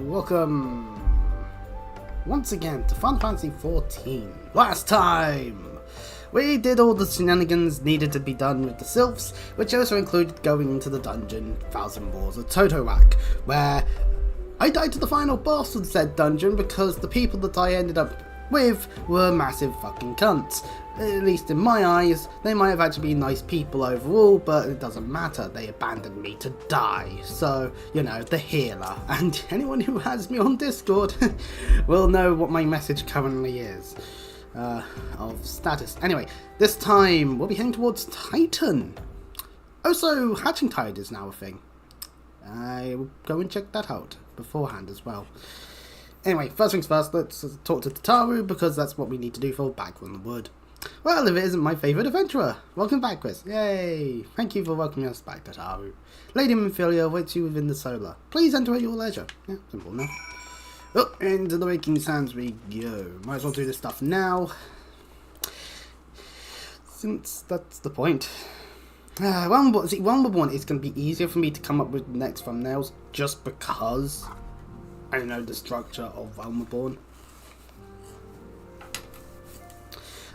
welcome once again to Fantasy XIV. Last time, we did all the shenanigans needed to be done with the sylphs, which also included going into the dungeon 1000 Wars of Totorak, where I died to the final boss of said dungeon because the people that I ended up with were massive fucking cunts. At least in my eyes. They might have actually been nice people overall, but it doesn't matter. They abandoned me to die. So, you know, the healer. And anyone who has me on Discord will know what my message currently is. Of status. Anyway, this time we'll be heading towards Titan. Also, Hatching Tide is now a thing. I will go and check that out beforehand as well. Anyway, first things first, let's talk to Tataru, because that's what we need to do for Back from the Wood. Well, if it isn't my favourite adventurer. Welcome back, Chris. Yay! Thank you for welcoming us back, Tataru. Lady Memphilia awaits you within the solar. Please enter at your leisure. Yeah, simple enough. Oh, into the Waking Sands we go. Might as well do this stuff now, since that's the point. One is going to be easier for me to come up with next thumbnails, just because I know the structure of Realmborn.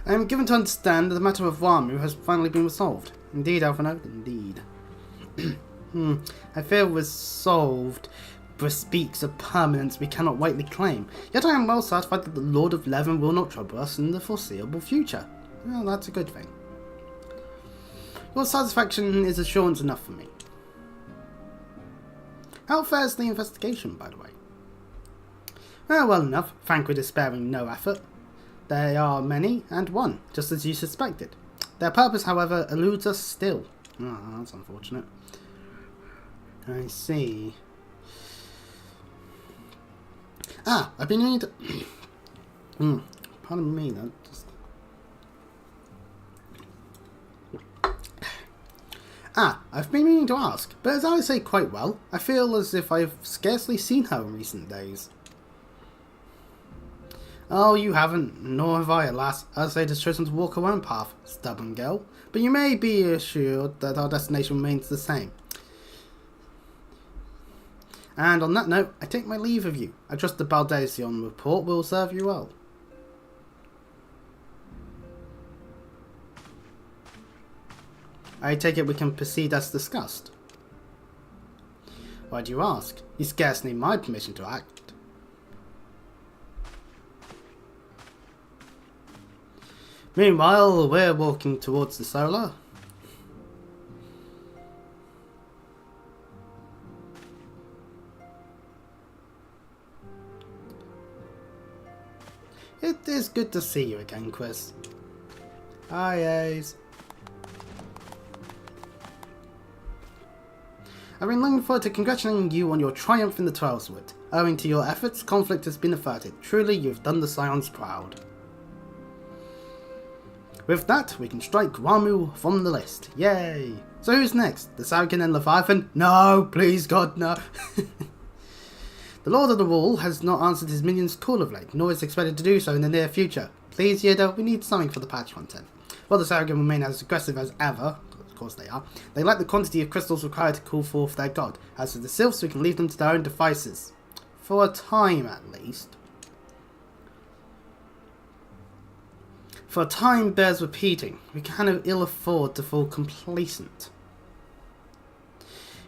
I am given to understand that the matter of Ramu has finally been resolved. Indeed, Alphino, indeed. I fear resolved bespeaks a permanence we cannot rightly claim. Yet I am well satisfied that the Lord of Leven will not trouble us in the foreseeable future. Well, that's a good thing. Your satisfaction is assurance enough for me. How fares the investigation, by the way? Well enough, Thancred is sparing no effort. They are many and one, just as you suspected. Their purpose, however, eludes us still. Oh, that's unfortunate. I see. I've been meaning to... pardon me, though. I've been meaning to ask, but as I say quite well, I feel as if I've scarcely seen her in recent days. Oh, you haven't, nor have I, alas, as they has chosen to walk her own path, stubborn girl. But you may be assured that our destination remains the same. And on that note, I take my leave of you. I trust the Baldesion report will serve you well. I take it we can proceed as discussed. Why do you ask? You scarce need my permission to act. Meanwhile, we're walking towards the solar. It is good to see you again, Chris. Hi, Ace. I've been looking forward to congratulating you on your triumph in the Twelveswood. Owing to your efforts, conflict has been averted. Truly, you've done the Scions proud. With that, we can strike Ramu from the list. Yay! So who's next? The Sargon and Leviathan? No, please God, no. The Lord of the Wall has not answered his minions' call of late, nor is expected to do so in the near future. Please, Yedo, we need something for the patch content. While the Sargon remain as aggressive as ever, of course they are, they lack the quantity of crystals required to call forth their god. As for the sylphs, we can leave them to their own devices. For a time, at least. For a time bears repeating. We cannot ill afford to fall complacent.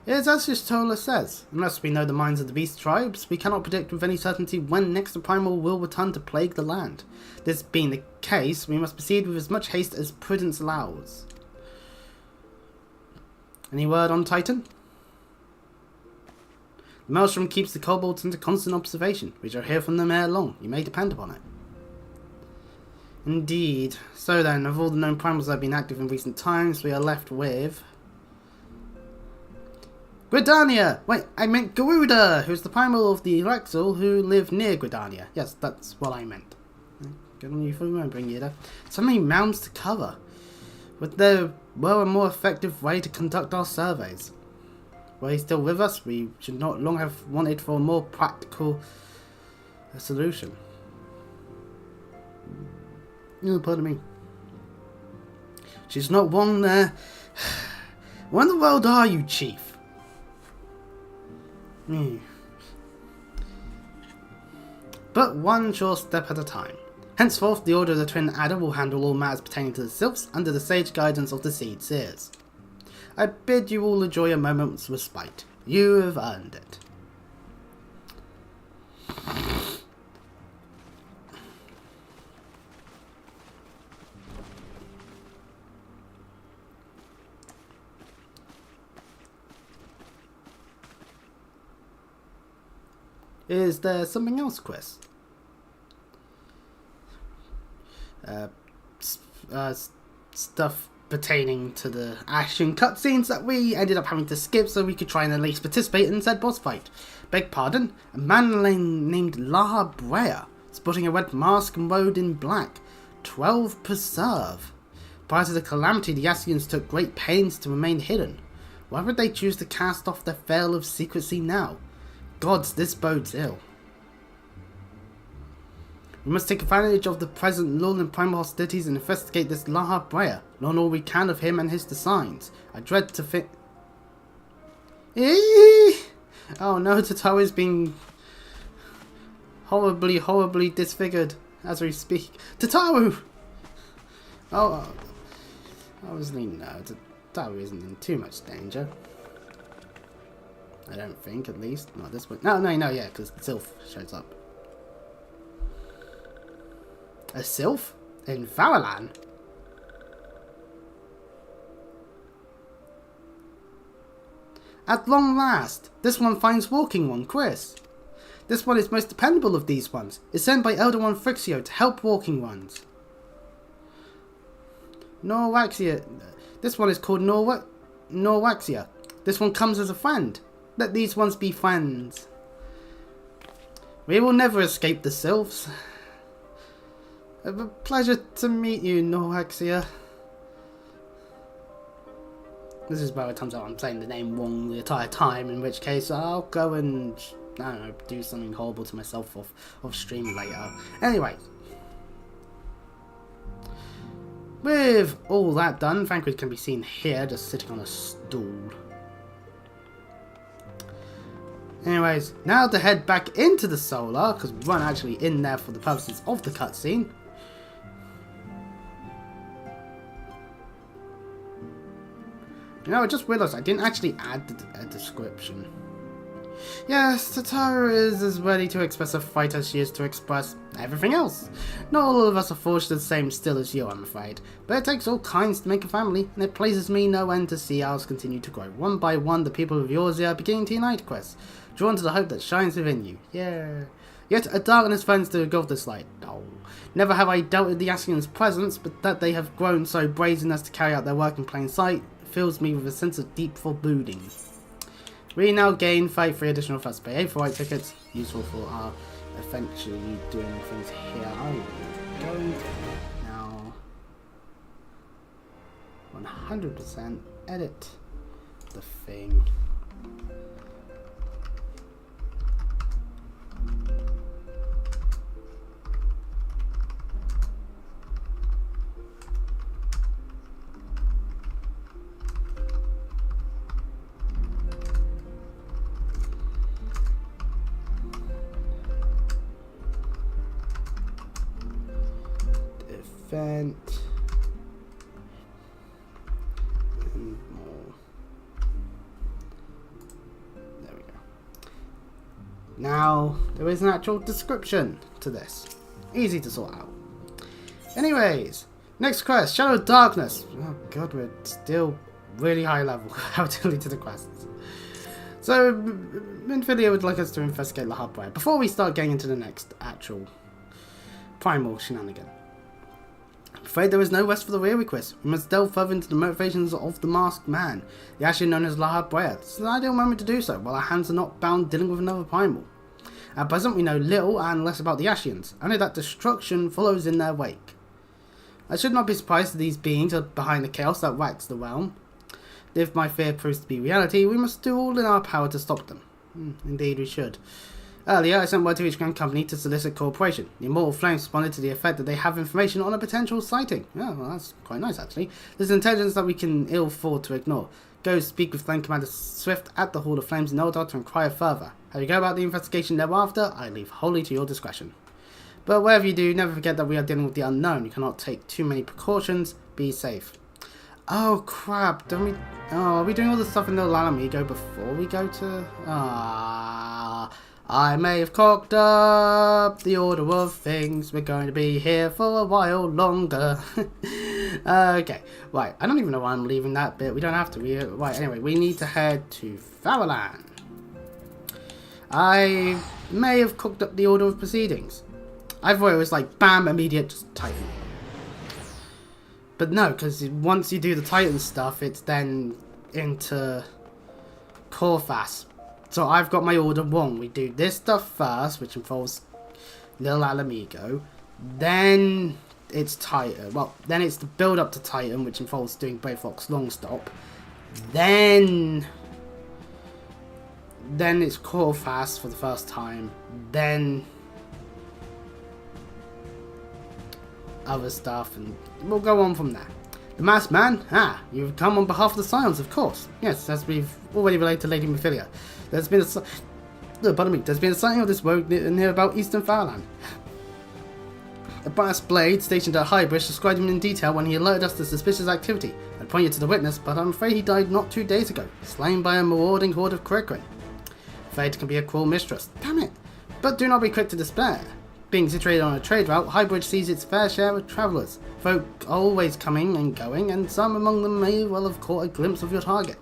It is as Yustola says, unless we know the minds of the beast tribes, we cannot predict with any certainty when next the primal will return to plague the land. This being the case, we must proceed with as much haste as prudence allows. Any word on Titan? The Maelstrom keeps the kobolds under constant observation. We shall hear from them ere long, you may depend upon it. Indeed. So then, of all the known primals that have been active in recent times, we are left with... Gridania! Wait, I meant Garuda, who's the primal of the Elexil who live near Gridania. Yes, that's what I meant. Good on you for remembering, Yida. So many mounds to cover. But there were a more effective way to conduct our surveys. Were he still with us, we should not long have wanted for a more practical solution. Oh, pardon me. She's not one there. Where in the world are you, Chief? but one sure step at a time. Henceforth, the Order of the Twin Adder will handle all matters pertaining to the Sylphs under the sage guidance of the Seed Seers. I bid you all enjoy a moment's respite. You have earned it. Is there something else, Chris? Stuff pertaining to the action cutscenes that we ended up having to skip so we could try and at least participate in said boss fight. Beg pardon? A man named La Brea, sporting a red mask and robed in black. 12 preserve. Prior to the calamity, the Ascians took great pains to remain hidden. Why would they choose to cast off their veil of secrecy now? Gods, this bodes ill. We must take advantage of the present lull in primal hostilities and investigate this La Brea. Learn all we can of him and his designs. I dread to fit. Oh no, Totaro is being horribly disfigured as we speak. Totaro! Oh, obviously no, Totaro isn't in too much danger. I don't think, at least. Not at this point. No, yeah, because the Sylph shows up. A Sylph? In Faralan? At long last, this one finds walking one, Chris. This one is most dependable of these ones. It's sent by Elder One Frixio to help walking ones. Norwaxia. This one is called Norwaxia. This one comes as a friend. Let these ones be friends. We will never escape the Sylphs. A pleasure to meet you, Norwaxia. This is where it turns out I'm saying the name wrong the entire time, in which case I'll go and, I don't know, do something horrible to myself off stream later. Anyway. With all that done, Vanquid can be seen here, just sitting on a stool. Anyways, now to head back into the Solar, because we weren't actually in there for the purposes of the cutscene. You know, I just realised I didn't actually add a description. Yes, Totaro is as ready to express a fight as she is to express everything else. Not all of us are forged to the same steel as you, I'm afraid. But it takes all kinds to make a family, and it pleases me no end to see ours continue to grow. One by one, the people of Eorzea are beginning to unite, Quest, drawn to the hope that shines within you. Yeah. Yet a darkness threatens to engulf this light. Oh. Never have I doubted the Ascians' presence, but that they have grown so brazen as to carry out their work in plain sight fills me with a sense of deep foreboding. We now gain 3 additional first pay 8 for white tickets, useful for our eventually doing things here. I'm going to now 100% edit the thing. Event and more. There we go. Now there is an actual description to this. Easy to sort out. Anyways, next quest, Shadow of Darkness. Oh god, we're still really high level relatively to the quests. So, Minfilia would like us to investigate La Brea before we start getting into the next actual primal shenanigan. I'm afraid there is no rest for the weary, Chris. We must delve further into the motivations of the masked man, the actually known as La Brea. It's an ideal moment to do so, while our hands are not bound dealing with another primal. At present, we know little and less about the Ascians, only that destruction follows in their wake. I should not be surprised that these beings are behind the chaos that racks the realm. If my fear proves to be reality, we must do all in our power to stop them. Indeed we should. Earlier, I sent word to each Grand Company to solicit cooperation. The Immortal Flames responded to the effect that they have information on a potential sighting. Oh, well, that's quite nice, actually. There's intelligence that we can ill afford to ignore. Go speak with Flame Commander Swift at the Hall of Flames in Eldar to inquire further. How you go about the investigation thereafter, I leave wholly to your discretion. But whatever you do, never forget that we are dealing with the unknown. You cannot take too many precautions. Be safe. Oh crap, don't we... Oh, are we doing all the stuff in the Lalamigo before we go to... I may have cocked up the order of things. We're going to be here for a while longer. Okay, right. I don't even know why I'm leaving that bit. We don't have to. Right, anyway, we need to head to Farallon. I may have cooked up the order of proceedings. I thought it was like, bam, immediate, just Titan. But no, because once you do the Titan stuff, it's then into Corfas. So I've got my order wrong. We do this stuff first, which involves Lil Alamigo. Then it's Titan. Well, then it's the build up to Titan, which involves doing Brave Fox Long Stop. Then it's Corfas for the first time. Then other stuff, and we'll go on from there. The Masked Man? Ah, you've come on behalf of the Scions, of course. Yes, as we've already related to Lady Mephilia. There's been a sighting of this road near about Eastern Farland. A brass blade stationed at Highbridge described him in detail when he alerted us to suspicious activity. I pointed to the witness, but I'm afraid he died not 2 days ago, slain by a marauding horde of Krikrin. Fate can be a cruel mistress. Damn it! But do not be quick to despair. Being situated on a trade route, Highbridge sees its fair share of travellers. Folk are always coming and going, and some among them may well have caught a glimpse of your target.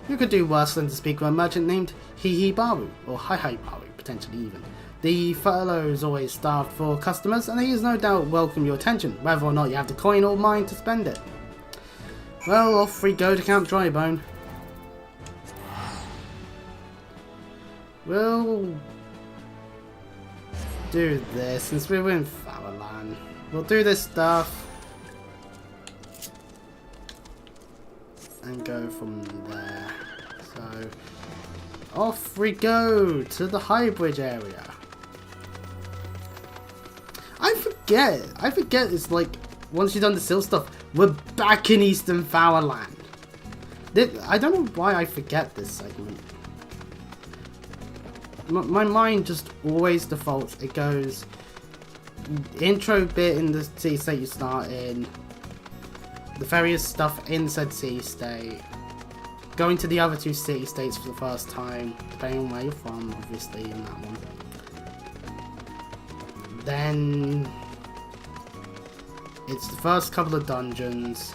You could do worse than to speak with a merchant named Hihi Baru, or Hi Baru, potentially even. The furlough is always starved for customers, and he is no doubt welcome your attention, whether or not you have the coin or mind to spend it. Well, off we go to Camp Drybone. We'll do this, since we're in Farallon. We'll do this stuff and go from there. So off we go to the Highbridge area. I forget it's like once you've done the Sil stuff, we're back in Eastern Farallon. I don't know why I forget this segment. My mind just always defaults. It goes intro bit in the city state you start in, the various stuff in said city state, going to the other 2 city states for the first time, depending on where you're from, obviously, in that one. Then it's the first couple of dungeons,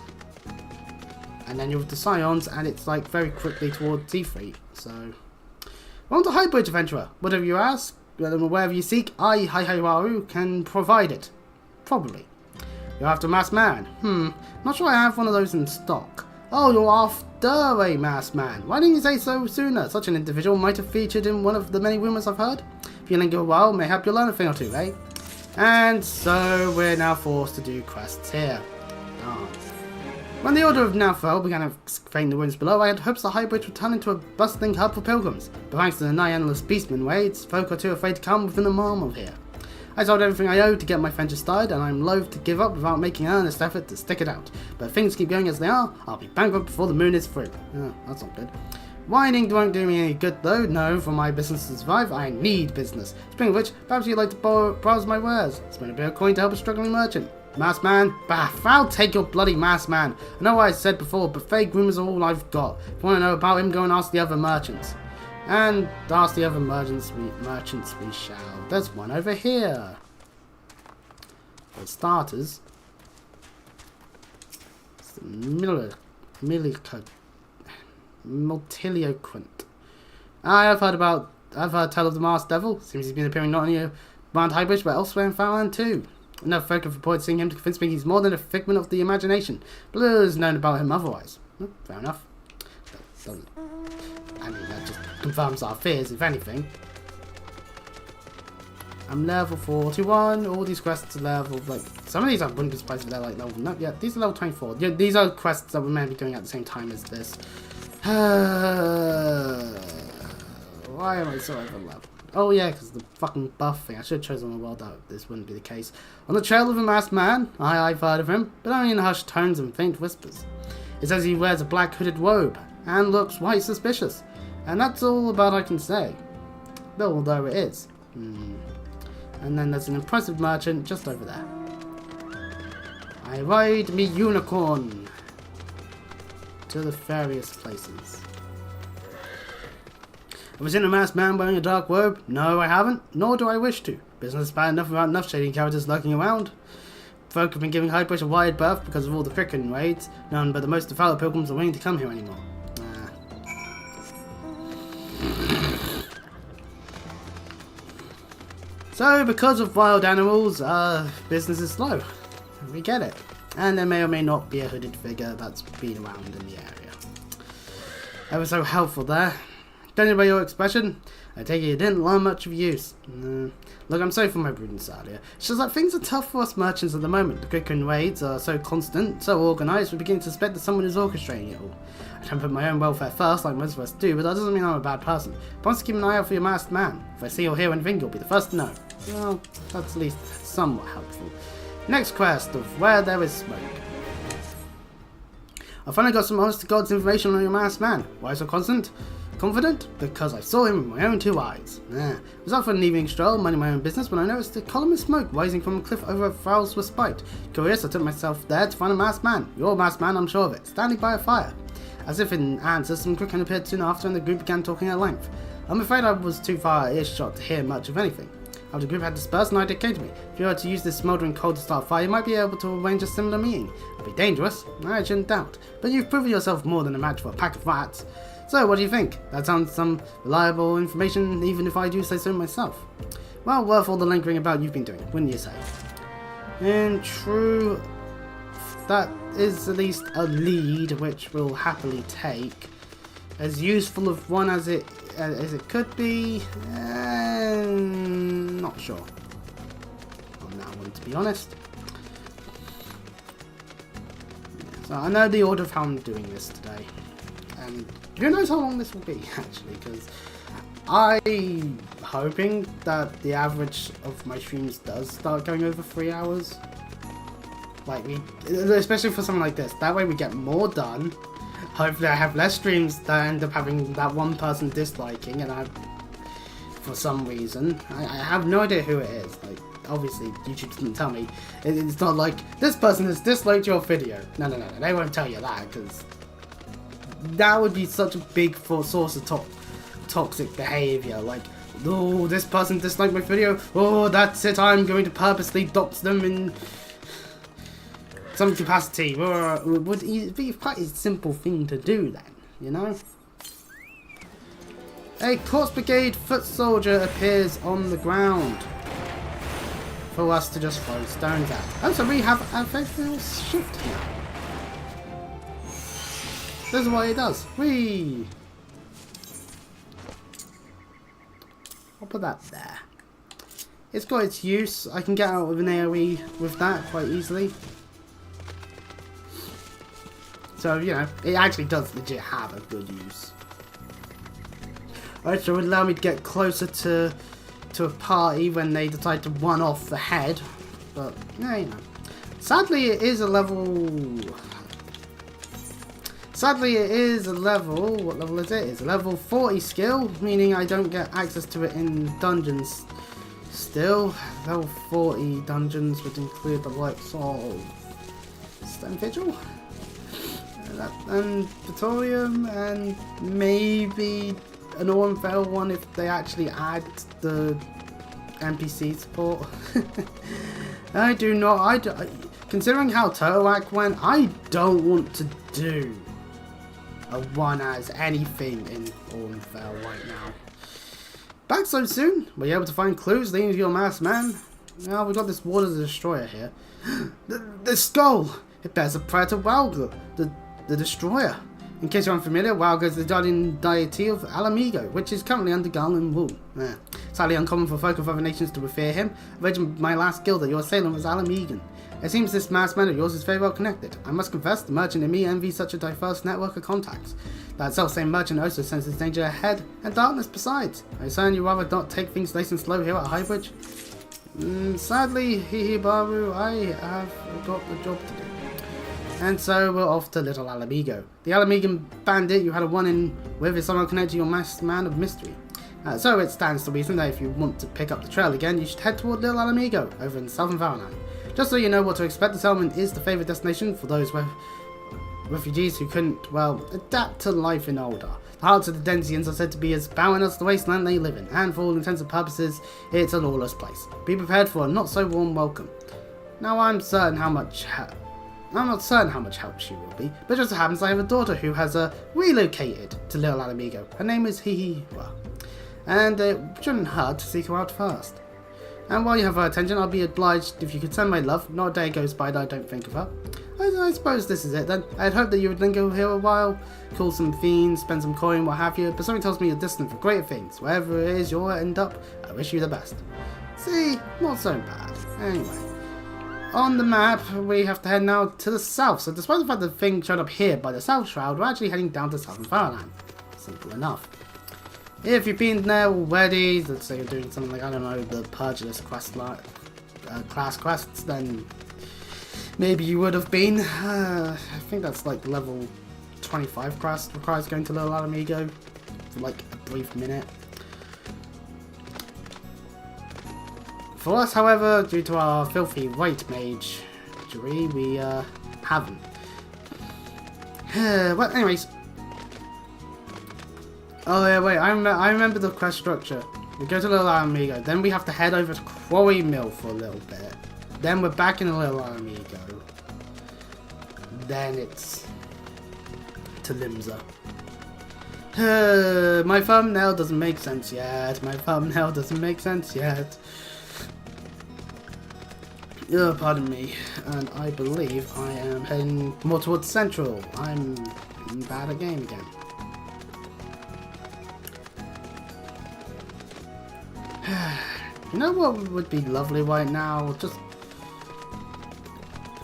and then you're with the Scions, and it's like very quickly towards T3. So on to Highbridge, adventurer. Whatever you ask, wherever you seek, I, Hi-Hi-Waru, can provide it. Probably. You're after a Masked Man? Not sure I have one of those in stock. Oh, you're after a Masked Man. Why didn't you say so sooner? Such an individual might have featured in one of the many rumours I've heard. If you linger a while, mayhap you'll learn a thing or two, eh? And so we're now forced to do quests here. When the Order of Nafel began excavating the ruins below, I had hopes the Highbridge would turn into a bustling hub for pilgrims, but thanks to the nigh endless beastman raids, folk are too afraid to come within a mile of here. I sold everything I owed to get my venture started, and I'm loath to give up without making an earnest effort to stick it out. But if things keep going as they are, I'll be bankrupt before the moon is through. Oh, that's not good. Whining won't do me any good though. No, for my business to survive, I need business. Speaking of which, perhaps you'd like to browse my wares. Spend a bit of coin to help a struggling merchant. Masked Man? Bah, I'll take your bloody Masked Man. I know what I said before, but vague rumours are all I've got. If you want to know about him, go and ask the other merchants. And ask the other merchants we shall. There's one over here. For starters, it's the Multilioquent. I've heard tell of the Masked Devil. Seems he's been appearing not only around Highbridge, but elsewhere in Farland too. Enough folk have reported seeing him to convince me he's more than a figment of the imagination. But little is known about him otherwise. Well, fair enough. That just confirms our fears, if anything. I'm level 41. All these quests are level, like, some of these I wouldn't be surprised if they're like level, no, yeah, these are level 24. Yeah, these are quests that we're meant to be doing at the same time as this. Why am I so over level? Oh yeah, because the fucking buff thing. I should have chosen a world that this wouldn't be the case. On the trail of a Masked Man, I've heard of him, but only in hushed tones and faint whispers. It says he wears a black hooded robe, and looks quite suspicious. And that's all about I can say. Though, although it is. And then there's an impressive merchant just over there. I ride me unicorn to the various places. Have I seen a masked man wearing a dark robe? No, I haven't, nor do I wish to. Business is bad enough without enough shady characters lurking around. Folk have been giving Highbush a wide berth because of all the frickin' raids. None but the most devout pilgrims are willing to come here anymore. So, because of wild animals, business is slow. We get it. And there may or may not be a hooded figure that's been around in the area. Ever so helpful there. Judging by your expression, I take it you didn't learn much of use. Look, I'm sorry for my prudence earlier. It's just like things are tough for us merchants at the moment. The Griffin raids are so constant, so organised, we're beginning to suspect that someone is orchestrating it all. I don't put my own welfare first like most of us do, but that doesn't mean I'm a bad person. Promise to keep an eye out for your masked man. If I see or hear anything, you'll be the first to know. Well, that's at least somewhat helpful. Next quest of where there is smoke. I finally got some honest to God's information on your masked man. Why so confident? Because I saw him with my own two eyes. I was out for an evening stroll, minding my own business, when I noticed a column of smoke rising from a cliff over a fowl's respite. Curious, I took myself there to find a masked man. Your masked man, I'm sure of it, standing by a fire. As if in answer, some Griffin appeared soon after and the group began talking at length. I'm afraid I was too far earshot to hear much of anything. After the group had dispersed, an idea came to me. If you were to use this smouldering coal to start a fire, you might be able to arrange a similar meeting. It'd be dangerous, I shouldn't doubt, but you've proven yourself more than a match for a pack of rats. So, what do you think? That sounds some reliable information, even if I do say so myself. Well, worth all the lingering about you've been doing, wouldn't you say? And true, that is at least a lead which we'll happily take. As useful of one as it could be, not sure on that one, to be honest. So I know the order of how I'm doing this today, and who knows how long this will be actually, because I'm hoping that the average of my streams does start going over 3 hours. Like especially for something like this, that way we get more done. Hopefully I have less streams that end up having that one person disliking, and for some reason, I have no idea who it is. Like, obviously YouTube doesn't tell me. It's not like, this person has disliked your video. No, they won't tell you that, because that would be such a big source of toxic behaviour. Like, oh, this person disliked my video, oh, that's it, I'm going to purposely dox them in some capacity. Would be quite a simple thing to do then, you know? A Corpse Brigade foot soldier appears on the ground for us to just throw stones at. Oh, so we have a faithful shift here. This is what it does. Whee! I'll put that there. It's got its use. I can get out of an AoE with that quite easily. So, you know, it actually does legit have a good use. Alright, so it would allow me to get closer to a party when they decide to run off the head. But, yeah, you know. Sadly, it is a level... What level is it? It's a level 40 skill, meaning I don't get access to it in dungeons still. Level 40 dungeons would include the likes of Stone Vigil, and Petroleum, and maybe an Orenfell one if they actually add the NPC support. Considering how Turtlewack went, I don't want to do a one as anything in Orenfell right now. Back so soon? Were you able to find clues leading to your masked man? Well, we've got this Water Destroyer here. The skull! It bears a prayer to Walga, the Destroyer. In case you're unfamiliar, Walga is the guardian deity of Alamigo, which is currently under Garland rule. Sadly uncommon for folk of other nations to revere him. I read in my last guild that your assailant was Alamigan. It seems this masked man of yours is very well connected. I must confess, the merchant in me envies such a diverse network of contacts. That self-same merchant also senses danger ahead, and darkness besides. I assume you rather not take things nice and slow here at Highbridge? Sadly, Hihibaru, I have got a job to do. And so we're off to Little Alamigo. The Alamigan bandit you had a run-in with is somehow connected to your masked man of mystery. So it stands to reason that if you want to pick up the trail again, you should head toward Little Alamigo over in southern Faraland. Just so you know what to expect, the settlement is the favourite destination for those refugees who couldn't, well, adapt to life in Older. The hearts of the Denzians are said to be as barren as the wasteland they live in, and for all intents and purposes, it's a lawless place. Be prepared for a not-so-warm welcome. Now, I'm not certain how much help she will be, but just so happens I have a daughter who has relocated to Little Alamigo. Her name is Hihiwa, and it shouldn't hurt to seek her out first. And while you have her attention, I'll be obliged if you could send my love. Not a day goes by that I don't think of her. I suppose this is it then. I'd hoped that you would linger here a while, call some fiends, spend some coin, what have you, but something tells me you're destined for greater things. Wherever it is you'll end up, I wish you the best. See, not so bad. Anyway, on the map, we have to head now to the south. So despite the fact that the thing showed up here by the South Shroud, we're actually heading down to Southern Faraland. Simple enough. If you've been there already, let's say you're doing something like, I don't know, the Purgeless quest class quests, then maybe you would have been. I think that's like level 25 quest requires going to Little Alamigo for like a brief minute. For us, however, due to our filthy right mage jury, we haven't. Well, anyways. Oh yeah, wait, I remember the quest structure. We go to Little Alamigo, then we have to head over to Quarry Mill for a little bit. Then we're back in Little Alamigo. Then it's to Limsa. My thumbnail doesn't make sense yet. Pardon me. And I believe I am heading more towards Central. I'm bad at game again. You know what would be lovely right now? Just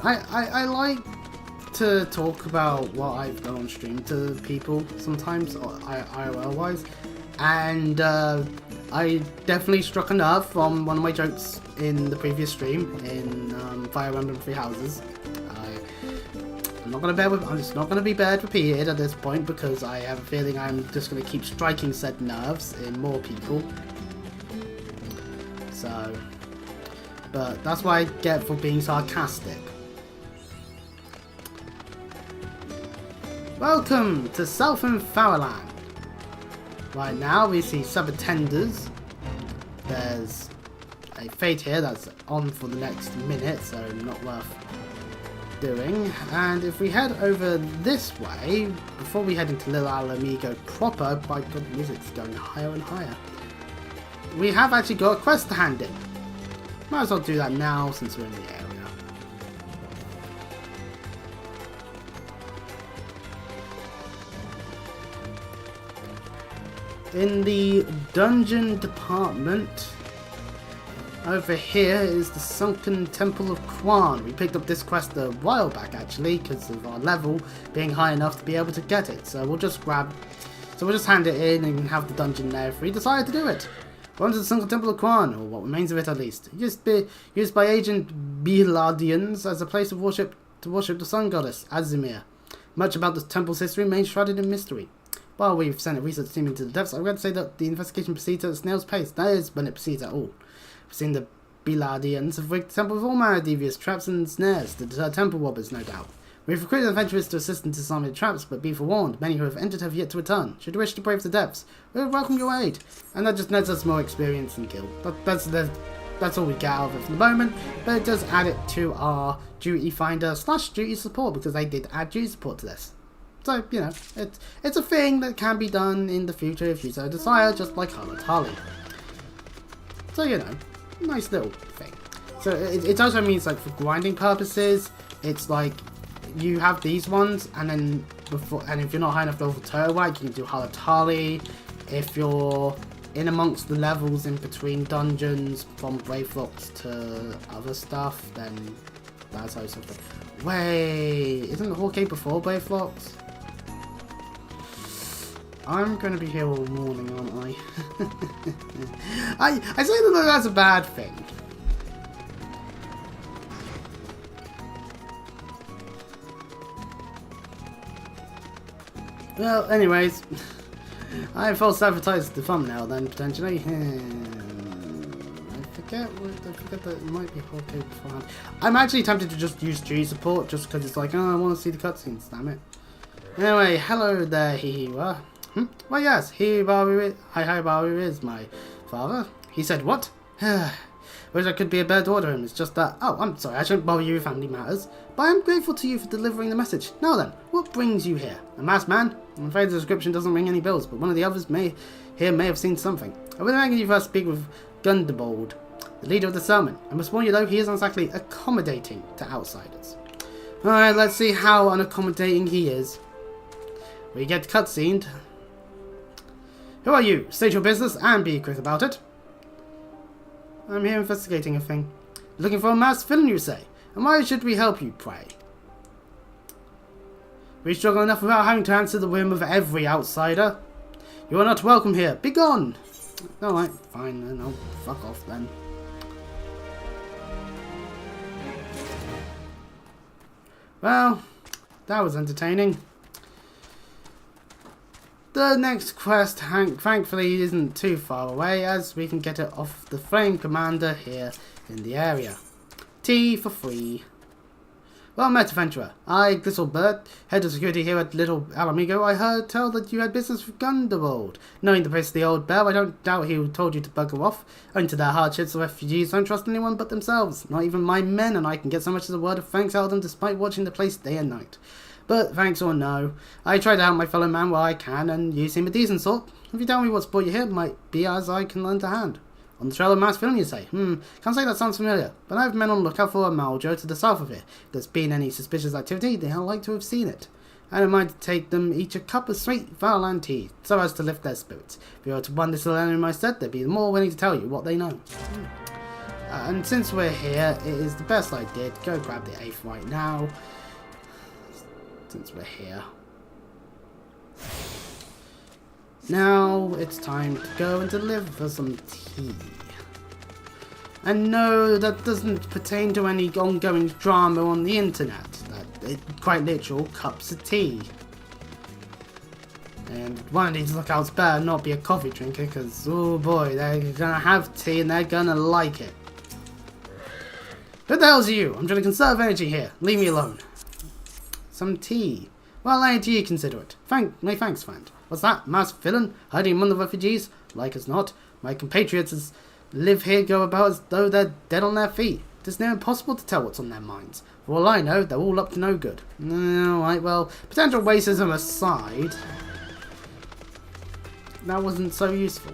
I like to talk about what I've done on stream to people sometimes, IRL wise, and I definitely struck a nerve from one of my jokes in the previous stream in Fire Emblem Three Houses. I'm just not gonna be bad repeated at this point because I have a feeling I'm just gonna keep striking said nerves in more people. So, but that's what I get for being sarcastic. Welcome to Southern Faraland. Right now we see sub-attenders. There's a fate here that's on for the next minute, so not worth doing. And if we head over this way, before we head into Little Alamigo proper, by God, the music's going higher and higher. We have actually got a quest to hand in. Might as well do that now since we're in the area. In the dungeon department, over here is the Sunken Temple of Quan. We picked up this quest a while back actually because of our level being high enough to be able to get it. So we'll just hand it in and have the dungeon there if we decide to do it. Welcome to the Sunken Temple of Quan, or what remains of it at least. Used by ancient Biladians as a place of worship to worship the sun goddess, Azimir. Much about the temple's history remains shrouded in mystery. While we've sent a research team into the depths, I'm going to say that the investigation proceeds at a snail's pace. That is, when it proceeds at all. We've seen the Biladians have rigged the temple with all manner of devious traps and snares to deter temple robbers, no doubt. We've recruited adventurers to assist in disarming the traps, but be forewarned, many who have entered have yet to return. Should you wish to brave the depths, we would welcome your aid. And that just nets us more experience and guild. That's all we get out of it for the moment, but it does add it to our duty finder / duty support, because they did add duty support to this. So, you know, it's a thing that can be done in the future if you so desire, just like Harley. So, you know, nice little thing. So it also means, like, for grinding purposes, it's like you have these ones, and then if you're not high enough level to whack, you can do Halatali. If you're in amongst the levels in between dungeons from Brave Rocks to other stuff, then that's how something. Wait, isn't the Hawkeye before Brave Rocks? I'm going to be here all morning, aren't I? I say that that's a bad thing. Well, anyways, I false advertised the thumbnail then, potentially. I forget that it might be okay beforehand. I'm actually tempted to just use G support just because it's like, oh, I want to see the cutscenes, damn it. Anyway, hello there, Hihiwa. Well, yes, Hihibaru is my father. He said, what? Wish I could be a better to order him, it's just that. Oh, I'm sorry, I shouldn't bother you with family matters. But I'm grateful to you for delivering the message. Now then, what brings you here? A masked man? I'm afraid the description doesn't ring any bells, but one of the others may have seen something. I've been making you first speak with Gunderbold, the leader of the settlement. I must warn you though, he isn't exactly accommodating to outsiders. Alright, let's see how unaccommodating he is. We get cutscened. Who are you? State your business and be quick about it. I'm here investigating a thing. Looking for a masked villain, you say? And why should we help you, pray? We struggle enough without having to answer the whim of every outsider. You are not welcome here. Be gone! Alright, fine then. I'll fuck off then. Well, that was entertaining. The next quest, thankfully, isn't too far away, as we can get it off the Flame Commander here in the area. Tea for free. Well met, adventurer. I, Glisselbert, head of security here at Little Alamigo. I heard tell that you had business with Gunderbold. Knowing the pace of the old bell, I don't doubt he told you to bugger off. Owing to their hardships, the refugees don't trust anyone but themselves. Not even my men, and I can get so much as a word of thanks out of them despite watching the place day and night. But thanks or no, I try to help my fellow man where I can, and you seem a decent sort. If you tell me what's brought you here, it might be as I can lend a hand. On the trail of masked villain, you say? Can't say that sounds familiar, but I have men on lookout for a Maljo to the south of here. If there's been any suspicious activity, they'll like to have seen it. I don't mind to take them each a cup of sweet Valorland tea, so as to lift their spirits. If you were to run this little enemy in my stead, they'd be more willing to tell you what they know. And since we're here, it is the best I did. Go grab the 8th right now. Since we're here. Now it's time to go and deliver some tea. And no, that doesn't pertain to any ongoing drama on the internet. It's quite literal cups of tea. And one of these lookouts better not be a coffee drinker, because oh boy, they're gonna have tea and they're gonna like it. Who the hell's you? I'm trying to conserve energy here. Leave me alone. Some tea. Well, I do you consider it. Thanks, friend. What's that? Masked villain? Hiding among the refugees? Like as not. My compatriots live here go about as though they're dead on their feet. It's near impossible to tell what's on their minds. For all I know, they're all up to no good. Alright, well, potential racism aside, that wasn't so useful.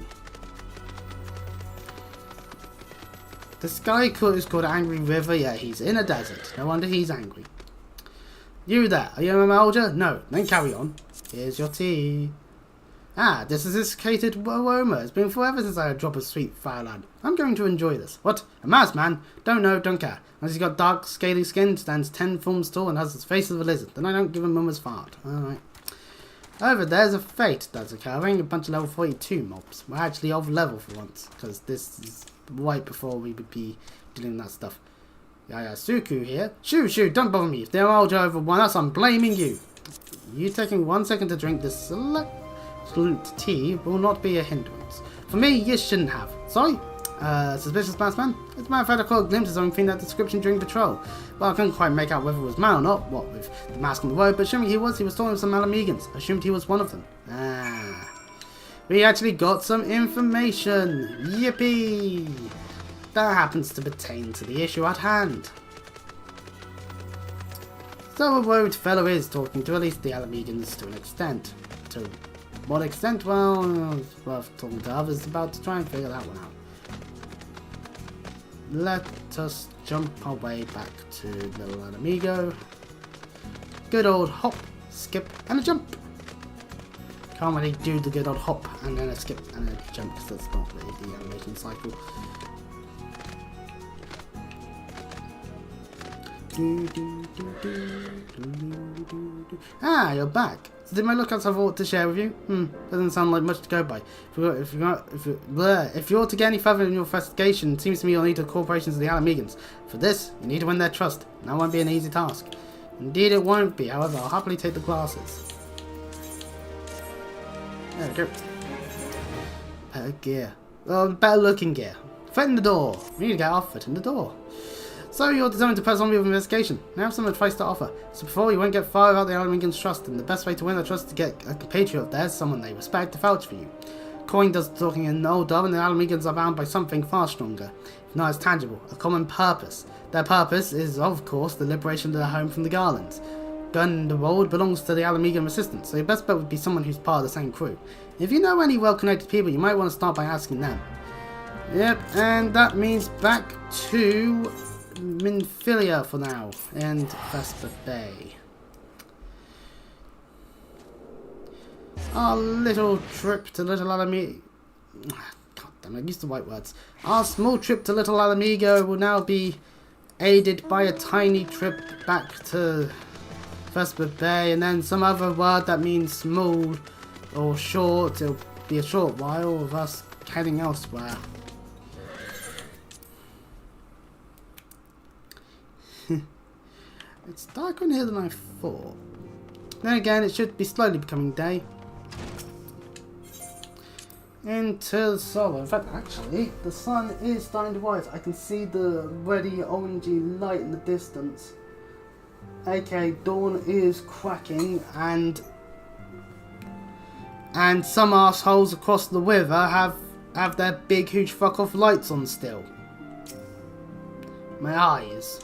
This guy is called Angry River. Yeah, he's in a desert. No wonder he's angry. You there, are you a Malja? No, then carry on. Here's your tea. Ah, this sophisticated aroma. It's been forever since I had a drop of sweet Fireland. I'm going to enjoy this. What? A masked man? Don't know, don't care. Unless he's got dark, scaly skin, stands 10 forms tall, and has the face of a lizard. Then I don't give a mummer's fart. Alright. Over there's a fate that's occurring. A bunch of level 42 mobs. We're actually off level for once, because this is right before we would be doing that stuff. Yeah, Suku here. Shoo, don't bother me. If they're all over one us, I'm blaming you. You taking 1 second to drink this select tea will not be a hindrance. For me, you shouldn't have. Sorry? Suspicious masked man? As a matter of fact, I caught a glimpse of something in that description during patrol. Well, I couldn't quite make out whether it was man or not, what with the mask on the road, but assuming he was talking to some Alamegans. I assumed he was one of them. Ah. We actually got some information. Yippee! That happens to pertain to the issue at hand. So a road fellow is talking to at least the Alamegans to an extent. To what extent? Well, it's worth talking to others about to try and figure that one out. Let us jump our way back to Little Alamigo. Good old hop, skip, and a jump. Can't really do the good old hop and then a skip and a jump because that's not really the animation cycle. Ah, you're back. So did my lookouts have aught to share with you? Doesn't sound like much to go by. If you're to get any further in your investigation, it seems to me you'll need the corporations of the Alamegans. For this, you need to win their trust, and that won't be an easy task. Indeed it won't be, however, I'll happily take the glasses. There we go. Better gear. Well, better looking gear. Foot in the door. We need to get our foot in the door. So you're determined to press on with your investigation. Now I have some advice to offer. So before you won't get far without the Alamegans' trust, and the best way to win their trust is to get a compatriot of theirs, someone they respect, to vouch for you. Coin does the talking in no dub, and the Alamegans are bound by something far stronger, if not as tangible, a common purpose. Their purpose is, of course, the liberation of their home from the Garlands. Gunderwold belongs to the Alamegan Resistance, so your best bet would be someone who's part of the same crew. If you know any well-connected people, you might want to start by asking them. Yep, and that means back to Minfilia for now, and Vesper Bay. Our little trip to Little Alamego... God damn it, I used the right words. Our small trip to Little Alamego will now be aided by a tiny trip back to Vesper Bay, and then some other word that means small or short. It'll be a short while of us heading elsewhere. It's darker in here than I thought. Then again, it should be slowly becoming day. Into the solar. In fact, actually, the sun is starting to rise. I can see the reddy orangey light in the distance. Okay, dawn is cracking, and some assholes across the river have their big, huge fuck off lights on still. My eyes.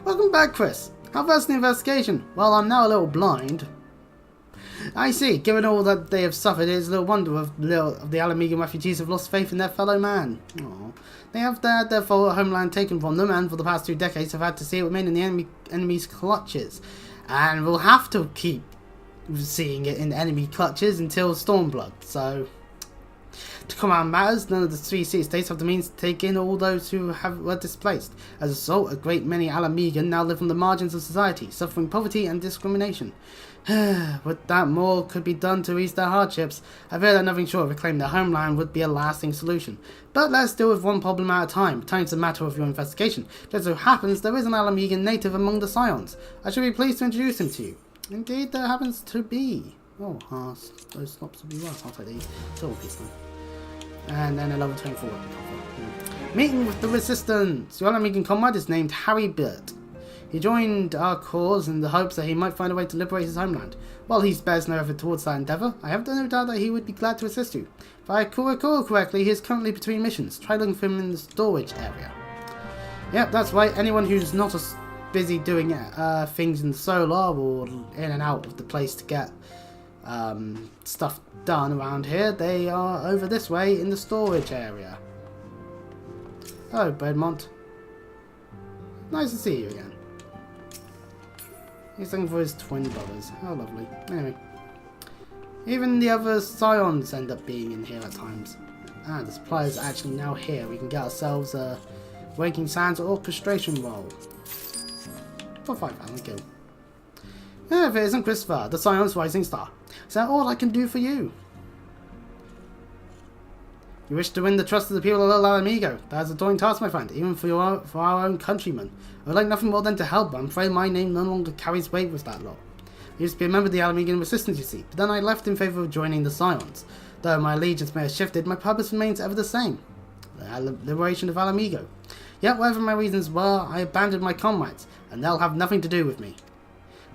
Welcome back, Chris. How was the investigation? Well, I'm now a little blind. I see. Given all that they have suffered, it is little wonder of the Alamegan refugees have lost faith in their fellow man. Aww. They have had their homeland taken from them, and for the past 2 decades have had to see it remain in the enemy's clutches. And will have to keep seeing it in enemy clutches until Stormblood, so... To compound matters, none of the 3 city-states have the means to take in all those who were displaced. As a result, a great many Alamegan now live on the margins of society, suffering poverty and discrimination. Would that more could be done to ease their hardships? I fear that nothing short of reclaiming their homeland would be a lasting solution. But let's deal with one problem at a time. Returning to the matter of your investigation. Just so happens there is an Alamegan native among the Scions. I should be pleased to introduce him to you. Indeed, there happens to be. Oh, those slops would be worse. I'll take these. Silver piece then. And then a level 24. Meeting with the Resistance. Your Alamegan comrade is named Harry Burt. He joined our cause in the hopes that he might find a way to liberate his homeland. While he spares no effort towards that endeavour, I have no doubt that he would be glad to assist you. If I recall correctly, he is currently between missions. Try looking for him in the storage area. Yep, that's right. Anyone who's not as busy doing things in the solar or in and out of the place to get stuff done around here, they are over this way in the storage area. Hello, Bedmont. Nice to see you again. He's looking for his twin brothers. How lovely. Anyway. Even the other Scions end up being in here at times. Ah, the supply is actually now here. We can get ourselves a Waking Sands orchestration roll. For 5,000 gil. Yeah, if it isn't Christopher, the Scion's rising star. Is that all I can do for you? You wish to win the trust of the people of Little Alamego. That is a daunting task, my friend, even for our own countrymen. I would like nothing more than to help, but I'm afraid my name no longer carries weight with that lot. I used to be a member of the Alamegan Resistance, you see, but then I left in favour of joining the Scions. Though my allegiance may have shifted, my purpose remains ever the same. The liberation of Alamego. Yet, whatever my reasons were, I abandoned my comrades, and they'll have nothing to do with me.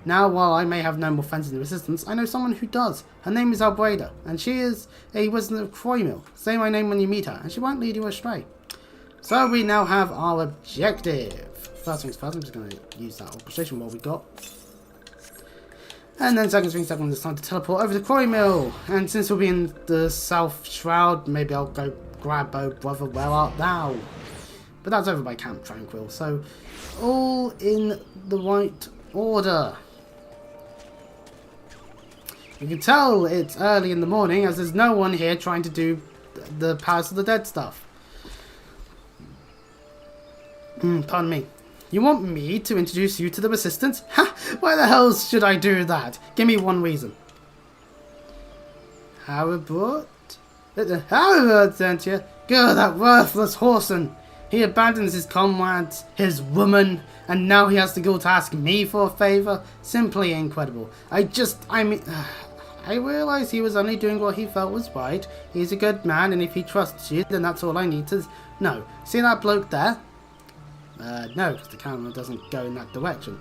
Now, while I may have no more friends in the Resistance, I know someone who does. Her name is Albreda, and she is a resident of Croymil. Say my name when you meet her, and she won't lead you astray. So we now have our objective. First things first, I'm just going to use that orchestration while we got. And then second things second, it's time to teleport over to Croymil. And since we'll be in the South Shroud, maybe I'll go grab Oh Brother, where art thou? But that's over by Camp Tranquil, so all in the right order. You can tell it's early in the morning as there's no one here trying to do the Palace of the Dead stuff. Pardon me. You want me to introduce you to the Resistance? Ha! Why the hell should I do that? Give me one reason. Haribut? Haribut sent you? Good, that worthless whoreson. He abandons his comrades, his woman, and now he has to go to ask me for a favour? Simply incredible. I mean... I realized he was only doing what he felt was right. He's a good man, and if he trusts you, then that's all I need to know. See that bloke there? No, because the camera doesn't go in that direction.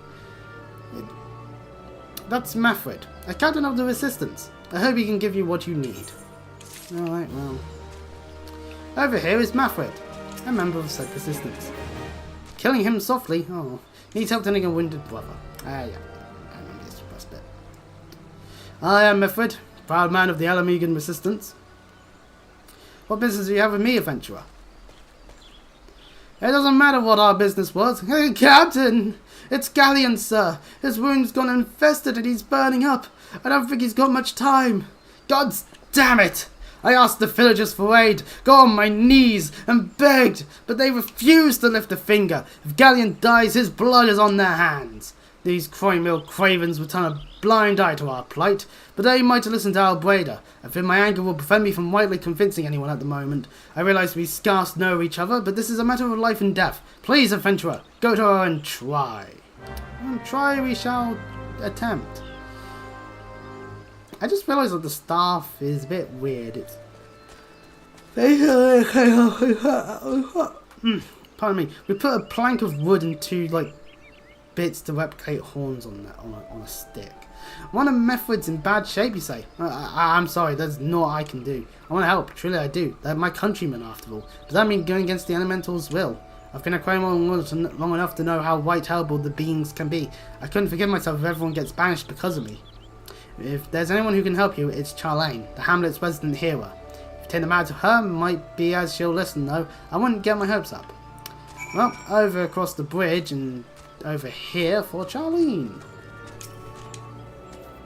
That's Mafred, a captain of the Resistance. I hope he can give you what you need. Alright, well. Over here is Mafred, a member of said Resistance. Killing him softly? Oh, needs help tending a wounded brother. Yeah, I remember this first bit. I am Mafred, proud man of the Alamegan Resistance. What business do you have with me, adventurer? It doesn't matter what our business was. Hey, Captain! It's Galleon, sir. His wound's gone infested and he's burning up. I don't think he's got much time. God damn it! I asked the villagers for aid, got on my knees and begged, but they refused to lift a finger. If Galleon dies, his blood is on their hands. These Croymil cravens would turn a blind eye to our plight, but they might listen to Albreda. I fear my anger will prevent me from rightly convincing anyone at the moment. I realise we scarce know each other, but this is a matter of life and death. Please, adventurer, go to her and try. And try we shall attempt. I just realised that the staff is a bit weird. It's... Pardon me. We put a plank of wood and two, like, bits to replicate horns on a stick. One of Mefred's in bad shape, you say? I'm sorry, that's not what I can do. I want to help, truly I do. They're my countrymen, after all. Does that mean going against the elemental's will? I've been a Croymil long enough to know how white-haired the beings can be. I couldn't forgive myself if everyone gets banished because of me. If there's anyone who can help you, it's Charlene, the hamlet's resident hero. If you take the matter to her, might be as she'll listen, though. I wouldn't get my hopes up. Well, over across the bridge and over here for Charlene.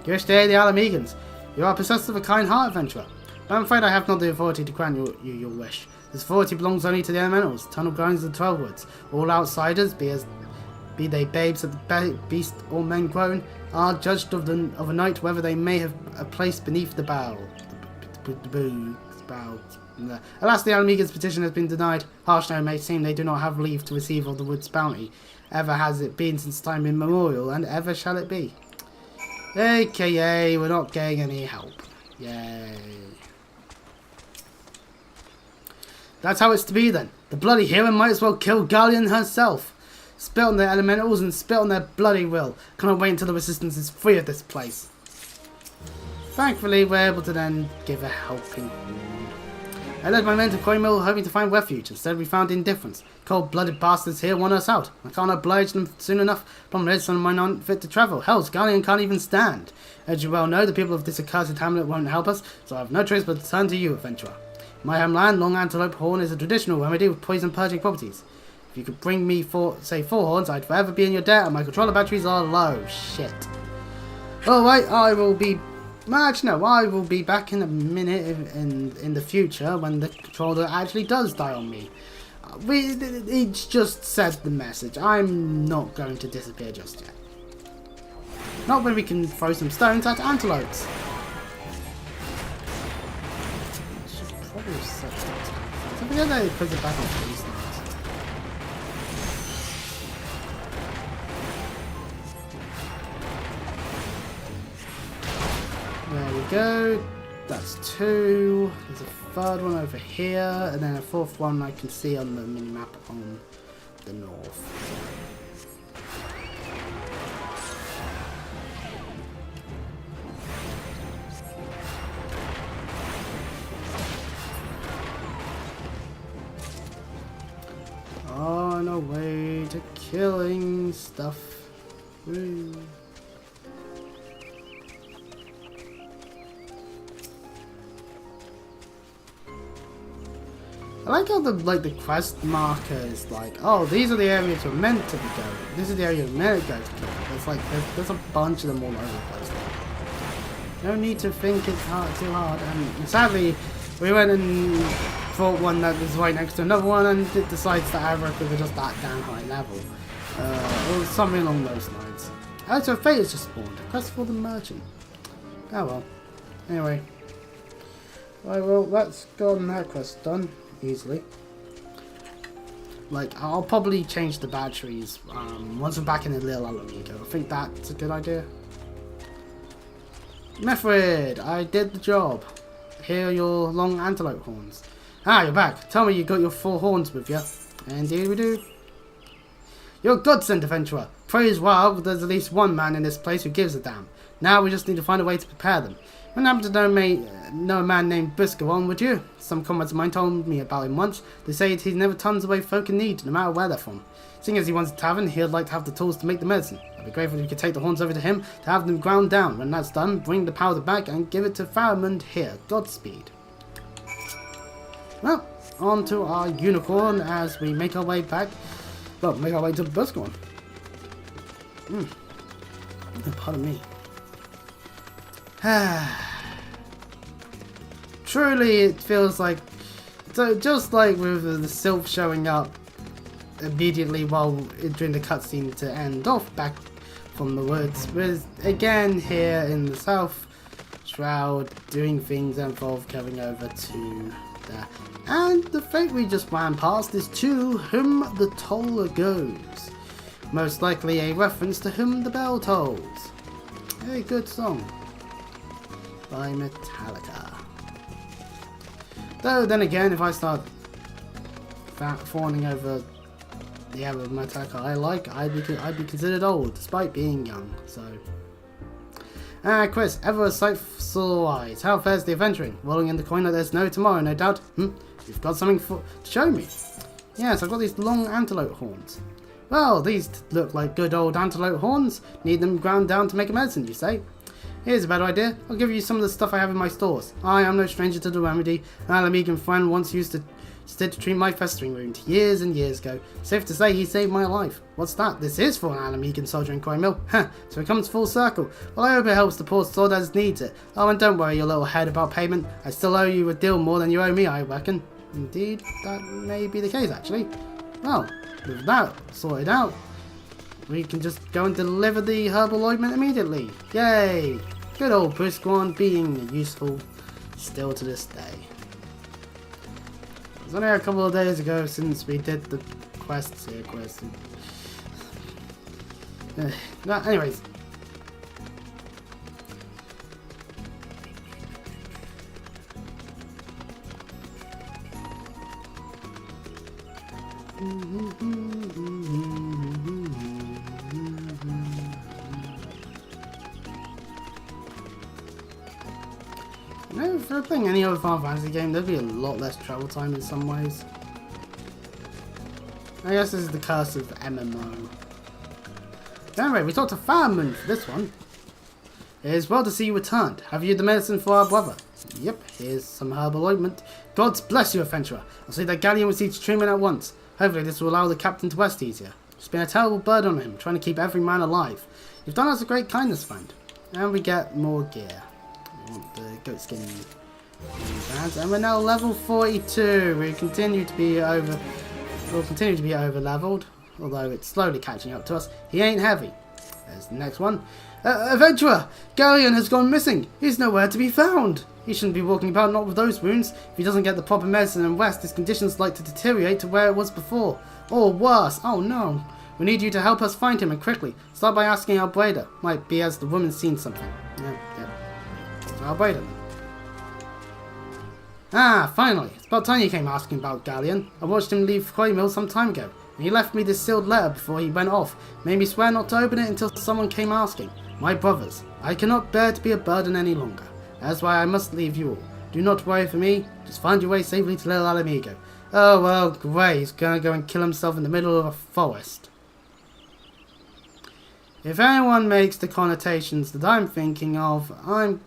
You wish to aid the Alamegans. You are possessed of a kind heart, adventurer. But I'm afraid I have not the authority to grant you your wish. This authority belongs only to the elementals, tunnel guardians of the 12 woods. All outsiders, be they babes of the beast or men grown, are judged of a night whether they may have a place beneath the bow. Alas, the Alamegan's petition has been denied. Harsh though it may seem, they do not have leave to receive of the wood's bounty. Ever has it been since time immemorial, and ever shall it be. AKA, we're not getting any help. Yay. That's how it's to be then. The bloody hero might as well kill Galleon herself. Spit on their elementals and spit on their bloody will. Cannot wait until the Resistance is free of this place. Thankfully, we're able to then give a helping hand. I led my men to Croymil hoping to find refuge. Instead, we found indifference. Cold-blooded bastards here want us out. I can't oblige them soon enough. Problem is, some of mine aren't fit to travel. Hell, Galleon can't even stand. As you well know, the people of this accursed hamlet won't help us, so I have no choice but to turn to you, adventurer. In my homeland, long antelope horn is a traditional remedy with poison-purging properties. If you could bring me, say, 4 horns, I'd forever be in your debt, and my controller batteries are low. Shit. Alright, I will be... Actually, no, I will be back in a minute in the future when the controller actually does die on me. It's just said the message. I'm not going to disappear just yet. Not when we can throw some stones at antelopes. I should probably set that. I forget that it puts it back on these things. There we go. That's 2. There's a 3rd one over here, and then a 4th one I can see on the mini-map on the north. On our way to killing stuff. Woo. I like how the quest marker is like, oh, these are the areas you're meant to be going. This is the area you're meant to go to kill. It's like there's a bunch of them all over the place. No need to think it too hard. And sadly, we went and fought one that was right next to another one, and it decides to average because we're just that damn high level. Or something along those lines. Oh, so Fate has just spawned. Quest for the merchant. Oh well. Anyway. Right, well, that's gotten that quest done. Easily. Like, I'll probably change the batteries once we're back in the little Alamego. I think that's a good idea. Method, I did the job. Here are your long antelope horns. Ah, you're back. Tell me you got your 4 horns with you. Indeed we do. You're a godsend, adventurer. Praise wild, there's at least one man in this place who gives a damn. Now we just need to find a way to prepare them. You wouldn't happen to know a man named Buscaron, would you? Some comrades of mine told me about him once. They say he never turns away folk in need, no matter where they're from. Seeing as he runs a tavern, he'd like to have the tools to make the medicine. I'd be grateful if you could take the horns over to him to have them ground down. When that's done, bring the powder back and give it to Faramund here. Godspeed. Well, on to our unicorn as we make our way back. Well, make our way to Buscaron. Pardon me. Truly, it feels like, so just like with the Sylph showing up immediately during the cutscene to end off back from the woods, with again here in the South Shroud doing things that involve going over to there. And the fate we just ran past is To Whom the Toller Goes. Most likely a reference to Whom the Bell Tolls. A good song by Metallica. Though then again, if I start fawning over the era of Metallica I like, I'd be considered old despite being young. So, Chris, ever a sight for sore eyes? How fares the adventuring? Rolling in the coin like there's no tomorrow, no doubt. You've got something to show me. Yes, I've got these long antelope horns. Well, these look like good old antelope horns. Need them ground down to make a medicine, you say? Here's a better idea. I'll give you some of the stuff I have in my stores. I am no stranger to the remedy. An Alamegan friend once used it to treat my festering wound years and years ago. Safe to say he saved my life. What's that? This is for an Alamegan soldier in Crime Mill. So it comes full circle. Well, I hope it helps the poor sword as needs it. Oh, and don't worry your little head about payment. I still owe you a deal more than you owe me, I reckon. Indeed, that may be the case, actually. Well, with that sorted out, we can just go and deliver the herbal ointment immediately. Yay! Good old Buscaron being useful still to this day. It was only a couple of days ago since we did the quests here. Anyways. If you're playing any other Final Fantasy game, there'd be a lot less travel time in some ways. I guess this is the curse of MMO. Anyway, we talked to Faramund for this one. It is well to see you returned. Have you the medicine for our brother? Yep, here's some herbal ointment. God bless you, adventurer. I'll see that Galleon receives treatment at once. Hopefully this will allow the captain to rest easier. It's been a terrible burden on him, trying to keep every man alive. You've done us a great kindness, friend. And we get more gear. We want the goat skin bands. And we're now level 42. We'll continue to be over leveled, although it's slowly catching up to us. He ain't heavy. There's the next one. Adventurer! Galleon has gone missing. He's nowhere to be found. He shouldn't be walking about not with those wounds. If he doesn't get the proper medicine and rest, his condition's like to deteriorate to where it was before. Or worse. Oh no. We need you to help us find him, and quickly. Start by asking Albreda. Might be as the woman's seen something. Yep. Albreda then. Ah, finally. It's about time you came asking about Galleon. I watched him leave Croy some time ago. And he left me this sealed letter before he went off. Made me swear not to open it until someone came asking. My brothers, I cannot bear to be a burden any longer. That's why I must leave you all. Do not worry for me. Just find your way safely to Little Alamigo. Oh well, great. He's gonna go and kill himself in the middle of a forest. If anyone makes the connotations that I'm thinking of, I'm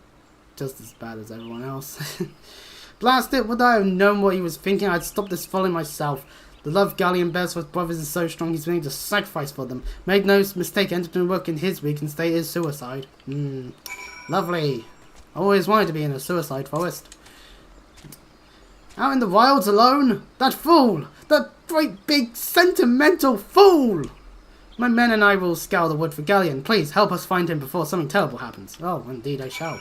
just as bad as everyone else. Blast it, would I have known what he was thinking, I'd stop this folly myself. The love Galleon bears for his brothers is so strong he's willing to sacrifice for them. Make no mistake, entering work in his weakened state is suicide. Lovely. Always wanted to be in a suicide forest. Out in the wilds alone? That fool! That great big sentimental fool! My men and I will scour the wood for Galleon. Please help us find him before something terrible happens. Oh, indeed I shall.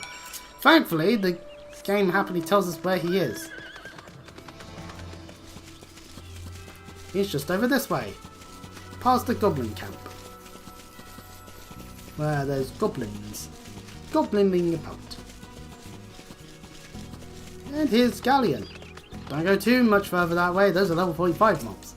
Thankfully, the game happily tells us where he is. He's just over this way. Past the goblin camp. Where there's goblins. Goblining about. And here's Galleon. Don't go too much further that way, those are level 45 mobs.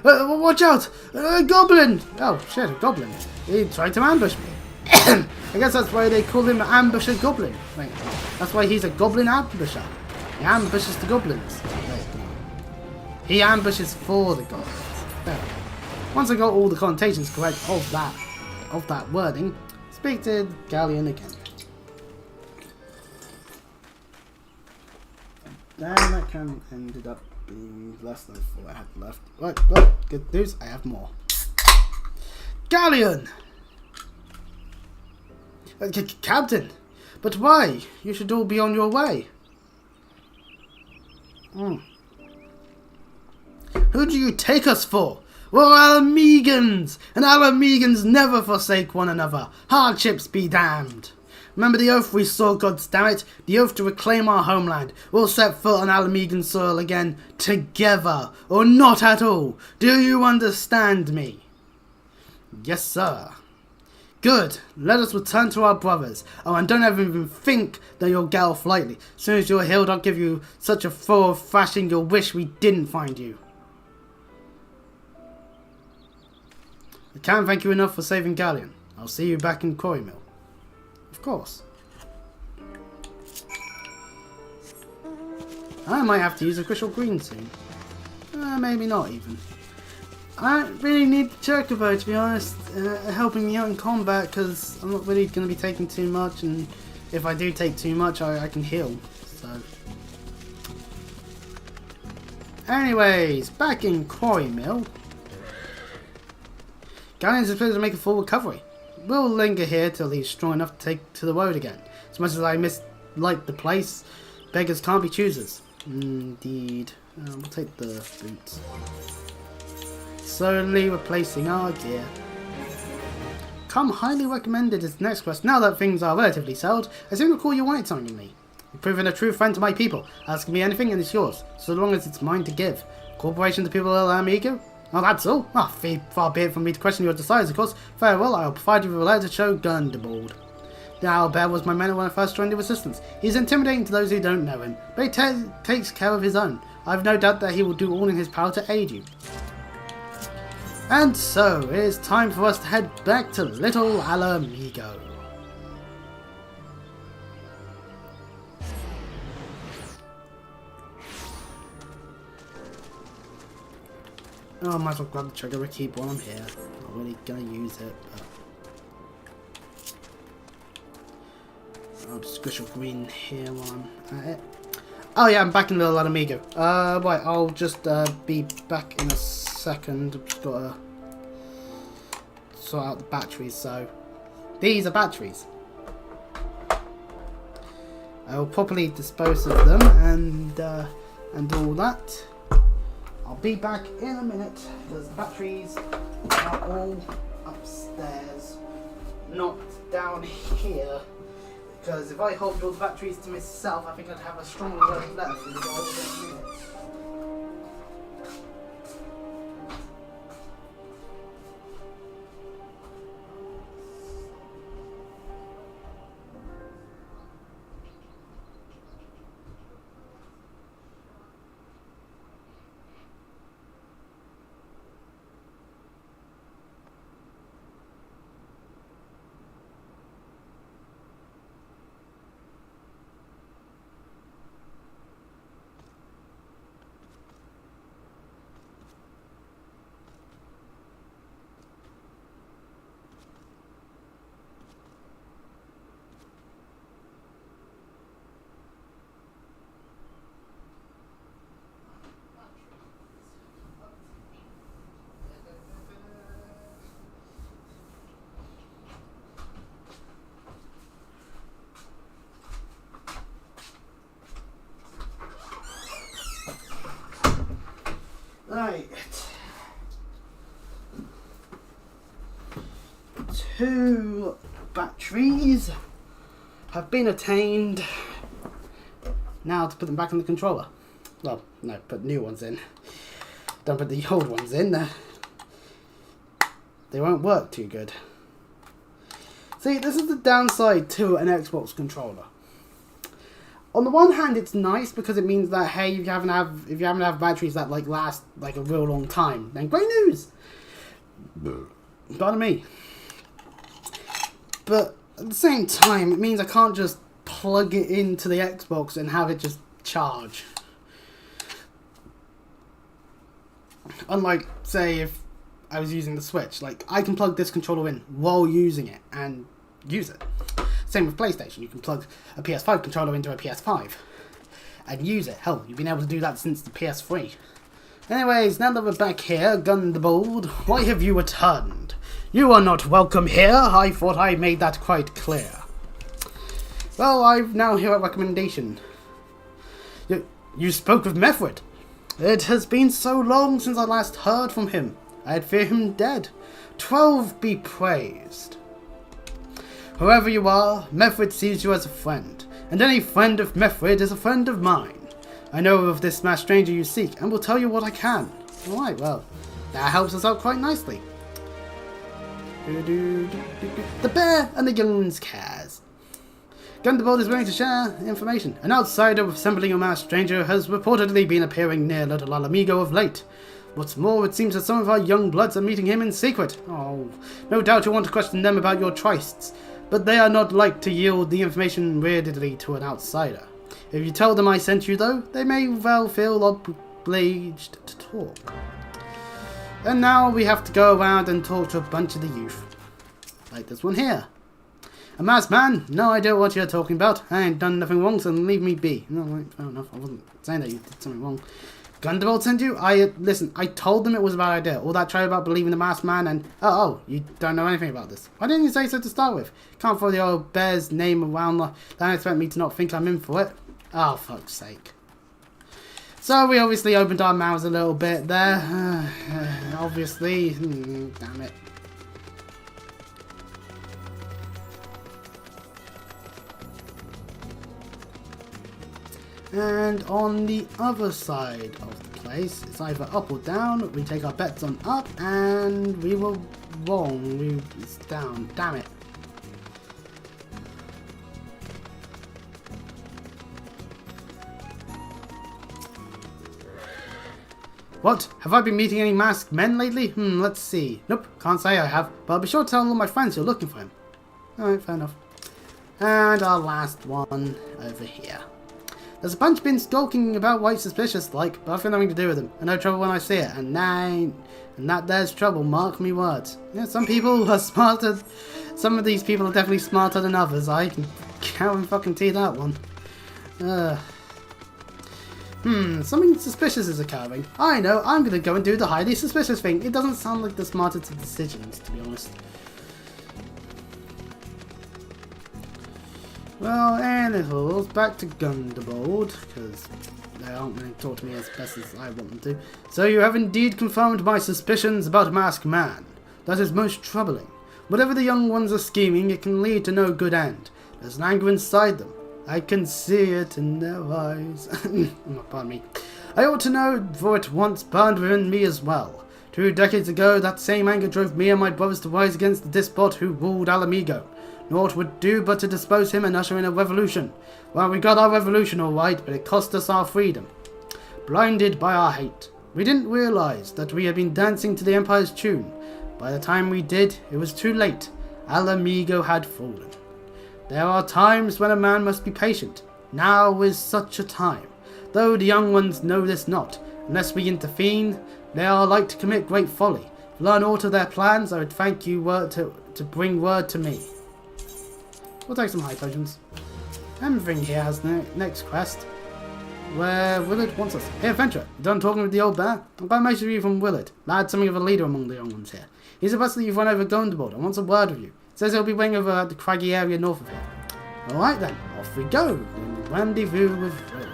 Watch out! A goblin! Oh shit, a goblin. He tried to ambush me. I guess that's why they call him Ambusher Goblin. Wait, that's why he's a goblin ambusher. He ambushes the goblins. Wait, he ambushes for the goblins. There we go. Once I got all the connotations correct of that wording, speak to Galleon again. And that can ended up being less than 4 I had left. Right, well, good news, I have more. Galleon! Captain, but why? You should all be on your way. Who do you take us for? We're Alamegans, and Alamegans never forsake one another. Hardships be damned. Remember the oath we saw, goddammit, the oath to reclaim our homeland. We'll set foot on Alamegan soil again, together, or not at all. Do you understand me? Yes, sir. Good. Let us return to our brothers. Oh, and don't ever even think that you'll get off lightly. As soon as you're healed, I'll give you such a thorough thrashing you'll wish we didn't find you. I can't thank you enough for saving Galleon. I'll see you back in Quarry Mill. Of course. I might have to use a Crystal Green soon. Maybe not even. I don't really need the Chocobo, to be honest, helping me out in combat, because I'm not really going to be taking too much, and if I do take too much, I can heal. So, anyways, back in Quarry Mill. Galleon's expected to make a full recovery. We'll linger here till he's strong enough to take to the road again. As much as I mislike the place, beggars can't be choosers. Indeed. We'll take the boots. Slowly replacing our gear. Come highly recommended as the next quest. Now that things are relatively settled, I seem to recall you wanted something in me. You've proven a true friend to my people. Ask me anything and it's yours, so long as it's mine to give. Cooperation to people of Amigo? Oh, that's all? Far be it from me to question your desires, of course. Very well, I'll provide you with a letter to show Gundabald. The owlbear was my mentor when I first joined the Resistance. He's intimidating to those who don't know him, but he takes care of his own. I have no doubt that he will do all in his power to aid you. And so, it is time for us to head back to Little Alamigo. Oh, I might as well grab the trigger keep while I'm here. I'm not really gonna use it, but I'll just squish a green here while I'm at it. Oh yeah, I'm back in Little Alamigo. Right, I'll just be back in a second. I've just gotta sort out the batteries. So these are batteries. I will properly dispose of them and all that. I'll be back in a minute because the batteries are all upstairs, not down here. Because if I hold all the batteries to myself, I think I'd have a stronger letter for the whole minute. Right. 2 batteries have been obtained. Now to put them back in the controller. Well, no, put new ones in. Don't put the old ones in. They won't work too good. See, this is the downside to an Xbox controller. On the one hand, it's nice because it means that, hey, if you happen to have batteries that like last like a real long time, then great news. Pardon me. But at the same time, it means I can't just plug it into the Xbox and have it just charge. Unlike, say, if I was using the Switch, like I can plug this controller in while using it and use it. Same with PlayStation, you can plug a PS5 controller into a PS5 and use it. Hell, you've been able to do that since the PS3. Anyways, now that we're back here, Gundabald, why have you returned? You are not welcome here. I thought I made that quite clear. Well, I've now here a recommendation. You spoke with Method. It has been so long since I last heard from him. I'd fear him dead. 12 be praised. Whoever you are, Method sees you as a friend, and any friend of Method is a friend of mine. I know of this masked stranger you seek, and will tell you what I can. Alright, well, that helps us out quite nicely. The bear and the young's cares. Gundabald is willing to share information. An outsider resembling a masked stranger has reportedly been appearing near Little Alamigo of late. What's more, it seems that some of our young bloods are meeting him in secret. Oh, no doubt you want to question them about your trysts, but they are not like to yield the information readily to an outsider. If you tell them I sent you, though, they may well feel obliged to talk. And now we have to go around and talk to a bunch of the youth. Like this one here. A masked man? No idea what you're talking about. I ain't done nothing wrong, so leave me be. No, right, fair enough. I wasn't saying that you did something wrong. Gundabald sent you? Listen, I told them it was a bad idea. All that try about believing the masked man and... Oh, you don't know anything about this. Why didn't you say so to start with? Can't throw the old bear's name around and expect me to not think I'm in for it. Oh, fuck's sake. So we obviously opened our mouths a little bit there. Obviously. Damn it. And on the other side of the place, it's either up or down. We take our bets on up, and we were wrong. It's down. Damn it. What? Have I been meeting any masked men lately? Let's see. Nope, can't say I have, but I'll be sure to tell all my friends you're looking for him. Alright, fair enough. And our last one over here. There's a bunch been skulking about white suspicious like, but I've got nothing to do with them. I know trouble when I see it, and that there's trouble, mark me words. Yeah, some people are smarter, some of these people are definitely smarter than others, I can guarantee that one. Something suspicious is occurring. I know, I'm gonna go and do the highly suspicious thing. It doesn't sound like the smartest of decisions, to be honest. Well, anyways, back to Gundabald, because they aren't going to talk to me as best as I want them to. So you have indeed confirmed my suspicions about a masked man. That is most troubling. Whatever the young ones are scheming, it can lead to no good end. There's an anger inside them. I can see it in their eyes. Pardon me. I ought to know, for it once burned within me as well. 2 decades ago, that same anger drove me and my brothers to rise against the despot who ruled Alamigo. Naught would do but to dispose him and usher in a revolution. Well, we got our revolution all right, but it cost us our freedom. Blinded by our hate, we didn't realize that we had been dancing to the Empire's tune. By the time we did, it was too late. Alamigo had fallen. There are times when a man must be patient. Now is such a time. Though the young ones know this not. Unless we intervene, they are like to commit great folly. Learn aught of their plans, I would thank you to bring word to me. We'll take some high potions. Everything here has the next quest. Where Willard wants us. Hey, adventurer, you done talking with the old bear? I'm by most of you from Willard. Lad, something of a leader among the young ones here. He's a vessel you've run over Gundabald and wants a word with you. Says he'll be waiting over at the craggy area north of here. Alright then, off we go. Rendezvous with Willard.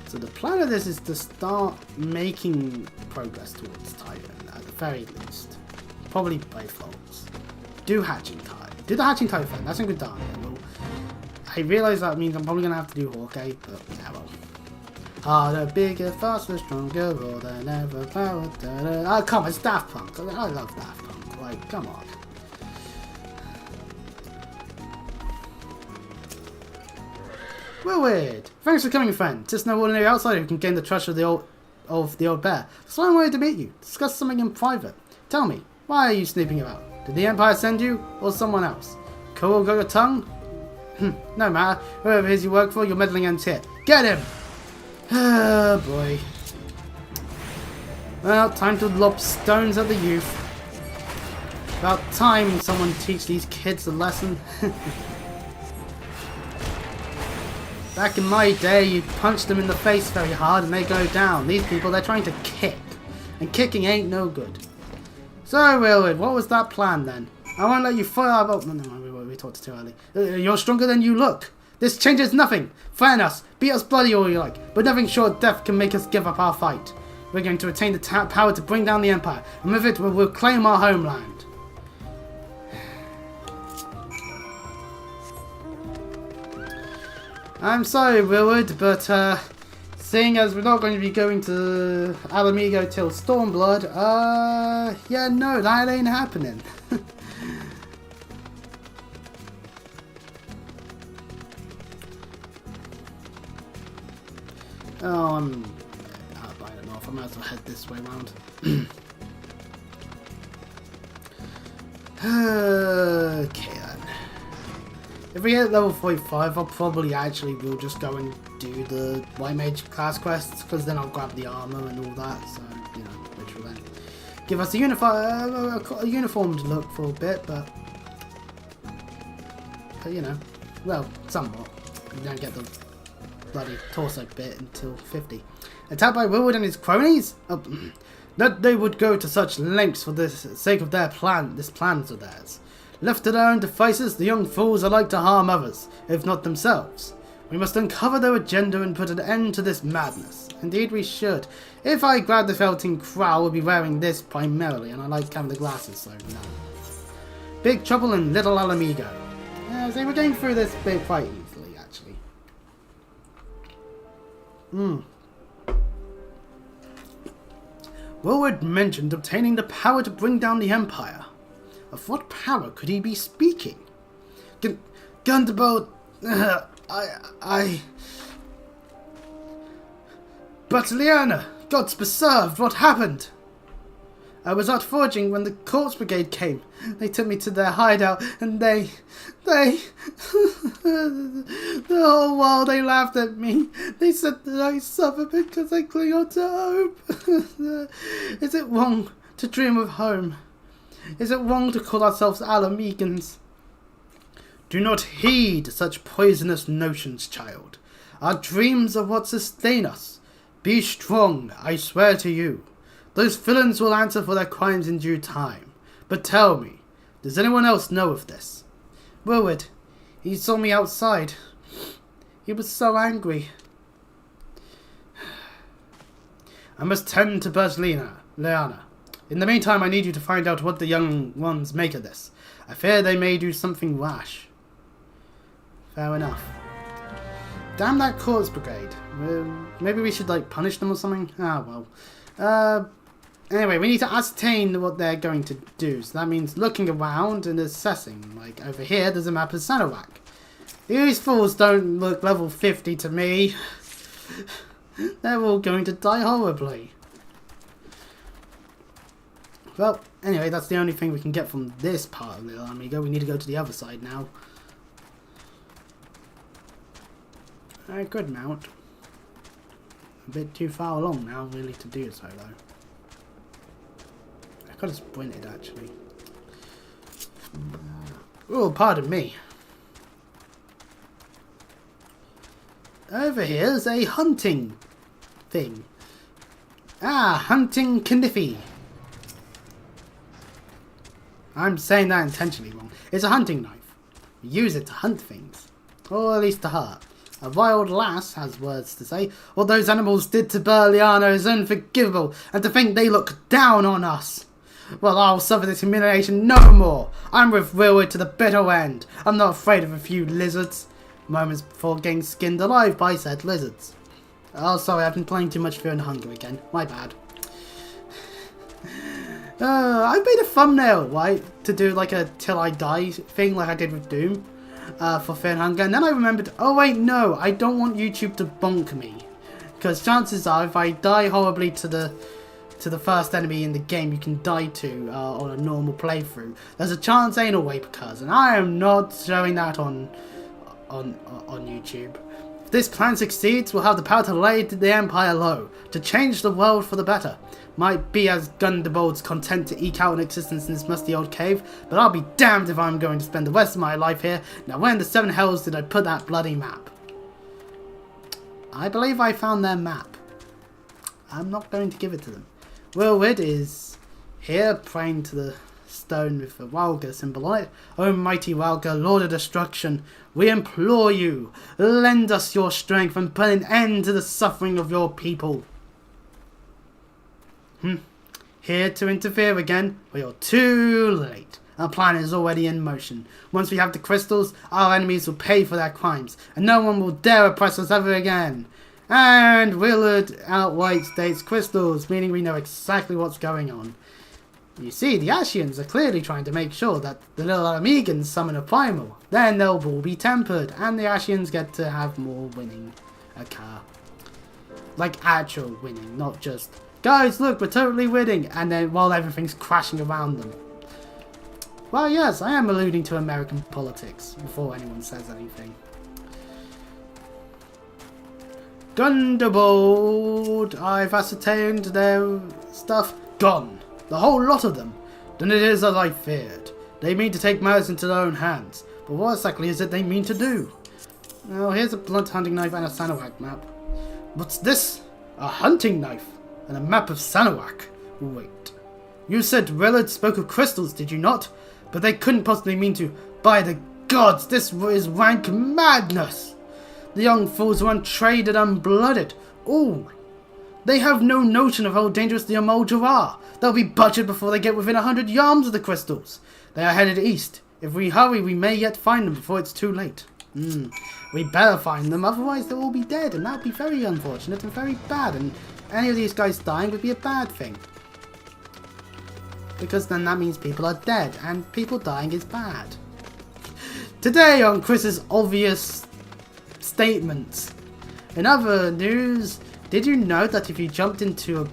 So the plan of this is to start making progress towards Titan, at the very least. Probably both logs. Do hatching time. Do the hatching time thing, that's a good done. Well, I realise that means I'm probably going to have to do Hawkeye, but yeah, well. Harder, bigger, faster, stronger, more than ever, power. Oh, come on, it's Daft Punk. I love Daft Punk. Like, come on. Well, weird. Thanks for coming, friend. Just no ordinary outsider who can gain the trust of the old bear. So I wanted to meet you. Discuss something in private. Tell me, why are you snooping about? Did the Empire send you, or someone else? Cool, got your tongue? No matter. Whoever it is you work for, your meddling ends here. Get him! Oh boy. Well, time to lob stones at the youth. About time someone teach these kids a lesson. Back in my day, you punch them in the face very hard and they go down. These people, they're trying to kick. And kicking ain't no good. So, Willard, what was that plan then? I won't let you fire about... No, we talked too early. You're stronger than you look. This changes nothing. Threaten us. Beat us bloody all you like. But nothing short of death can make us give up our fight. We're going to attain the power to bring down the Empire. And with it, we'll reclaim our homeland. I'm sorry, Willard, but seeing as we're not going to be going to Alamigo till Stormblood, yeah, no, that ain't happening. Oh, I'm out by the north. I might as well head this way round. Okay then. If we hit level 45, I'll probably actually will just go and do the White Mage class quests, because then I'll grab the armor and all that, so, you know, which will then give us a uniformed look for a bit, but you know, well, somewhat. You don't get the bloody torso bit until 50. Attacked by Willard and his cronies? Oh, that they would go to such lengths for the sake of their plan, this plans of theirs. Left to their own devices, the young fools are like to harm others, if not themselves. We must uncover their agenda and put an end to this madness. Indeed we should. If I grabbed the Felting Crow, I would be wearing this primarily, and I like having the glasses, so no. Big trouble in Little Alamigo. Yeah, so we're going through this bit quite easily, actually. Willard mentioned obtaining the power to bring down the Empire. Of what power could he be speaking? Gundabald... But Liana, God's preserved, what happened? I was out foraging when the Corpse Brigade came. They took me to their hideout and they... The whole while they laughed at me. They said that I suffer because I cling on to hope. Is it wrong to dream of home? Is it wrong to call ourselves Alamegans? Do not heed such poisonous notions, child. Our dreams are what sustain us. Be strong, I swear to you. Those villains will answer for their crimes in due time. But tell me, does anyone else know of this? Willard, he saw me outside. He was so angry. I must tend to Liana. In the meantime, I need you to find out what the young ones make of this. I fear they may do something rash. Fair enough. Damn that Corpse Brigade. Maybe we should, like, punish them or something? Ah, well. Anyway, we need to ascertain what they're going to do. So that means looking around and assessing. Like, over here, there's a map of Sarawak. These fools don't look level 50 to me. They're all going to die horribly. Well, anyway, that's the only thing we can get from this part of Little Amigo. We need to go to the other side now. I could mount. A bit too far along now, really, to do so, though. I could have sprinted, actually. Oh, pardon me. Over here's a hunting thing. Ah, hunting Kniffy. I'm saying that intentionally wrong. It's a hunting knife. We use it to hunt things. Or at least to hurt. A wild lass has words to say. What those animals did to Berliana is unforgivable, and to think they look down on us. Well, I'll suffer this humiliation no more. I'm with Willard to the bitter end. I'm not afraid of a few lizards. Moments before getting skinned alive by said lizards. Oh, sorry, I've been playing too much Fear and Hunger again. My bad. I made a thumbnail, right, to do like a Till I Die thing like I did with Doom for Fear and Hunger. And then I remembered, oh wait, no, I don't want YouTube to bonk me. Because chances are, if I die horribly to the first enemy in the game you can die to on a normal playthrough, there's a chance anal rape occurs, and I am not showing that on YouTube. If this plan succeeds, we'll have the power to lay the Empire low, to change the world for the better. Might be as Gunderbold's content to eke out an existence in this musty old cave, but I'll be damned if I'm going to spend the rest of my life here. Now where in the seven hells did I put that bloody map? I believe I found their map. I'm not going to give it to them. Willward is here, praying to the stone with the Walga symbol on it. O mighty Walga, Lord of Destruction, we implore you, lend us your strength and put an end to the suffering of your people. Here to interfere again, but you're too late. Our plan is already in motion. Once we have the crystals, our enemies will pay for their crimes, and no one will dare oppress us ever again. And Willard outright states crystals, meaning we know exactly what's going on. You see, the Ashians are clearly trying to make sure that the little Amegans summon a primal. Then they'll all be tempered, and the Ashians get to have more winning occur. Like actual winning, not just, guys, look, we're totally winning, and then while everything's crashing around them. Well, yes, I am alluding to American politics before anyone says anything. Gunderbold, I've ascertained their stuff gone. The whole lot of them. Then it is as I feared. They mean to take matters into their own hands. But what exactly is it they mean to do? Well, here's a blunt hunting knife and a Sanawak map. What's this? A hunting knife and a map of Sanawak. Wait. You said Willard spoke of crystals, did you not? But they couldn't possibly mean to. By the gods, this is rank madness. The young fools are untraded, unblooded. All. They have no notion of how dangerous the Amolja are. They'll be butchered before they get within 100 yards of the crystals. They are headed east. If we hurry, we may yet find them before it's too late. We better find them, otherwise they'll all be dead, and that'd be very unfortunate and very bad, and any of these guys dying would be a bad thing. Because then that means people are dead, and people dying is bad. Today on Chris's obvious statements. In other news, did you know that if you jumped into a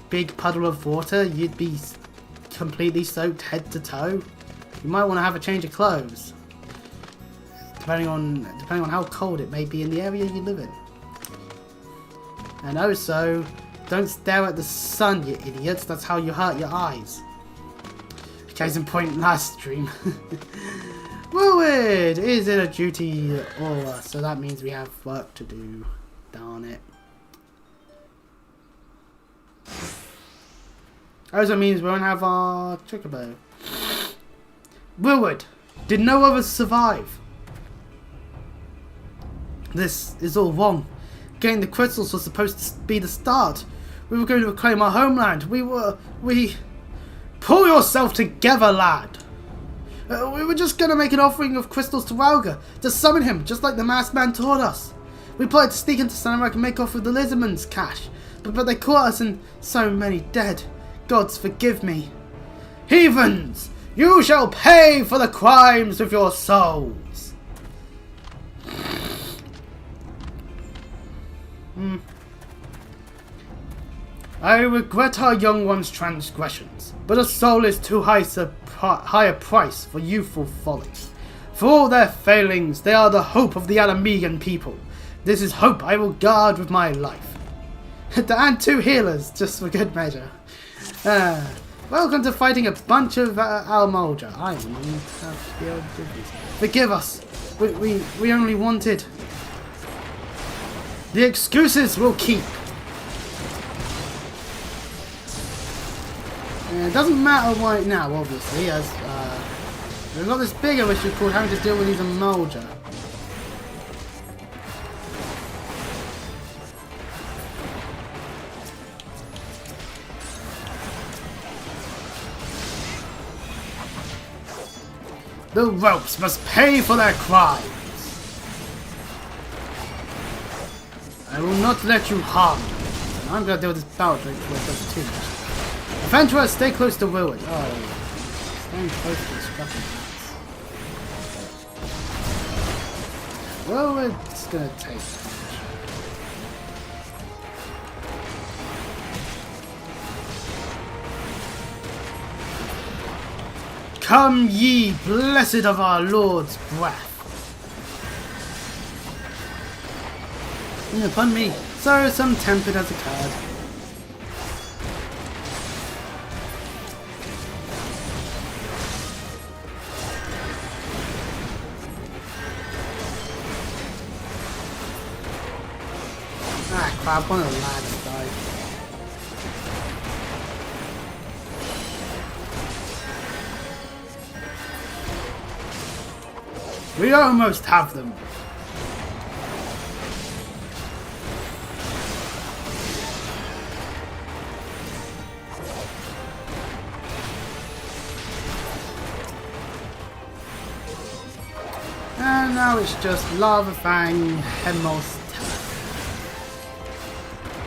big puddle of water, you'd be completely soaked head to toe? You might want to have a change of clothes, depending on how cold it may be in the area you live in. And also, don't stare at the sun, you idiots. That's how you hurt your eyes. Case in point, last stream. Willard is in a duty aura, so that means we have work to do. Darn it. Also means we won't have our chocobo. Willard, did no others survive? This is all wrong. Getting the crystals was supposed to be the start. We were going to reclaim our homeland. Pull yourself together, lad. We were just going to make an offering of crystals to Rauga to summon him, just like the masked man taught us. We plotted to sneak into Sanamrak and make off with the Lizardman's cash, but they caught us and so many dead. Gods forgive me. Heathens, you shall pay for the crimes of your souls. I regret our young one's transgressions, but a soul is too high a price for youthful folly. For all their failings, they are the hope of the Alamegan people. This is hope I will guard with my life. And 2 healers, just for good measure. Welcome to fighting a bunch of Almolja. I am forgive us. We only wanted. The excuses will keep. It doesn't matter right now, obviously, as we've got this bigger issue called having to deal with these Amolja. The ropes must pay for their crimes. I will not let you harm me. And I'm gonna deal with this power drink before it does too much. Adventurer, stay close to Willard. Oh, staying close to the scrapping plants. Willard's gonna take damage. Come ye, blessed of our Lord's breath. And upon me, so some tempered as a card. Ah crap, one of the lads died. We almost have them. And now it's just Lava Fang, Hemos, Terra.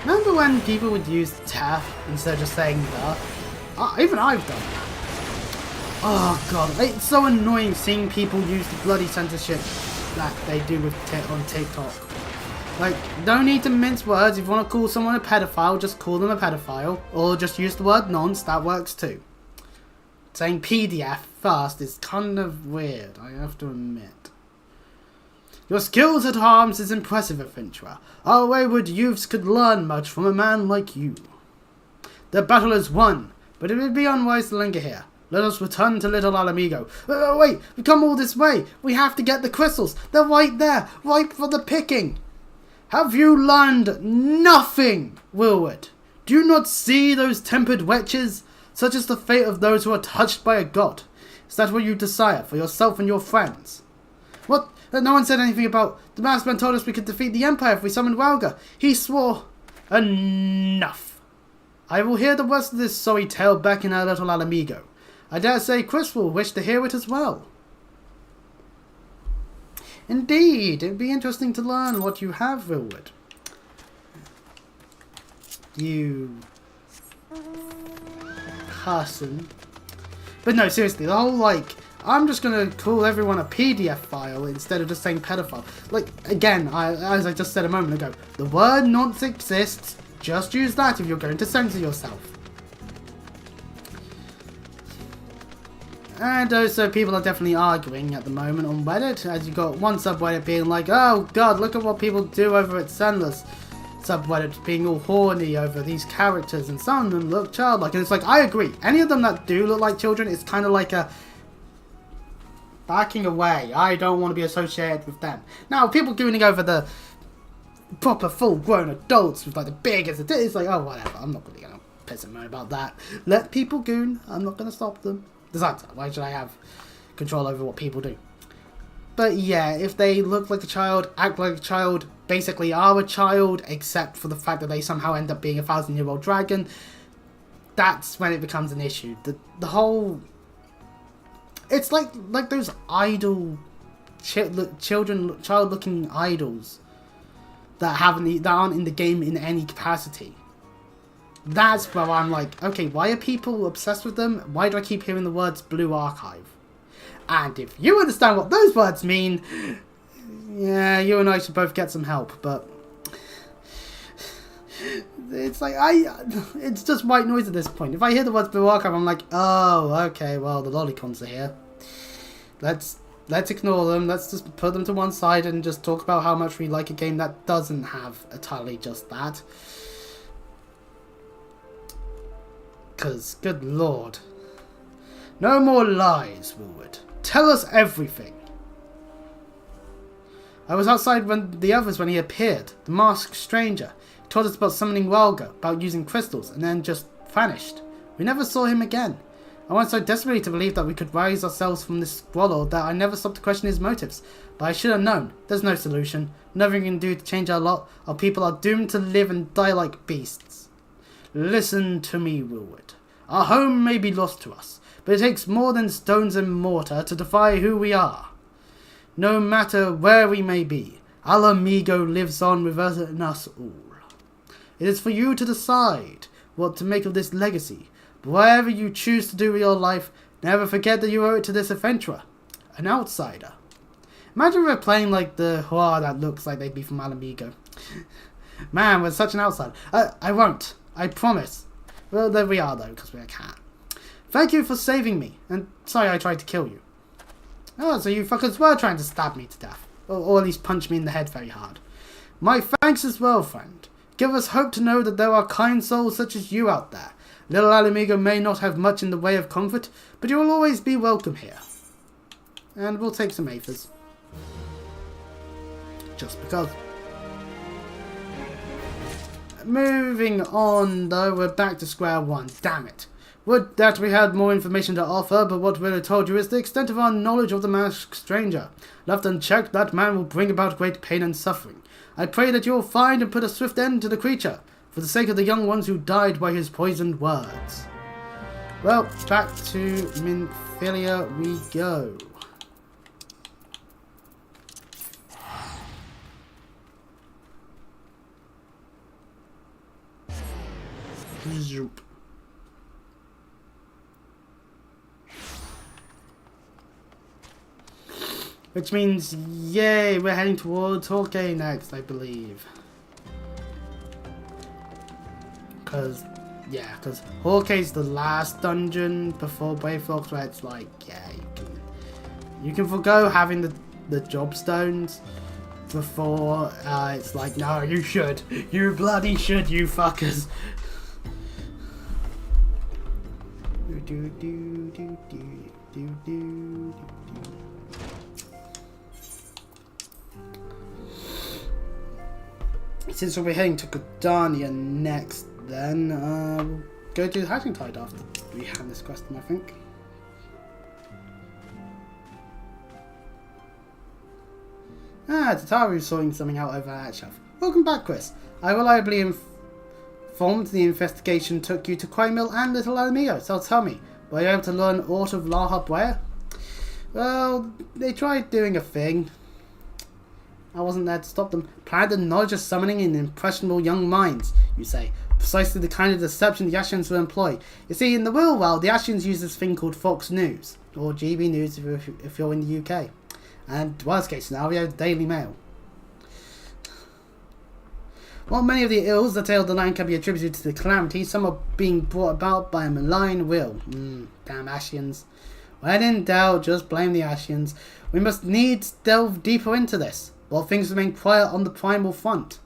Remember when people would use Terra instead of just saying the? Even I've done that. Oh god, it's so annoying seeing people use the bloody censorship that they do with on TikTok. Like, no need to mince words. If you want to call someone a pedophile, just call them a pedophile. Or just use the word nonce, that works too. Saying PDF first is kind of weird, I have to admit. Your skills at arms is impressive, adventurer. Our wayward youths could learn much from a man like you. The battle is won, but it would be unwise to linger here. Let us return to Little Alamigo. Wait, we've come all this way. We have to get the crystals. They're right there, ripe for the picking. Have you learned nothing, Willard? Do you not see those tempered wretches? Such is the fate of those who are touched by a god. Is that what you desire for yourself and your friends? What? No one said anything about... The masked man told us we could defeat the Empire if we summoned Walga. He swore... Enough. I will hear the rest of this sorry tale back in our Little Alamigo. I dare say Chris will wish to hear it as well. Indeed, it'd be interesting to learn what you have, Willard. You... person. But no, seriously, the whole, like... I'm just gonna call everyone a PDF file instead of just saying pedophile. Like, again, as I just said a moment ago, the word nonce exists. Just use that if you're going to censor yourself. And also, people are definitely arguing at the moment on Reddit, as you got one subreddit being like, oh god, look at what people do over at Sendless. Subreddit being all horny over these characters, and some of them look childlike. And it's like, I agree. Any of them that do look like children, it's kind of like a... backing away. I don't want to be associated with them. Now, people gooning over the proper full-grown adults with like the biggest... It's like, oh, whatever. I'm not really going to piss and moan about that. Let people goon. I'm not going to stop them. Besides, why should I have control over what people do? But yeah, if they look like a child, act like a child, basically are a child, except for the fact that they somehow end up being a 1,000-year-old dragon, that's when it becomes an issue. The whole... It's like those idol... child-looking idols that aren't in the game in any capacity. That's where I'm like, okay, why are people obsessed with them? Why do I keep hearing the words Blue Archive? And if you understand what those words mean, yeah, you and I should both get some help, but... It's like, it's just white noise at this point. If I hear the words Blue Archive, I'm like, oh, okay, well, the lolicons are here. Let's ignore them. Let's just put them to one side and just talk about how much we like a game that doesn't have entirely just that. Because, good lord. No more lies, Willard. Tell us everything. I was outside when the others when he appeared. The masked stranger. He told us about summoning Welga, about using crystals, and then just vanished. We never saw him again. I wanted so desperately to believe that we could raise ourselves from this squalor that I never stopped to question his motives. But I should have known. There's no solution. Nothing we can do to change our lot. Our people are doomed to live and die like beasts. Listen to me, Willard. Our home may be lost to us, but it takes more than stones and mortar to defy who we are. No matter where we may be, Alamigo lives on within us all. It is for you to decide what to make of this legacy. But whatever you choose to do with your life, never forget that you owe it to this adventurer, an outsider. Imagine we're playing like the Hoa that looks like they'd be from Alamigo. Man, we're such an outsider. I won't. I promise. Well, there we are though, because we're a cat. Thank you for saving me, and sorry I tried to kill you. Oh, so you fuckers were trying to stab me to death. Or at least punch me in the head very hard. My thanks as well, friend. Give us hope to know that there are kind souls such as you out there. Little Alamigo may not have much in the way of comfort, but you will always be welcome here. And we'll take some aphers. Just because. Moving on though, we're back to square one. Damn it. Would that we had more information to offer, but what we'll have told you is the extent of our knowledge of the masked stranger. Left unchecked, that man will bring about great pain and suffering. I pray that you will find and put a swift end to the creature, for the sake of the young ones who died by his poisoned words. Well, back to Minfilia we go. Zoop. Which means, yay, we're heading towards Hawkeye next, I believe. Because Hawkeye's the last dungeon before Brayflox, where it's like, yeah, you can forgo having the job stones before it's like, no, you should. You bloody should, you fuckers. Since we'll be heading to Gridania next, then we'll go to the Hatching Tide after we have this question, I think. Tataru's sorting something out over at Shelf. Welcome back, Chris. I reliably informed the investigation took you to Crime Mill and Little Alamigo, so tell me, were you able to learn aught of Laha Brea? Well, they tried doing a thing. I wasn't there to stop them. Planned the knowledge of summoning in impressionable young minds, you say. Precisely the kind of deception the Ashians will employ. You see, in the real world, the Ashians use this thing called Fox News, or GB News if you're in the UK. And worst case scenario, Daily Mail. While many of the ills that ail the land can be attributed to the calamity, some are being brought about by a malign will. Damn Ashians. When in doubt, just blame the Ashians. We must needs delve deeper into this, while things remain quiet on the primal front.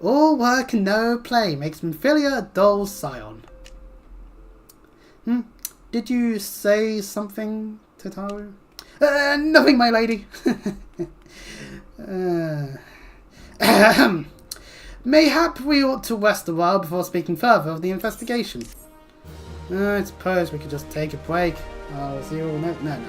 All work and no play makes Minfilia a dull scion. Did you say something, Tataru? Nothing, my lady. Mayhap we ought to rest a while before speaking further of the investigation. I suppose we could just take a break. See you all next. No.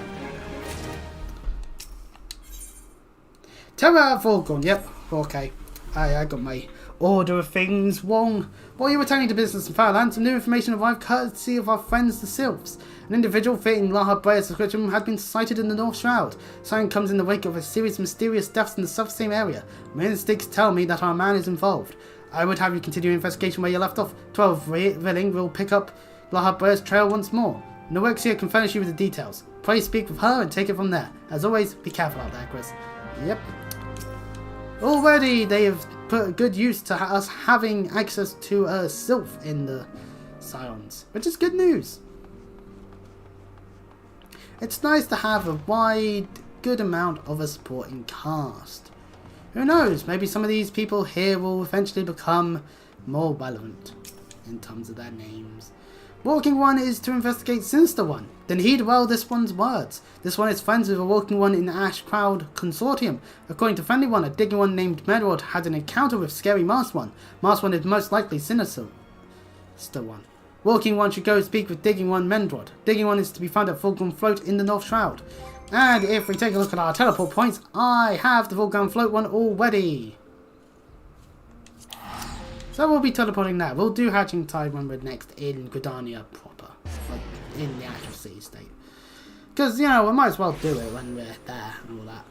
Terra Volgon, yep, okay. I got my order of things wrong. While you were returning to business in Fireland, some new information arrived courtesy of our friends the Sylphs. An individual fitting Laha Brea's description had been sighted in the North Shroud. Sign comes in the wake of a series of mysterious deaths in the self-same area. My instincts tell me that our man is involved. I would have you continue investigation where you left off. 12 Rilling will pick up Laha Brea's trail once more. Norexia can furnish you with the details. Pray speak with her and take it from there. As always, be careful out there, Chris. Yep. Already they have put good use to us having access to a Sylph in the Scions, which is good news. It's nice to have a wide, good amount of a supporting cast. Who knows, maybe some of these people here will eventually become more relevant in terms of their names. Walking One is to investigate Sinister One. Then heed well this one's words. This one is friends with a Walking One in the Ash Crowd Consortium. According to Friendly One, a Digging One named Medrod had an encounter with Scary Masked One. Masked One is most likely Sinister One. Walking One should go speak with Digging One Mendrod. Digging One is to be found at Fulgrim Float in the North Shroud. And if we take a look at our teleport points, I have the Fulgrim Float one already. So we'll be teleporting now. We'll do Hatching Tide when we're next in Gridania proper. Like, in the actual city state. Because, you know, we might as well do it when we're there and all that.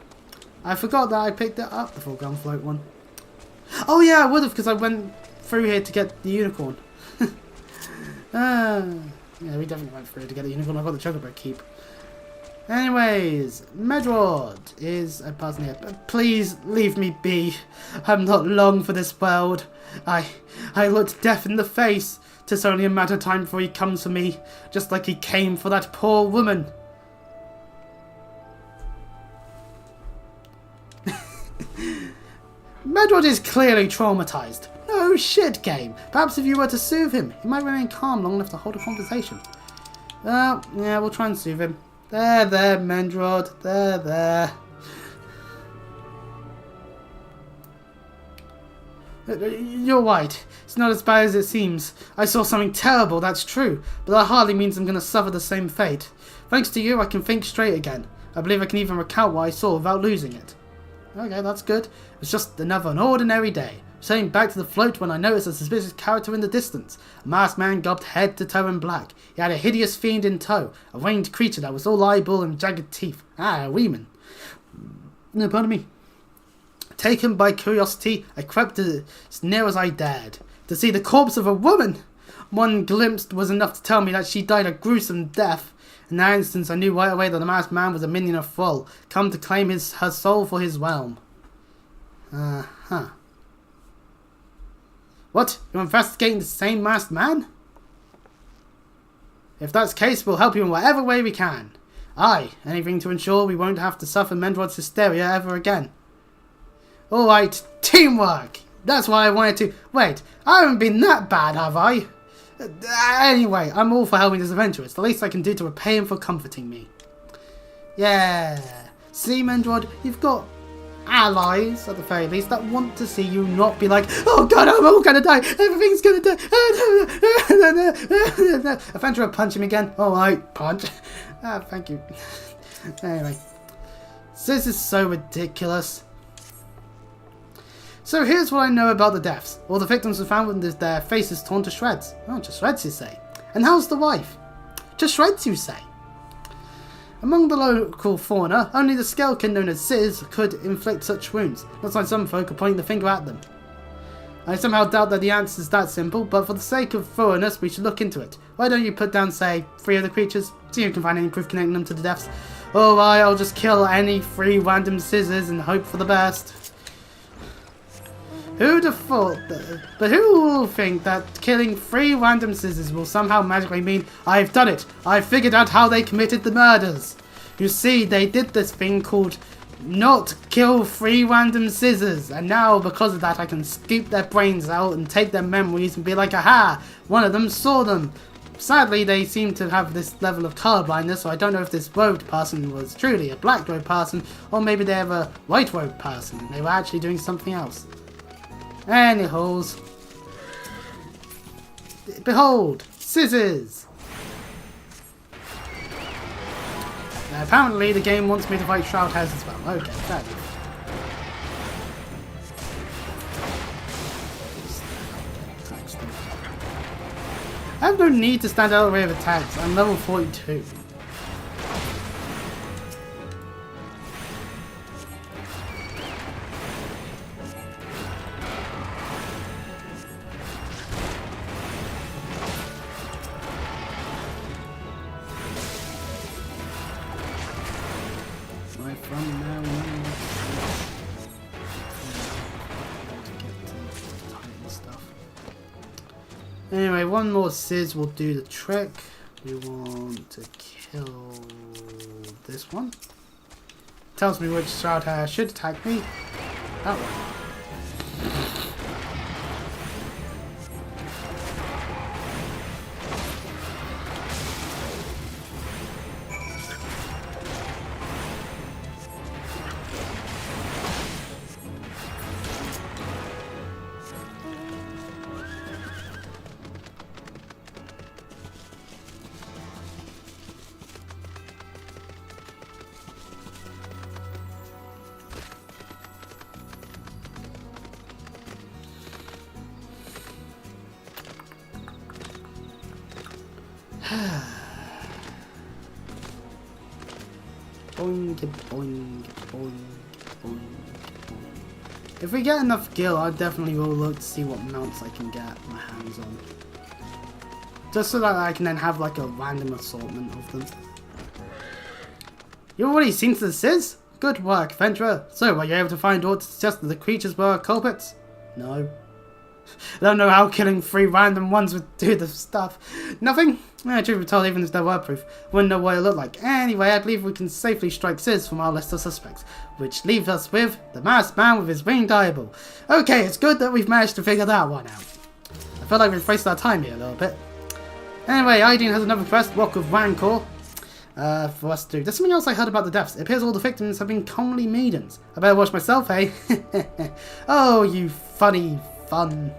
I forgot that I picked it up, the full gun float one. Oh yeah, I would have, because I went through here to get the unicorn. Yeah, we definitely went through to get the unicorn. I got the chocolate keep. Anyways, Medrod is a person here. Please leave me be. I'm not long for this world. I looked death in the face. 'Tis only a matter of time before he comes for me, just like he came for that poor woman. Medrod is clearly traumatized. No shit, game. Perhaps if you were to soothe him, he might remain calm long enough to hold a conversation. Yeah, we'll try and soothe him. There, Medrod. There. You're right. It's not as bad as it seems. I saw something terrible, that's true, but that hardly means I'm going to suffer the same fate. Thanks to you, I can think straight again. I believe I can even recount what I saw without losing it. Okay, that's good. It's just an ordinary day. Sailing back to the float when I noticed a suspicious character in the distance. A masked man garbed head to toe in black. He had a hideous fiend in tow. A winged creature that was all eyeball and jagged teeth. A weeman. No, pardon me. Taken by curiosity, I crept as near as I dared. To see the corpse of a woman! One glimpse was enough to tell me that she died a gruesome death. In that instance, I knew right away that the masked man was a minion of Thrall, come to claim her soul for his realm. What? You're investigating the same masked man? If that's the case, we'll help you in whatever way we can. Aye, anything to ensure we won't have to suffer Medrod's hysteria ever again. Alright, teamwork! That's why I wanted to... Wait, I haven't been that bad, have I? Anyway, I'm all for helping this adventurist. The least I can do to repay him for comforting me. Yeah. See, Medrod, you've got allies, at the very least, that want to see you not be like, oh god, I'm all gonna die, everything's gonna die. Adventurer, punch him again. Alright, punch. Thank you. Anyway. This is so ridiculous. So here's what I know about the deaths. All the victims were found with their faces torn to shreds. Oh, just shreds, you say? And how's the wife? Just shreds, you say? Among the local fauna, only the skeleton known as Sizz could inflict such wounds. Not like some folk are pointing the finger at them. I somehow doubt that the answer is that simple, but for the sake of thoroughness, we should look into it. Why don't you put down, say, 3 of the creatures? See if you can find any proof connecting them to the deaths. Alright, I'll just kill any 3 random Sizzes and hope for the best. Who'd have thought that? But who will think that killing 3 random Sizzes will somehow magically mean I've done it? I've figured out how they committed the murders. You see, they did this thing called not kill 3 random Sizzes, and now because of that I can scoop their brains out and take their memories and be like, aha, one of them saw them. Sadly, they seem to have this level of colorblindness, so I don't know if this robed person was truly a black robed person, or maybe they have a white robed person. They were actually doing something else. Anyhows, behold, scissors! Now, apparently the game wants me to fight Shroud House as well. Okay, fair enough. I have no need to stand out of the way of attacks. I'm level 42. Anyway, one more Sizz will do the trick. We want to kill this one. Tells me which Shroud Hair should attack me. That one. Boing, boing, boing. Boing, boing. If we get enough gil, I definitely will look to see what mounts I can get my hands on. Just so that I can then have like a random assortment of them. You've already seen to this is? Good work, adventurer. So, were you able to find aught to suggest that the creatures were culprits? No. I don't know how killing 3 random ones would do the stuff. Nothing? Truth be told, even if there were proof, wouldn't know what it looked like. Anyway, I believe we can safely strike Sis from our list of suspects, which leaves us with the masked man with his winged eyeball. Okay, it's good that we've managed to figure that one out. I feel like we've wasted our time here a little bit. Anyway, Aideen has another quest, Rock of Rancor, for us to do. There's something else I heard about the deaths. It appears all the victims have been commonly maidens. I better watch myself, eh? Oh, you funny fun.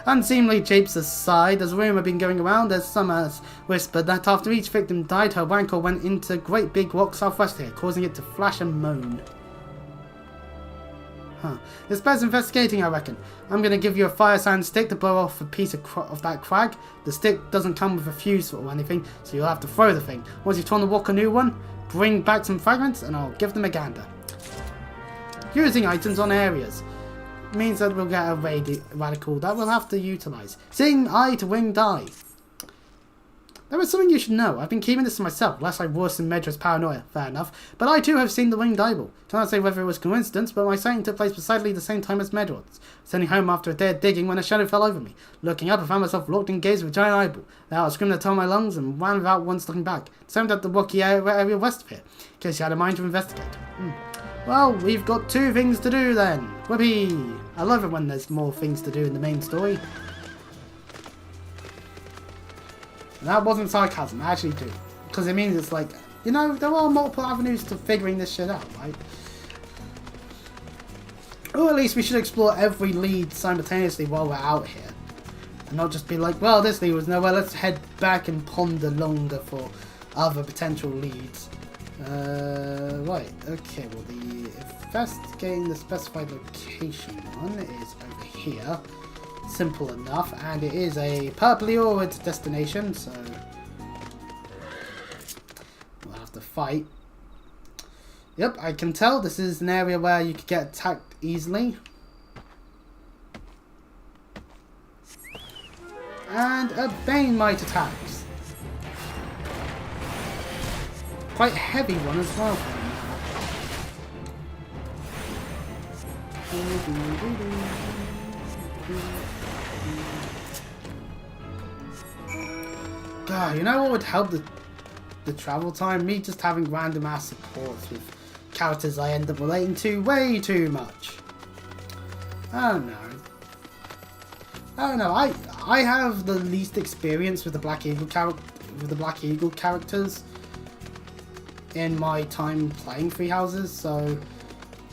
Unseemly japes aside, there's a rumour been going around, as some has whispered, that after each victim died, her rancor went into a great big rock southwest here, causing it to flash and moan. Huh. This bears investigating, I reckon. I'm going to give you a fire sand stick to blow off a piece of that crag. The stick doesn't come with a fuse or anything, so you'll have to throw the thing. Once you've torn the rock a new one, bring back some fragments and I'll give them a gander. Using items on areas means that we'll get a radical that we'll have to utilise. Seeing eye to winged eye. There is something you should know. I've been keeping this to myself, lest I worsen Medra's paranoia. Fair enough. But I too have seen the winged eyeball. Cannot say whether it was coincidence, but my sighting took place precisely the same time as Medra's. Sending home after a day of digging when a shadow fell over me. Looking up, I found myself locked in gaze with a giant eyeball. Now I screamed at the top of my lungs and ran without once looking back. Same at the rocky area west of here, in case you had a mind to investigate. Well, we've got 2 things to do then. Whoopee! I love it when there's more things to do in the main story. And that wasn't sarcasm, I actually do. Because it means it's like, you know, there are multiple avenues to figuring this shit out, right? Or at least we should explore every lead simultaneously while we're out here. And not just be like, well, this lead was nowhere, let's head back and ponder longer for other potential leads. Right, okay, well the investigating the specified location one is over here. Simple enough, and it is a purpley ordered destination, so we'll have to fight. Yep, I can tell this is an area where you could get attacked easily. And a Bane might attacks. Quite heavy one as well. God, you know what would help the travel time? Me just having random ass supports with characters I end up relating to way too much. I don't know. I have the least experience with the Black Eagle characters in my time playing Three Houses, so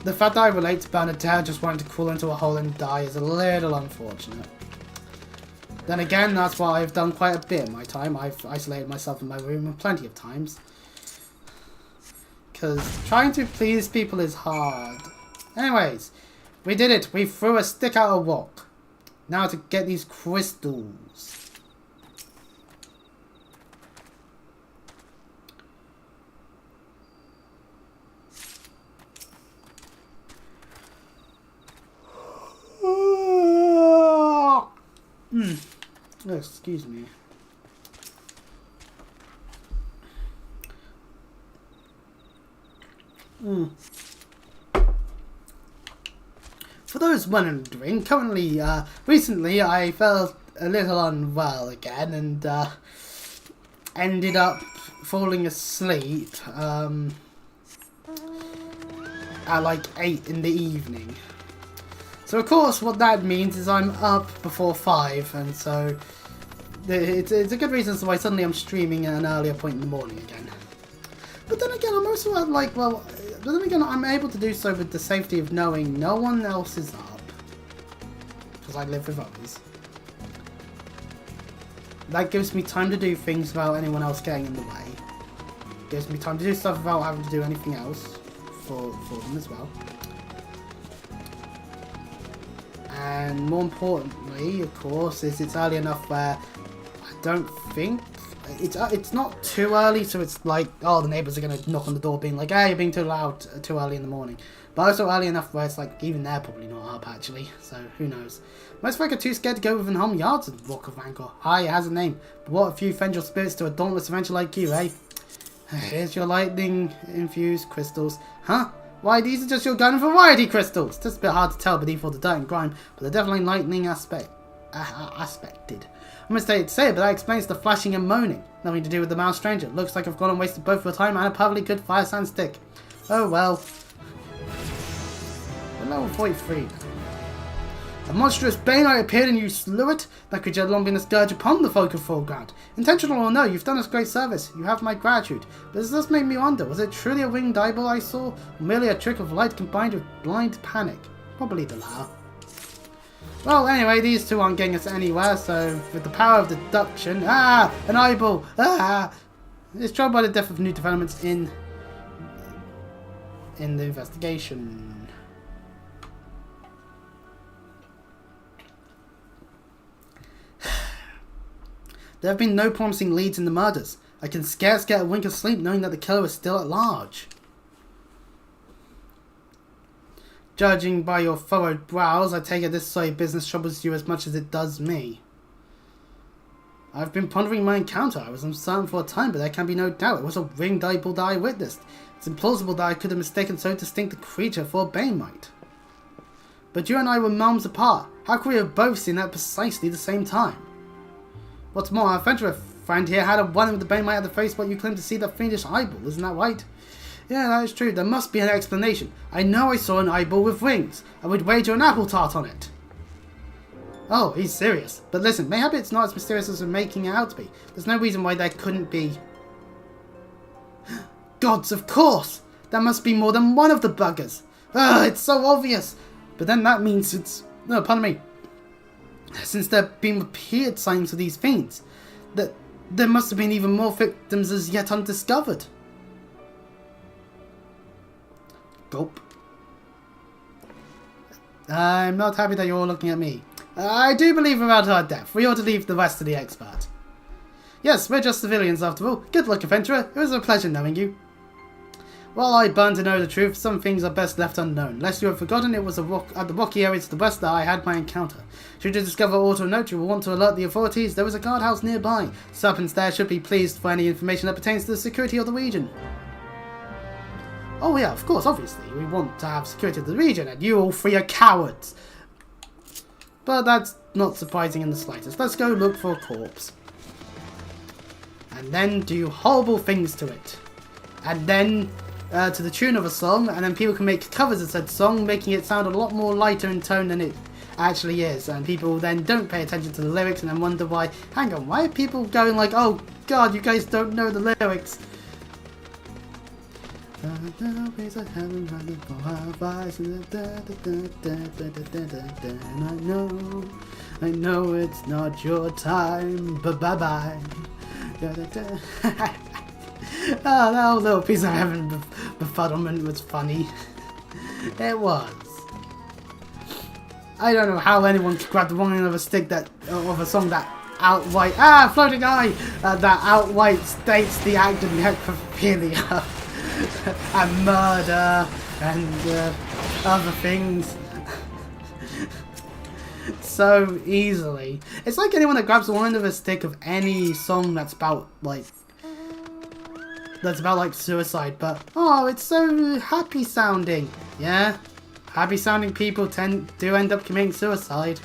the fact that I relate to Bernadette just wanting to crawl into a hole and die is a little unfortunate. Then again, that's what I've done quite a bit in my time. I've isolated myself in my room plenty of times. Because trying to please people is hard. Anyways, we did it. We threw a stick out of rock. Now to get these crystals. Oh, excuse me. For those wondering, currently, recently I felt a little unwell again and ended up falling asleep at like 8 in the evening. So of course what that means is I'm up before 5, and so it's a good reason why suddenly I'm streaming at an earlier point in the morning again. But then again, I'm also like, well, but then again, I'm able to do so with the safety of knowing no one else is up, because I live with others. That gives me time to do things without anyone else getting in the way. Gives me time to do stuff without having to do anything else for them as well. And more importantly, of course, is it's early enough where I don't think It's not too early, so it's like, oh, the neighbours are going to knock on the door being like, hey, you're being too loud too early in the morning. But also early enough where it's like, even they're probably not up, actually. So, who knows. Most folk are too scared to go within home yards of the Rock of Rancor. Aye, it has a name. But what a few fend your spirits to a dauntless adventure like you, eh? Here's your lightning-infused crystals. Huh? Why, these are just your garden variety crystals. Just a bit hard to tell beneath all the dirt and grime, but they're definitely lightning aspected. I must hate to say it, but that explains the flashing and moaning. Nothing to do with the mouse stranger. Looks like I've gone and wasted both your time and a perfectly good fire sand stick. Oh well. We're level 43. A monstrous Baneite appeared and you slew it? That creature had long been a scourge upon the folk of Foreground. Intentional or no, you've done us great service. You have my gratitude. But this does make me wonder, was it truly a winged eyeball I saw? Or merely a trick of light combined with blind panic? Probably the latter. Well, anyway, these two aren't getting us anywhere, so with the power of deduction... Ah! An eyeball! Ah! It's troubled by the death of new developments in the investigation. There have been no promising leads in the murders. I can scarce get a wink of sleep knowing that the killer is still at large. Judging by your furrowed brows, I take it this sort of business troubles you as much as it does me. I've been pondering my encounter. I was uncertain for a time, but there can be no doubt it was a winged eyeball that I witnessed. It's implausible that I could have mistaken so distinct a creature for a Banemite. But you and I were realms apart. How could we have both seen that at precisely the same time? What's more, our adventurer friend here had a one with the Banemite at the face what you claim to see that fiendish eyeball, isn't that right? Yeah, that is true. There must be an explanation. I know I saw an eyeball with wings. I would wager an apple tart on it. Oh, he's serious. But listen, maybe it's not as mysterious as we're making it out to be. There's no reason why there couldn't be... Gods, of course! There must be more than one of the buggers. Ugh, it's so obvious. But then that means it's... No, pardon me. Since there have been repeated sightings of these fiends, that there must have been even more victims as yet undiscovered. Gulp. I'm not happy that you're all looking at me. I do believe about our death. We ought to leave the rest to the expert. Yes, we're just civilians after all. Good luck, adventurer. It was a pleasure knowing you. Well, I burn to know the truth. Some things are best left unknown. Lest you have forgotten, it was at the rocky area to the west that I had my encounter. Should you discover aught or note, you will want to alert the authorities. There is a guardhouse nearby. Serpents there should be pleased for any information that pertains to the security of the region. Oh yeah, of course, obviously. We want to have security of the region, and you all three are cowards. But that's not surprising in the slightest. Let's go look for a corpse. And then do horrible things to it. And then... to the tune of a song, and then people can make covers of said song, making it sound a lot more lighter in tone than it actually is, and people then don't pay attention to the lyrics and then wonder why, hang on, why are people going like, oh god, you guys don't know the lyrics? I know it's not your time, but bye bye. Oh, that little piece of heaven befuddlement was funny. It was. I don't know how anyone could grab the wrong end of a stick of a song that outright floating eye that outright states the act of necrophilia and murder and other things so easily. It's like anyone that grabs the wrong end of a stick of any song that's about like suicide, but oh, it's so happy sounding. Yeah, happy sounding people do end up committing suicide.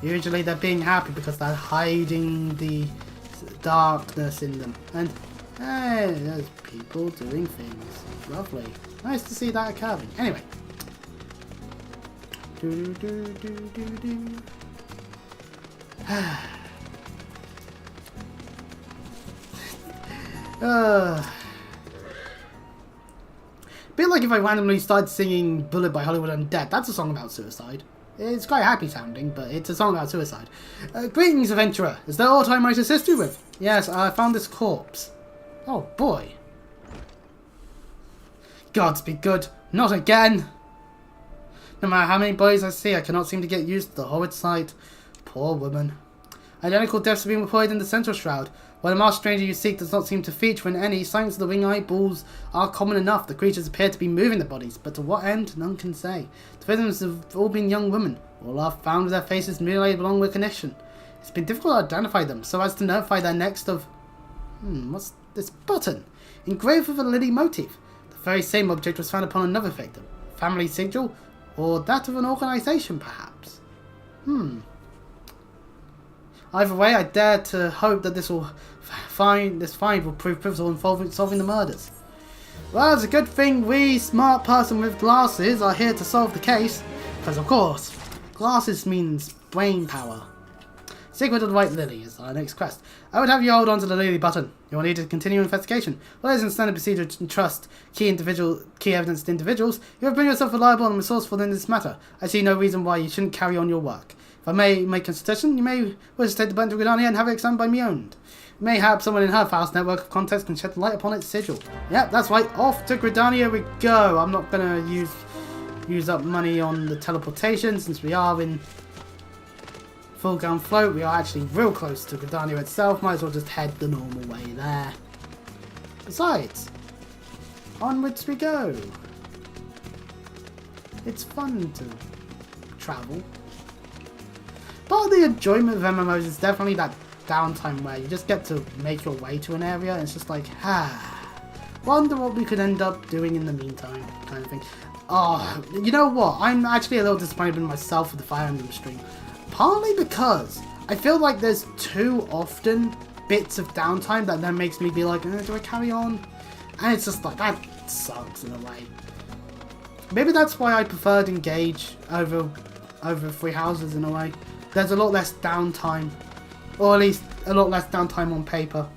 Usually they're being happy because they're hiding the darkness in them. And hey, there's people doing things. Lovely. Nice to see that occurring. Anyway. Bit like if I randomly started singing Bullet by Hollywood Undead. That's a song about suicide. It's quite happy sounding, but it's a song about suicide. Greetings, adventurer. Is there aught I might assist you with? Yes, I found this corpse. Oh boy. Gods be good. Not again. No matter how many bodies I see, I cannot seem to get used to the horrid sight. Poor woman. Identical deaths have been reported in the central shroud. While the masked stranger you seek does not seem to feature in any, signs of the wing eyeballs are common enough. The creatures appear to be moving their bodies, but to what end, none can say. The victims have all been young women. All are found with their faces mutilated along with connection. It's been difficult to identify them, so as to notify their next of... what's this button? Engraved with a lily motif. The very same object was found upon another victim. Family sigil? Or that of an organisation, perhaps? Either way, I dare to hope that this find will prove pivotal in solving the murders. Well, it's a good thing we, smart person with glasses, are here to solve the case. Because, of course, glasses means brain power. Secret of the White Lily is our next quest. I would have you hold on to the Lily button. You will need to continue investigation. Well, it isn't standard procedure to entrust key evidence to individuals. You have proven yourself reliable and resourceful in this matter. I see no reason why you shouldn't carry on your work. If I may make a suggestion, you may wish to take the button to Gridania and have it examined by me owned. You may have someone in her vast network of contacts can shed light upon its sigil. Yep, that's right. Off to Gridania we go. I'm not going to use up money on the teleportation since we are in full gun float. We are actually real close to Gridania itself. Might as well just head the normal way there. Besides, onwards we go. It's fun to travel. Part of the enjoyment of MMOs is definitely that downtime where you just get to make your way to an area and it's just like, wonder what we could end up doing in the meantime, kind of thing. Oh, you know what? I'm actually a little disappointed in myself with the Fire Emblem stream. Partly because I feel like there's too often bits of downtime that then makes me be like, do I carry on? And it's just like, that sucks in a way. Maybe that's why I preferred Engage over Free Houses in a way. There's a lot less downtime. Or at least a lot less downtime on paper.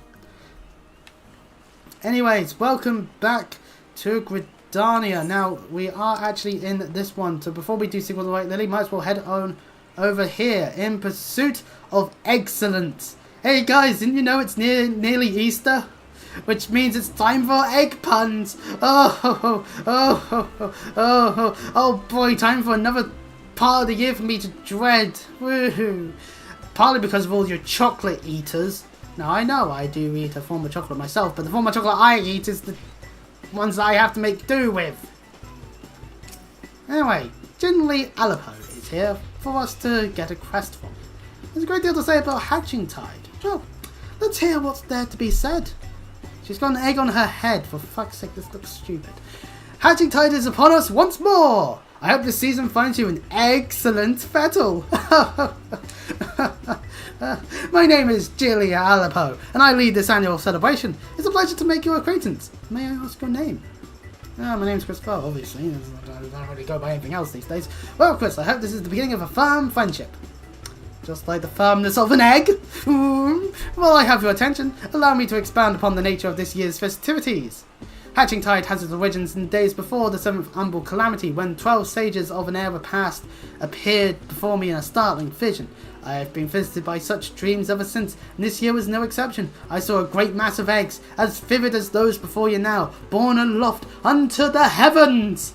Anyways, welcome back to Gridania. Now, we are actually in this one. So before we do Secret of the White Lily, might as well head on over here in pursuit of excellence. Hey guys, didn't you know it's nearly Easter? Which means it's time for egg puns. Oh boy, time for another part of the year for me to dread. Woohoo! Partly because of all your chocolate eaters. Now I know I do eat a form of chocolate myself, but the form of chocolate I eat is the ones that I have to make do with. Anyway, Jinli Alapo is here for us to get a quest from. There's a great deal to say about Hatching Tide. Well, let's hear what's there to be said. She's got an egg on her head. For fuck's sake, this looks stupid. Hatching Tide is upon us once more. I hope this season finds you an excellent fettle. My name is Julia Alapo, and I lead this annual celebration. It's a pleasure to make your acquaintance. May I ask your name? My name's Chris Bell, obviously. I don't really go by anything else these days. Well, Chris, I hope this is the beginning of a firm friendship. Just like the firmness of an egg. While I have your attention, allow me to expound upon the nature of this year's festivities. Hatching Tide has its origins in days before the 7th Umbral Calamity, when 12 sages of an era past appeared before me in a startling vision. I have been visited by such dreams ever since, and this year was no exception. I saw a great mass of eggs, as vivid as those before you now, borne aloft unto the heavens!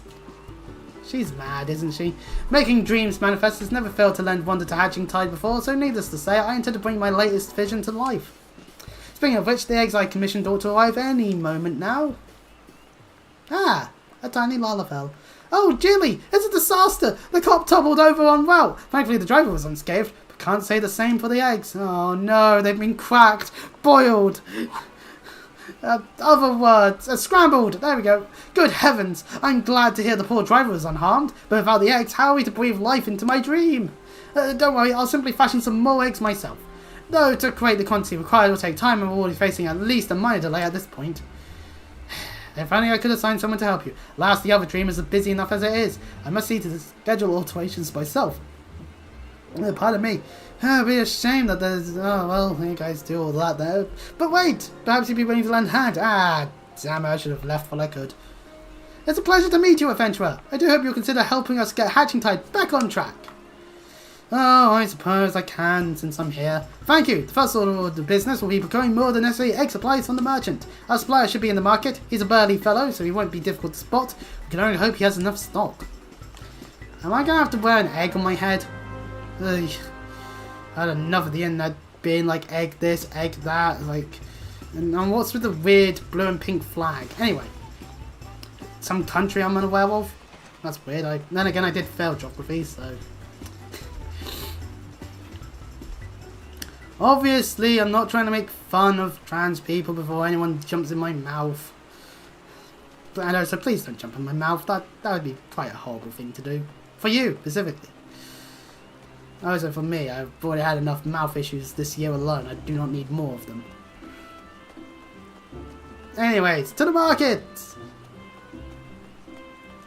She's mad, isn't she? Making dreams manifest has never failed to lend wonder to Hatching Tide before, so needless to say, I intend to bring my latest vision to life. Speaking of which, the eggs I commissioned ought to arrive any moment now. Ah, a tiny Lalafell. Oh, Jilly, it's a disaster! The cop toppled over en route. Thankfully, the driver was unscathed, but can't say the same for the eggs. Oh no, they've been cracked, boiled. Other words, scrambled. There we go. Good heavens, I'm glad to hear the poor driver was unharmed, but without the eggs, how are we to breathe life into my dream? Don't worry, I'll simply fashion some more eggs myself. Though to create the quantity required will take time, and we're already facing at least a minor delay at this point. If only I could assign someone to help you. Alas, the other dreamers are busy enough as it is. I must see to the schedule alterations myself. Pardon me. It'd be a shame that there's... Oh, well, you guys do all that there. But wait! Perhaps you'd be willing to lend a hand. Ah, damn it, I should have left while I could. It's a pleasure to meet you, adventurer. I do hope you'll consider helping us get Hatching Tide back on track. Oh, I suppose I can, since I'm here. Thank you. The first order of the business will be procuring more than necessary egg supplies from the merchant. Our supplier should be in the market. He's a burly fellow, so he won't be difficult to spot. We can only hope he has enough stock. Am I going to have to wear an egg on my head? Ugh. I had enough of the internet being like egg this, egg that, like, and what's with the weird blue and pink flag? Anyway, some country I'm unaware of. That's weird. Then again, I did fail geography, so. Obviously, I'm not trying to make fun of trans people before anyone jumps in my mouth. I know, so please don't jump in my mouth. That would be quite a horrible thing to do. For you, specifically. Also for me, I've already had enough mouth issues this year alone. I do not need more of them. Anyways, to the market!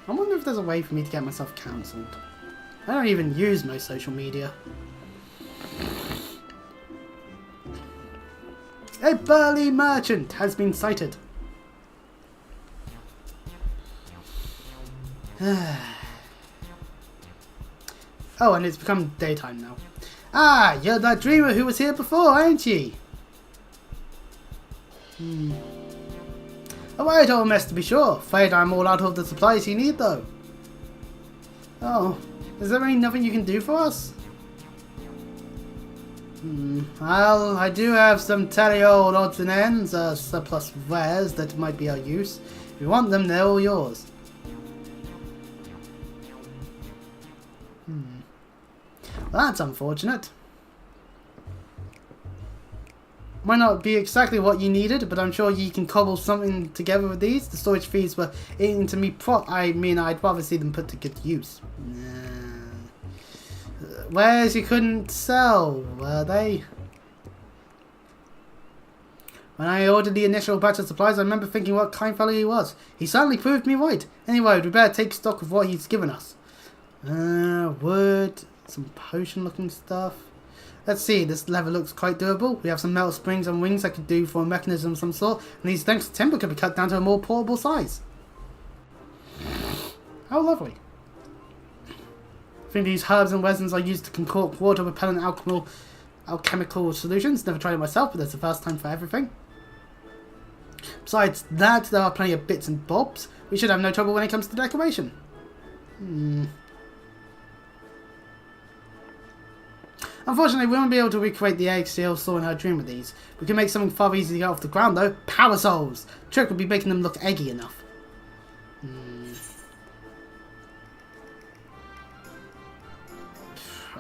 I wonder if there's a way for me to get myself cancelled. I don't even use most social media. A burly merchant has been sighted. Oh, and it's become daytime now. Ah, you're that dreamer who was here before, ain't ye? A right old mess to be sure. Afraid I'm all out of the supplies you need, though. Oh, is there really nothing you can do for us? Well, I do have some tally old odds and ends, surplus wares that might be of use. If you want them, they're all yours. Well, that's unfortunate. Might not be exactly what you needed, but I'm sure you can cobble something together with these. The storage fees were eating to me I'd rather see them put to good use. Wares you couldn't sell, were they? When I ordered the initial batch of supplies, I remember thinking what kind fellow he was. He certainly proved me right. Anyway, we better take stock of what he's given us. Wood, some potion looking stuff. Let's see, this lever looks quite durable. We have some metal springs and wings I could do for a mechanism of some sort, and these lengths of timber could be cut down to a more portable size. How lovely. I think these herbs and resins are used to concoct water repellent alchemical solutions. Never tried it myself, but that's the first time for everything. Besides that, there are plenty of bits and bobs. We should have no trouble when it comes to decoration. Unfortunately, we won't be able to recreate the egg seal saw in her dream with these. We can make something far easier to get off the ground though. Power souls! The trick would be making them look eggy enough.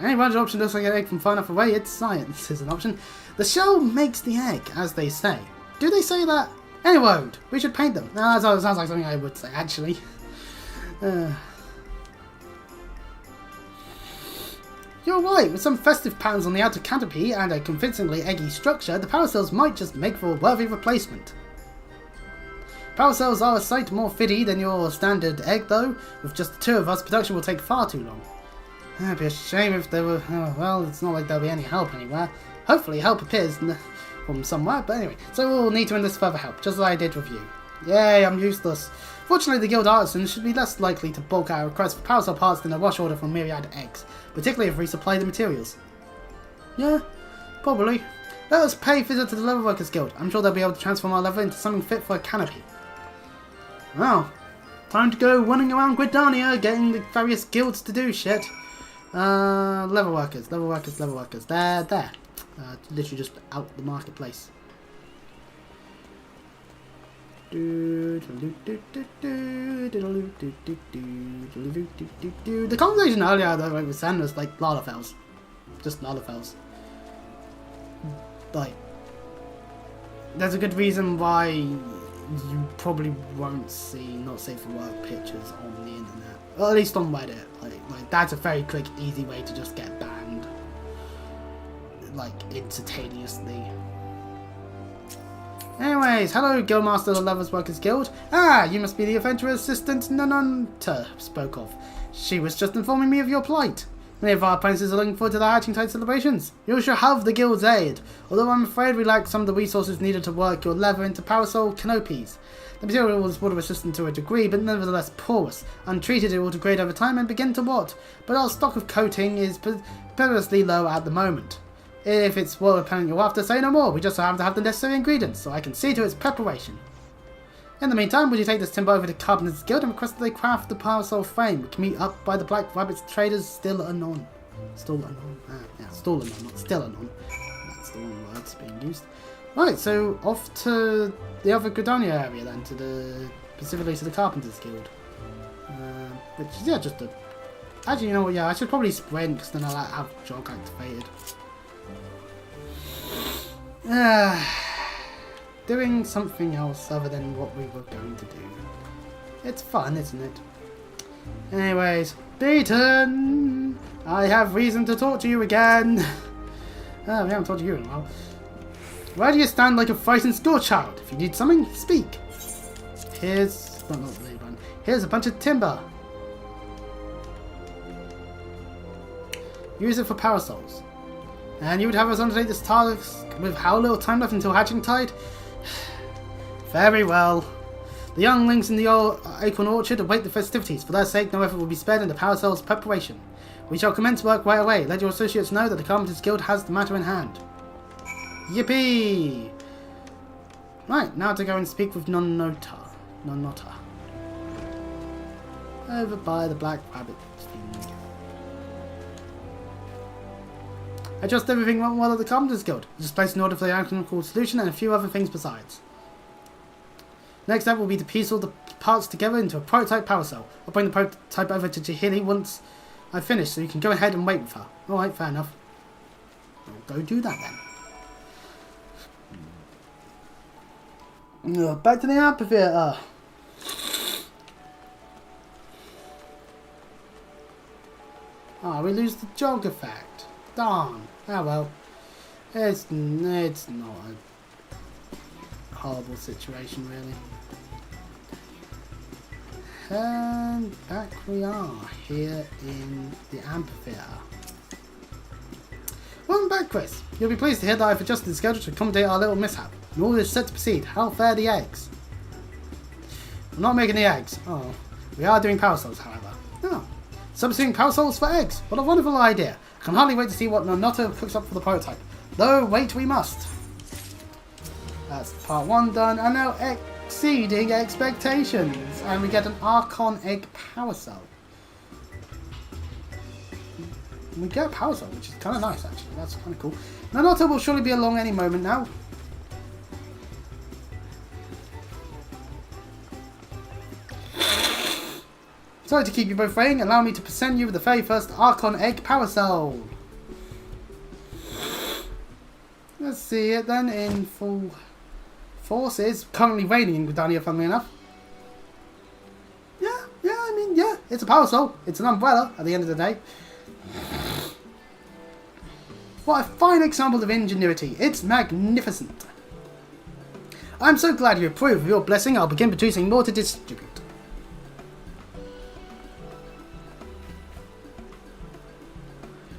Any range option looks like an egg from far enough away. It's science is an option. The shell makes the egg, as they say. Do they say that? Anyway, we should paint them. No, that sounds like something I would say, actually. You're right, with some festive patterns on the outer canopy and a convincingly eggy structure, the power cells might just make for a worthy replacement. Power cells are a sight more fitty than your standard egg though. With just the two of us, production will take far too long. It'd be a shame if there were... Oh, well, it's not like there'll be any help anywhere. Hopefully help appears from somewhere, but anyway. So we'll need to enlist further help, just as I did with you. Yay, I'm useless. Fortunately, the guild artisans should be less likely to bulk our requests for power cell parts than a rush order from myriad eggs, particularly if we supply the materials. Yeah, probably. Let us pay a visit to the Leather Workers Guild. I'm sure they'll be able to transform our leather into something fit for a canopy. Well, time to go running around Gridania, getting the various guilds to do shit. Leather workers. There. Literally just out the marketplace. The conversation earlier though with Sam was like Lalafels. Just Lalafels. Like, there's a good reason why you probably won't see not safe for work pictures on the internet. Or at least on Reddit. Like that's a very quick, easy way to just get banned. Like, instantaneously. Anyways, hello Guildmaster of the Leather Workers Guild. Ah, you must be the adventurous assistant Nanunta spoke of. She was just informing me of your plight. Many of our apprentices are looking forward to the hatching tide celebrations. You shall have the guild's aid, although I'm afraid we lack some of the resources needed to work your leather into parasol canopies. The material is water resistant to a degree, but nevertheless porous. Untreated, it will degrade over time and begin to rot, but our stock of coating is perilously low at the moment. If it's well repellent you'll have to say no more. We just have to have the necessary ingredients, so I can see to its preparation. In the meantime, would you take this timber over to Carpenter's Guild and request that they craft the parasol frame? We can meet up by the Black Rabbit's traders still anon. Still anon. Yeah, still anon, not still anon. That's the wrong words being used. Right, so off to the other Gridania area then, specifically to the Carpenters Guild. Which is, yeah, just a... Actually, you know what, yeah, I should probably sprint, because then I'll have jog activated. Doing something else other than what we were going to do. It's fun, isn't it? Anyways, Beaten! I have reason to talk to you again. We haven't talked to you in a while. Why do you stand like a frightened schoolchild? If you need something, speak. Here's... well, not the one. Here's a bunch of timber. Use it for parasols. And you would have us undertake this task with how little time left until hatching tide? Very well. The younglings in the old acorn orchard await the festivities. For their sake, no effort will be spared in the parasol's preparation. We shall commence work right away. Let your associates know that the Carpenters Guild has the matter in hand. Yippee! Right, now to go and speak with Nonota. Over by the Black Rabbit thing. I trust everything went well at the Carpenters Guild. Just placed an order for the alchemical solution and a few other things besides. Next step will be to piece all the parts together into a prototype parasol. I'll bring the prototype over to Jahili once I've finished, so you can go ahead and wait with her. Alright, fair enough. I'll go do that then. Back to the amphitheater. We lose the jog effect. Darn. Oh well. It's not a horrible situation really. And back we are here in the amphitheater. Welcome back, Chris. You'll be pleased to hear that I've adjusted the schedule to accommodate our little mishap. And all is set to proceed. How fare the eggs? We're not making the eggs. Oh, we are doing parasols, however. Oh, substituting parasols for eggs. What a wonderful idea. I can hardly wait to see what Nonota cooks up for the prototype. Though, wait we must. That's part 1 done. And now exceeding expectations. And we get an Archon Egg Parasol. We get a parasol, which is kind of nice actually. That's kind of cool. Nonota will surely be along any moment now. Sorry to keep you both waiting. Allow me to present you with the very first Archon Egg Parasol. Let's see it then in full force. It's currently raining in Gridania, funnily enough. Yeah, it's a parasol. It's an umbrella at the end of the day. What a fine example of ingenuity. It's magnificent. I'm so glad you approve. With your blessing, I'll begin producing more to distribute.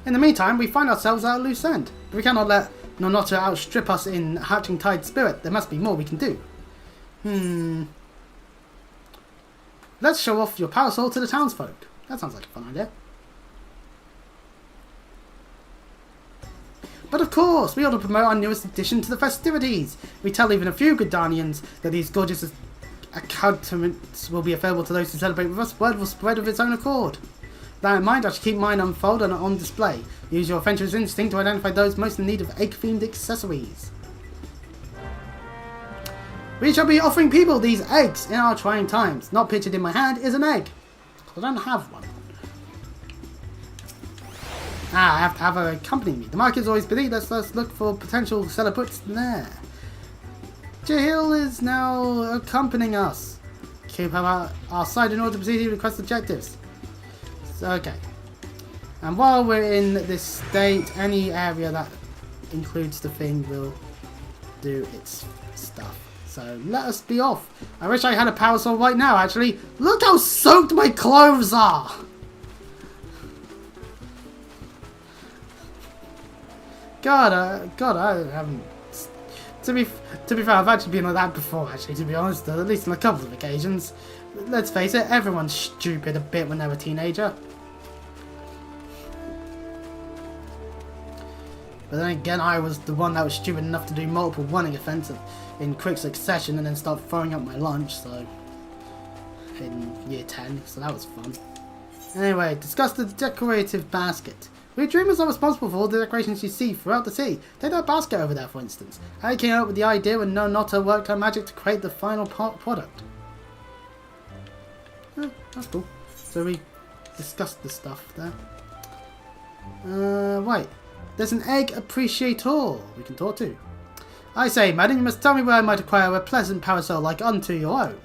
In the meantime, we find ourselves at a loose end. But we cannot let Nonota outstrip us in hatching tide spirit. There must be more we can do. Let's show off your parasol to the townsfolk. That sounds like a fun idea. But of course, we ought to promote our newest addition to the festivities. We tell even a few Gridanians that these gorgeous accoutrements will be available to those who celebrate with us. Word will spread of its own accord. With that in mind, I should keep mine unfolded and on display. Use your adventurous instinct to identify those most in need of egg-themed accessories. We shall be offering people these eggs in our trying times. Not pictured in my hand is an egg. I don't have one. I have to have her accompany me. The market is always busy. Let's look for potential seller puts there. Jahil is now accompanying us. Keep her at our side in order to proceed to request objectives. So, okay. And while we're in this state, any area that includes the thing will do its stuff. So let us be off. I wish I had a parasol right now, actually. Look how soaked my clothes are! God, I haven't... To be fair, I've actually been like that before, actually, to be honest. At least on a couple of occasions. Let's face it, everyone's stupid a bit when they're a teenager. But then again, I was the one that was stupid enough to do multiple running offensive in quick succession and then start throwing up my lunch, so... in year 10, so that was fun. Anyway, discuss the decorative basket. We dreamers are responsible for all the decorations you see throughout the city. Take that basket over there, for instance. I came up with the idea and know not to work our magic to create the final product. That's cool. So we discussed the stuff there. Right. There's an egg appreciator we can talk to. I say, madam, you must tell me where I might acquire a pleasant parasol like unto your own.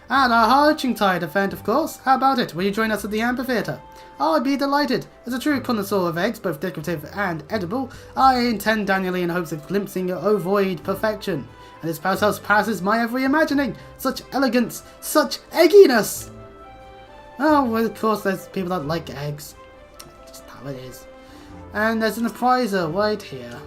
And our Hatching Tide event, of course. How about it? Will you join us at the amphitheatre? Oh, I'd be delighted. As a true connoisseur of eggs, both decorative and edible, I intend annually in hopes of glimpsing ovoid perfection. And this parasol surpasses my every imagining. Such elegance, such egginess. Oh, well, of course, there's people that like eggs. Just how it is. And there's an appraiser right here.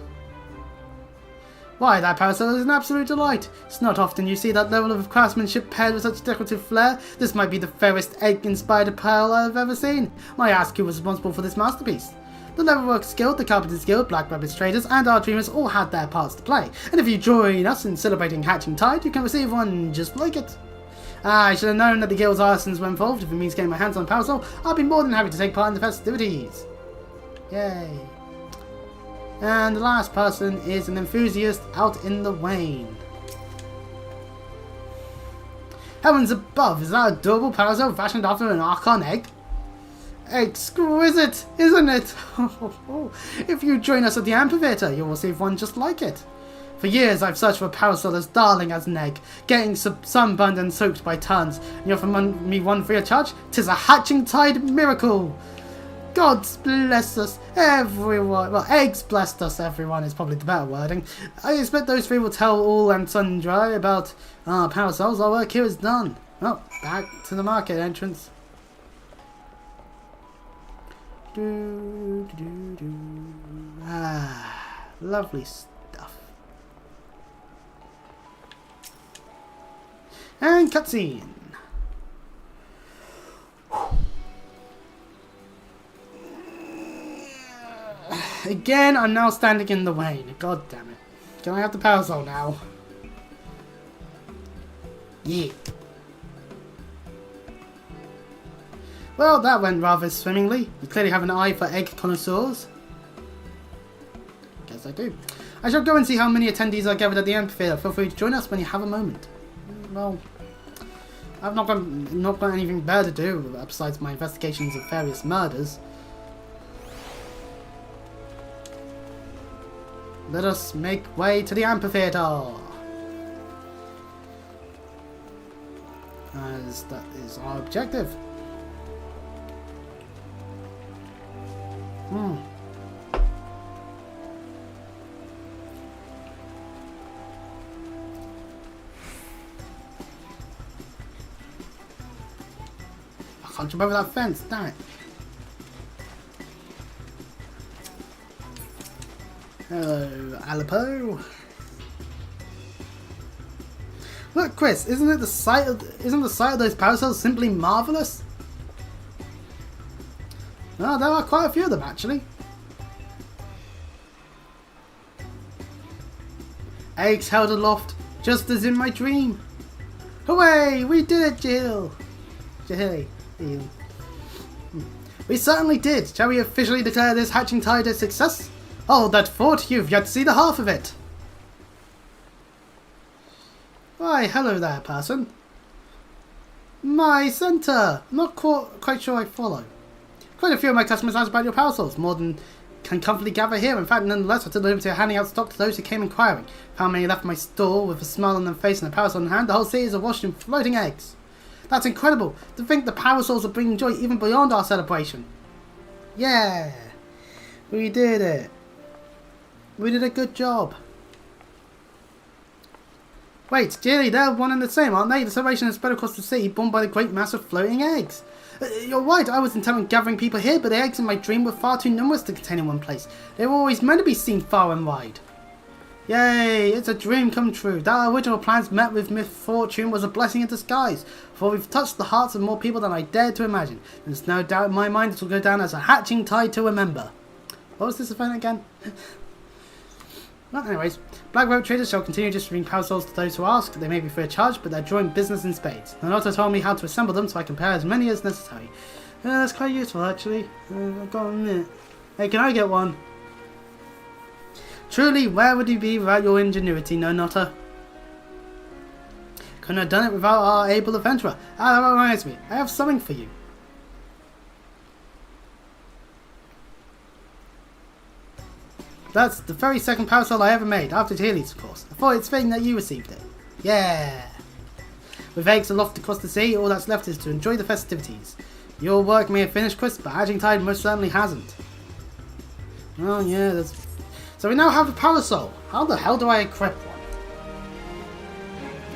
Why, that parasol is an absolute delight. It's not often you see that level of craftsmanship paired with such decorative flair. This might be the fairest egg-inspired apparel I've ever seen. May I ask who was responsible for this masterpiece? The Leatherworks Guild, the Carpenters Guild, Black Rabbit Traders, and our Dreamers all had their parts to play. And if you join us in celebrating Hatching Tide, you can receive one just like it. I should have known that the Guild's artisans were involved. If it means getting my hands on a parasol, I'll be more than happy to take part in the festivities. Yay. And the last person is an enthusiast out in the Wane. Heavens above, is that a adorable parasol fashioned after an Archon egg? Exquisite, isn't it? If you join us at the amphitheatre, you'll receive one just like it. For years I've searched for a parasol as darling as an egg, getting sunburned and soaked by tons, and you offer me one free of charge? 'Tis a Hatching Tide miracle! God bless us, everyone. Well, eggs blessed us, everyone is probably the better wording. I expect those three will tell all and sundry about our parasols. Our work here is done. Well, back to the market entrance. Ah, lovely stuff. And cutscene. Again, I'm now standing in the Wane. God damn it. Can I have the parasol now? Yeah. Well, that went rather swimmingly. You clearly have an eye for egg connoisseurs. Guess I do. I shall go and see how many attendees are gathered at the amphitheatre. Feel free to join us when you have a moment. Well, I've not got anything better to do besides my investigations of various murders. Let us make way to the amphitheatre. As that is our objective. I can't jump over that fence, damn it. Hello, Aleppo. Look, Chris, isn't the sight of those parasols simply marvelous? Oh, there are quite a few of them, actually. Eggs held aloft, just as in my dream. Hooray! We did it, Jill! Jill. We certainly did. Shall we officially declare this Hatching Tide a success? Hold that fort, you've yet to see the half of it. Why, hello there, person. My centre! Not quite sure I follow. Quite a few of my customers asked about your parasols, more than can comfortably gather here. In fact, nonetheless, I took the liberty of handing out stock to those who came inquiring. Found many left my stall with a smile on their face and a parasol in hand. The whole city is awash in floating eggs. That's incredible! To think the parasols are bringing joy even beyond our celebration. Yeah! We did it. We did a good job. Wait, Jerry, they're one and the same, aren't they? The celebration has spread across the city, borne by the great mass of floating eggs. You're right, I was intent on gathering people here, but the eggs in my dream were far too numerous to contain in one place. They were always meant to be seen far and wide. Yay, it's a dream come true. That our original plans met with misfortune was a blessing in disguise, for we've touched the hearts of more people than I dared to imagine. There's no doubt in my mind it will go down as a Hatching Tide to remember. What was this event again? Well, anyways, Black Rabbit Traders shall continue distributing parasols to those who ask. They may be free of charge, but they're drawing business in spades. Nanato told me how to assemble them, so I can prepare as many as necessary. That's quite useful, actually. I've got to admit. Hey, can I get one? Truly, where would you be without your ingenuity, no nutter? Couldn't have done it without our able adventurer. Ah, that reminds me. I have something for you. That's the very second parasol I ever made, after Tilly's, of course. I thought it's fitting that you received it. Yeah. With eggs aloft across the sea, all that's left is to enjoy the festivities. Your work may have finished, Chris, but Hatching Tide most certainly hasn't. Oh yeah, that's... So we now have a parasol. How the hell do I equip one?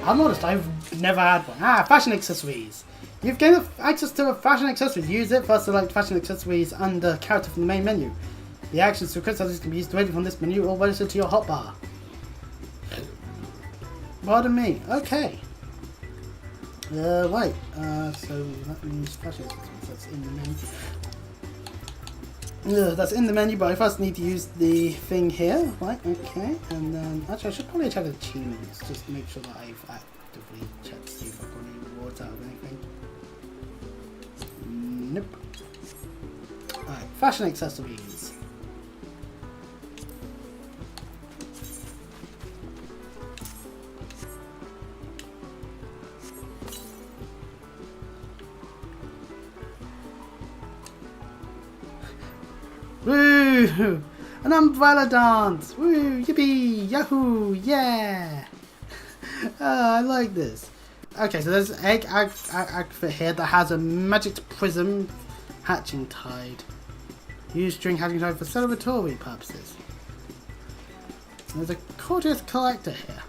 I'm honest, I've never had one. Ah, fashion accessories. You've gained access to a fashion accessory. Use it. First select fashion accessories under character from the main menu. The actions to equip accessories can be used directly from this menu or registered to your hotbar. Pardon me. Okay. Wait. So that means fashion accessories. That's in the menu. That's in the menu, but I first need to use the thing here. Right. Okay. And then actually, I should probably check the achievements just to make sure that I've actively checked to see if I've got any rewards out of anything. Nope. Alright. Fashion accessories. Woo! An umbrella dance! Woo! Yippee! Yahoo! Yeah! I like this. Okay, so there's an egg outfit here that has a magic prism hatching tide. Used during hatching tide for celebratory purposes. There's a courteous collector here.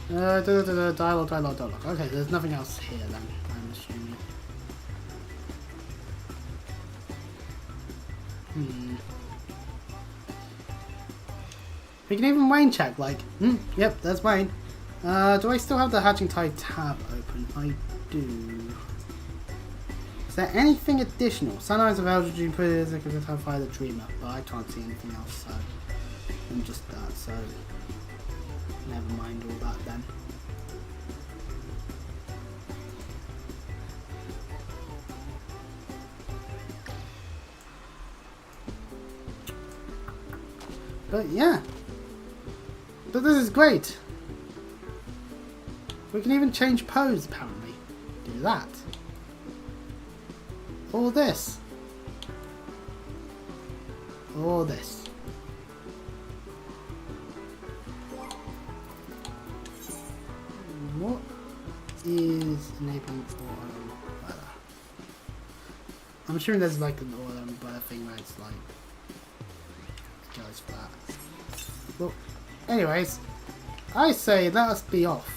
Dialogue. Okay, there's nothing else here then, I'm assuming. We can even Wayne check, like, yep, there's Wayne. Do I still have the Hatching Tide tab open? I do. Is there anything additional? Sunrise of Eldritch Dream, I could have Fire the Dreamer, but I can't see anything else, so I'm just that, so never mind all that then. But yeah, but this is great. We can even change pose apparently. Do that. Or this. Or this. What is enabling auto umbrella? I'm assuming there's like an auto umbrella thing where it's like goes for that. Well, anyways, I say let us be off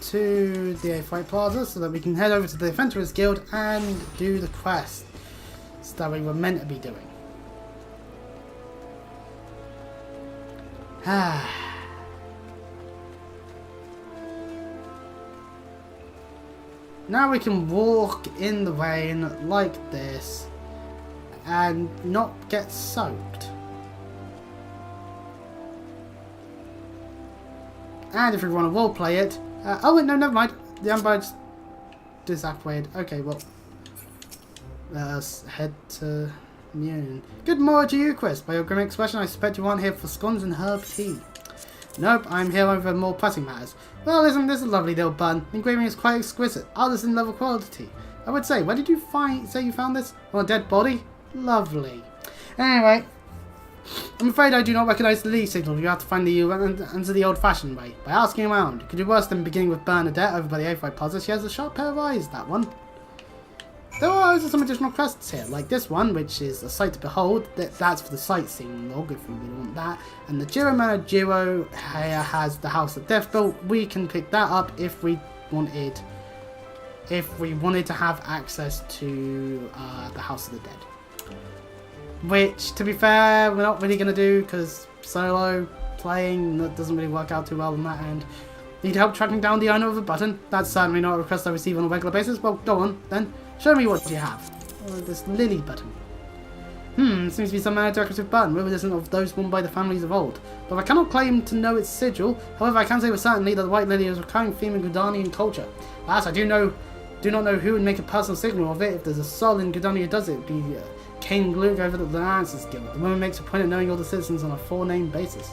to the A-Fight Plaza so that we can head over to the Adventurers Guild and do the quest that we were meant to be doing. Now we can walk in the rain like this and not get soaked. And if we want to roleplay it, oh wait, no, never mind. The umpire just disactivated. Okay, well, let us head to Mune. Good morning to you, Chris. By your grim expression, I suspect you aren't here for scones and herb tea. Nope, I'm here over more pressing matters. Well, isn't this a lovely little bun? The engraving is quite exquisite, artisan level quality. I would say, where did you say you found this? On a dead body? Lovely. Anyway, I'm afraid I do not recognise the lead signal. You have to find the answer the old-fashioned way, by asking around. It could do worse than beginning with Bernadette over by the A-Fight Plaza. She has a sharp pair of eyes, that one. There are also some additional quests here, like this one, which is a sight to behold. That's for the sightseeing log, if we really want that. And the Jiro Manor Jiro here has the House of Death built. We can pick that up if we wanted. If we wanted to have access to the House of the Dead. Which, to be fair, we're not really going to do, because solo playing that doesn't really work out too well on that end. Need help tracking down the owner of the button? That's certainly not a request I receive on a regular basis. Well, go on, then. Show me what you have. This lily button. Seems to be some decorative button, reminiscent of those worn by the families of old. But I cannot claim to know its sigil. However, I can say with certainty that the white lily is a recurring theme in Gudanian culture. Alas, I do know Do not know who would make a personal signal of it. If there's a soul in Gridania who does it, it'd be King Luke over at the Lancers Guild. The woman makes a point of knowing all the citizens on a four-name basis.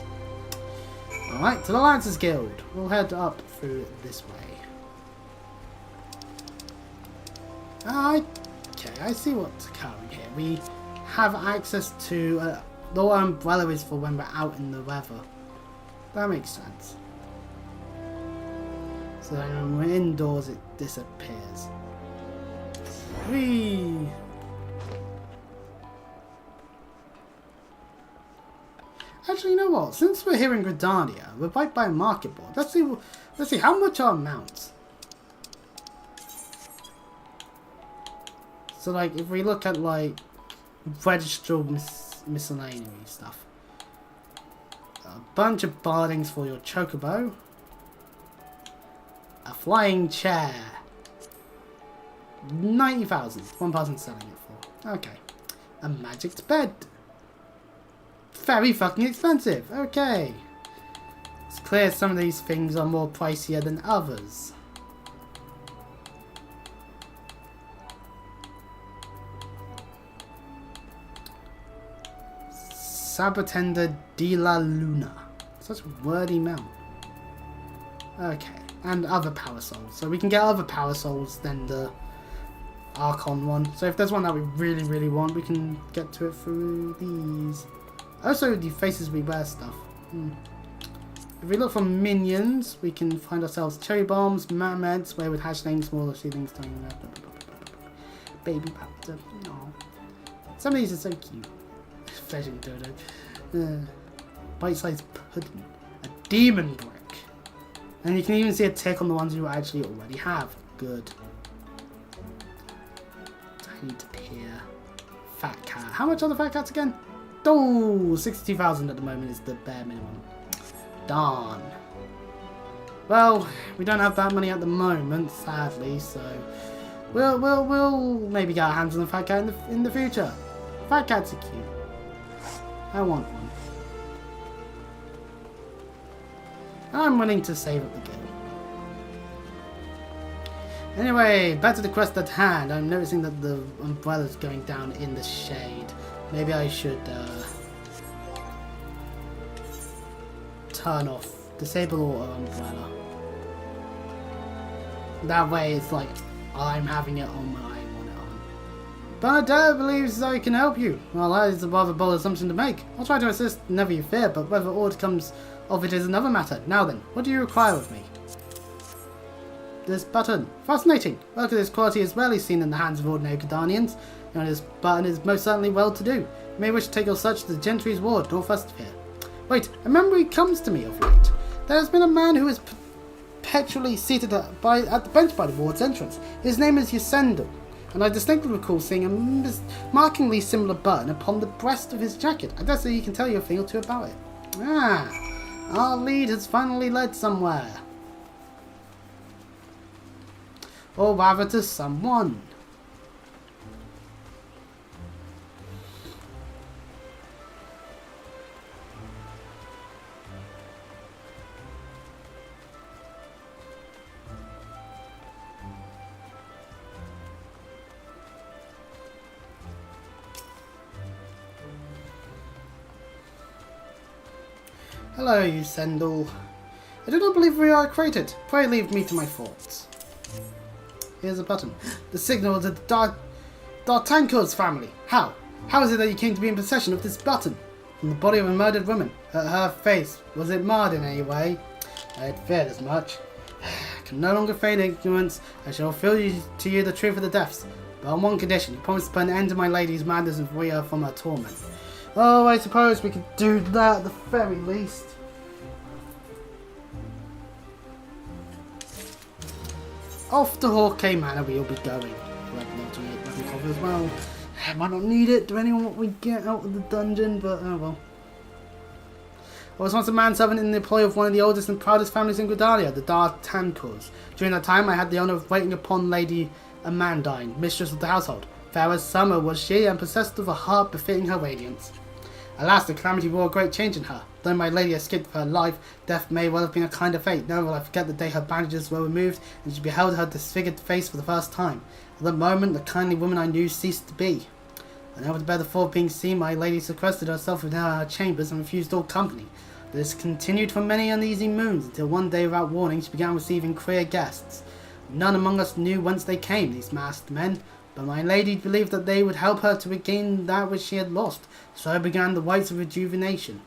Alright, to the Lancers Guild. We'll head up through this way. Okay, I see what's coming here. We have access to... the umbrella is for when we're out in the weather. That makes sense. So when we're indoors, it disappears. Whee! Actually, you know what? Since we're here in Gridania, we're right by a market board. Let's see how much are mounts. So like, if we look at like registrable miscellaneous stuff, a bunch of bardings for your chocobo, a flying chair, 90,000. One person selling it for. Okay, a magic bed. Very fucking expensive. Okay. It's clear some of these things are more pricier than others. Sabatenda de la Luna. Such a wordy mount. Okay. And other power souls. So we can get other power souls than the Archon one. So if there's one that we really, really want, we can get to it through these. Also, the faces we wear stuff. If we look for minions, we can find ourselves cherry bombs, mermaids, where with hash names, smaller ceilings, tiny baby powder. Aww. Some of these are so cute. Fledgling dodo. Bite-sized pudding. A demon brick. And you can even see a tick on the ones you actually already have. Good. Tiny tapir. Fat cat. How much are the fat cats again? Oh, 62,000 at the moment is the bare minimum. Darn. Well, we don't have that money at the moment, sadly, so we'll maybe get our hands on the fat cat in the future. Fat cats are cute. I want one. I'm willing to save up the guild. Anyway, back to the quest at hand. I'm noticing that the umbrella's going down in the shade. Maybe I should turn off, disable auto umbrella. That way it's like I'm having it on when I want it on. But Dad believes I can help you. Well, that is a rather bold assumption to make. I'll try to assist, never you fear, but whether aught comes of it is another matter. Now then, what do you require of me? This button. Fascinating. Work of this quality is rarely seen in the hands of ordinary Gridanians. And this button is most certainly well to do. You may wish to take your search to the Gentry's ward, northwest of here. Wait, a memory comes to me of late. There has been a man who is perpetually seated at the bench by the ward's entrance. His name is Yasendal, and I distinctly recall seeing a markingly similar button upon the breast of his jacket. I dare say he can tell you a thing or two about it. Ah, our lead has finally led somewhere. Or rather to someone. Hello, you Sendal. I do not believe we are acquainted. Pray leave me to my thoughts. Here's a button. The signal to the D'Artancourt's family. How? How is it that you came to be in possession of this button? From the body of a murdered woman. Her face. Was it marred in any way? I had feared as much. I can no longer feign ignorance. I shall reveal to you the truth of the deaths. But on one condition. You promise to put an end to my lady's madness and free her from her torment. Oh, I suppose we could do that at the very least. Off to Hawkeye Manor we'll be going. Red cover as well. I might not need it depending on what we get out of the dungeon, but oh well. I was once a manservant in the employ of one of the oldest and proudest families in Gridania, the D'Artancourts. During that time I had the honour of waiting upon Lady Amandine, mistress of the household. Fair as summer was she, and possessed of a heart befitting her radiance. Alas, the calamity wrought a great change in her. Though my lady escaped with her life, death may well have been a kind of fate. Never will I forget the day her bandages were removed, and she beheld her disfigured face for the first time. At that moment, the kindly woman I knew ceased to be. Unable to bear the thought of being seen, my lady sequestered herself within her chambers and refused all company. This continued for many uneasy moons, until one day, without warning, she began receiving queer guests. None among us knew whence they came, these masked men, but my lady believed that they would help her to regain that which she had lost. So began the rites of rejuvenation.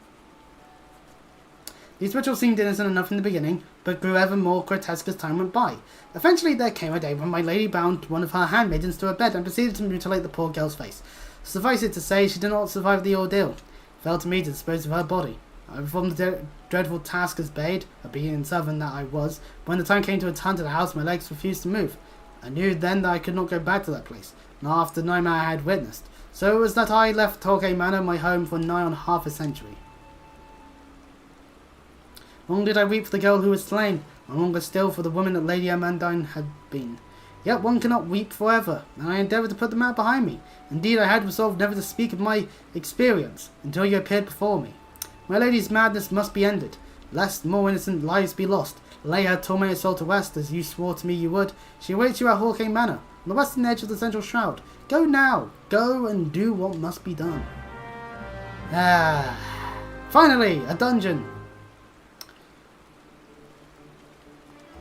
These rituals seemed innocent enough in the beginning, but grew ever more grotesque as time went by. Eventually there came a day when my lady bound one of her handmaidens to her bed and proceeded to mutilate the poor girl's face. Suffice it to say, she did not survive the ordeal. It fell to me to dispose of her body. I performed the dreadful task as bade, obedient servant that I was. When the time came to return to the house, my legs refused to move. I knew then that I could not go back to that place, not after the nightmare I had witnessed. So it was that I left Torquay Manor, my home, for nigh on half a century. Long did I weep for the girl who was slain, and longer still for the woman that Lady Amandine had been. Yet one cannot weep forever, and I endeavoured to put the matter behind me. Indeed, I had resolved never to speak of my experience until you appeared before me. My lady's madness must be ended, lest more innocent lives be lost. Lay her tormented soul to rest, as you swore to me you would. She awaits you at Hawkeye Manor, on the western edge of the central shroud. Go now, go and do what must be done. Finally, a dungeon.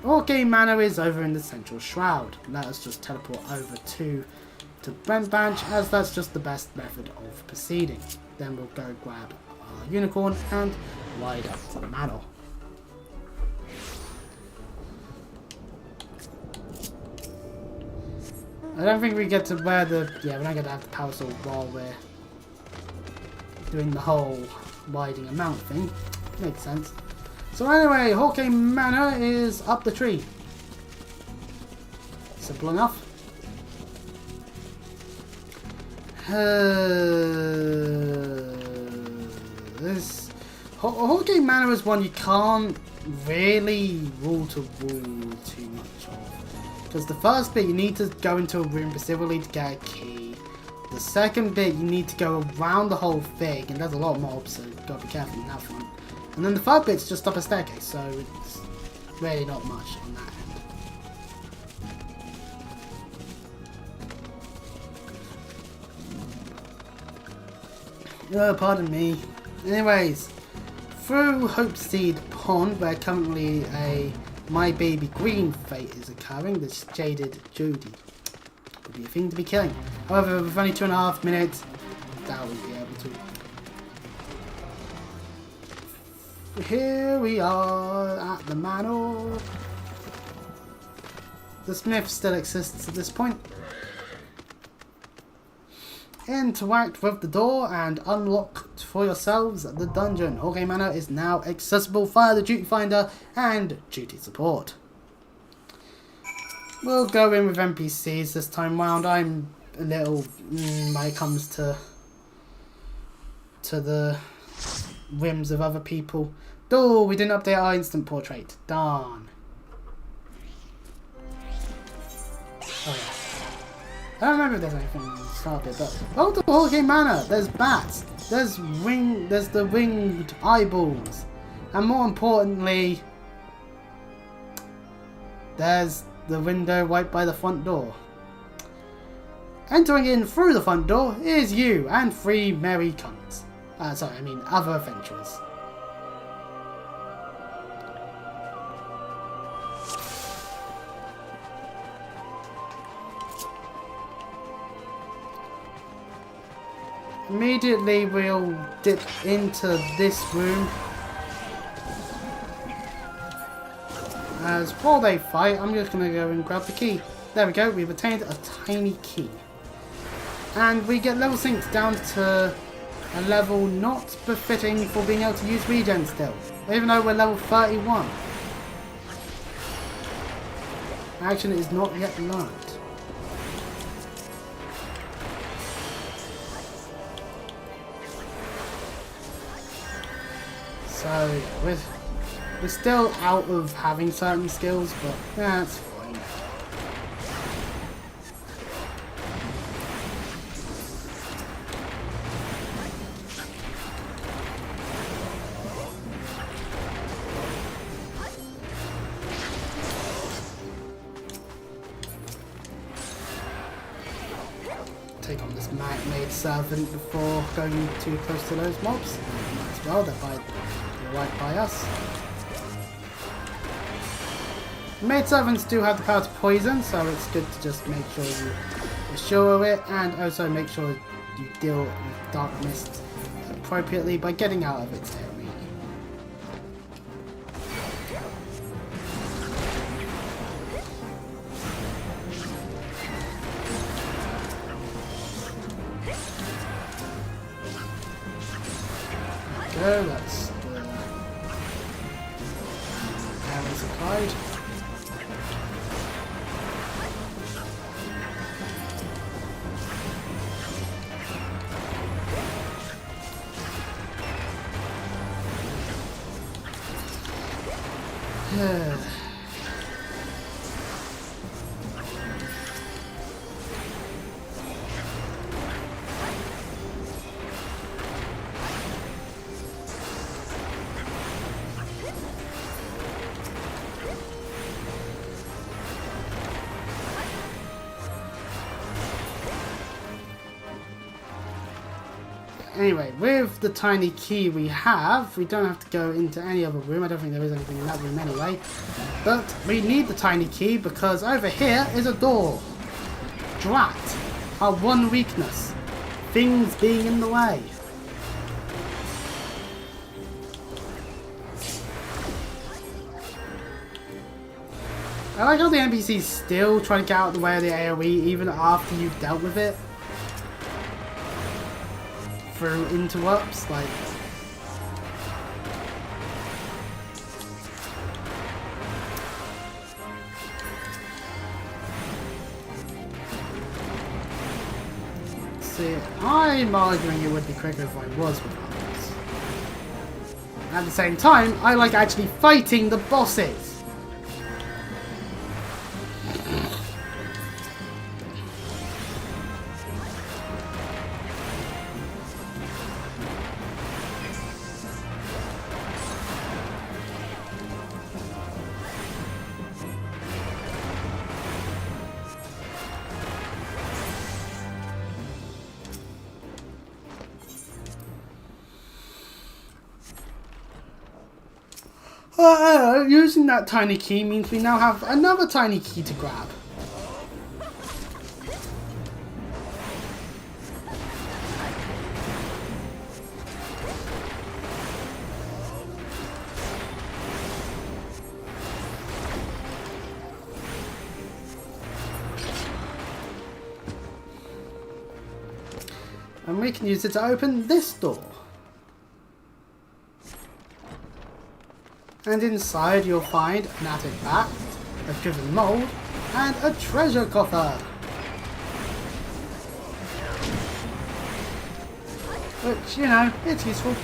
Hawkeye Manor is over in the central shroud. Let us just teleport over to Brent Branch, as that's just the best method of proceeding. Then we'll go grab our unicorn and ride up to the manor. I don't think we get to wear the... Yeah, we're not going to have the power sword while we're doing the whole riding a mount thing. Makes sense. So anyway, Hawkeye Manor is up the tree. Simple enough. This Hawkeye Manor is one you can't really rule to rule too much of. Because the first bit you need to go into a room specifically to get a key. The second bit you need to go around the whole thing, and there's a lot of mobs, so you've got to be careful on that front. And then the third bit's just up a staircase, so it's really not much on that end. Pardon me. Anyways, through Hopeseed Pond, where currently a My Baby Green fate is occurring, this jaded Judy would be a thing to be killing. However, with only 2.5 minutes, that would be able to. Here we are at the manor. The smith still exists at this point. Interact with the door and unlock for yourselves the dungeon. Hawkeye Manor is now accessible via the Duty Finder and Duty Support. We'll go in with NPCs this time round. I'm a little when it comes to the whims of other people. Oh, we didn't update our instant portrait. Darn. Oh yeah. I don't remember if there's anything in the start bit, but oh, the Hawkeye Manor. There's bats. There's the winged eyeballs, and more importantly, there's the window right by the front door. Entering in through the front door is you and 3 merry cunts. Other adventurers. Immediately we'll dip into this room. As while they fight, I'm just going to go and grab the key. There we go, we've attained a tiny key. And we get level synced down to a level not befitting for being able to use regen still. Even though we're level 31. Action is not yet learned. So, we're still out of having certain skills, but that's fine. take on this maid servant before going too close to those mobs. Might as well, they're right by us. Maid servants do have the power to poison, so it's good to just make sure you assure it, and also make sure you deal with dark mist appropriately by getting out of its area. There we go, that's the area supplied. Anyway, with the tiny key we have, we don't have to go into any other room. I don't think there is anything in that room anyway. But we need the tiny key because over here is a door. Drat. Our one weakness. Things being in the way. I like how the NPCs still try to get out of the way of the AoE even after you've dealt with it. Through interrupts, like... See, I'm arguing it would be quicker if I was with others. At the same time, I like actually fighting the bosses. Using that tiny key means we now have another tiny key to grab. And we can use it to open this door. And inside you'll find an attic bat, a driven mold, and a treasure coffer. Which, you know, it's useful.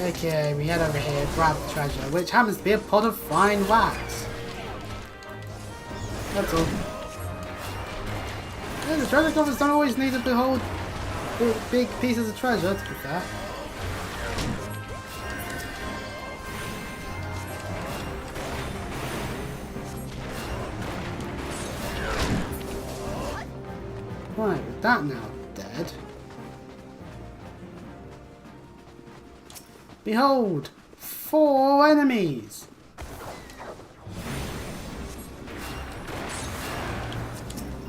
Okay, we head over here, grab the treasure, which happens to be a pot of fine wax. That's all. Yeah, the treasure coffers don't always need to behold big pieces of treasure, to be fair. Right, with that now dead. Behold! 4 enemies!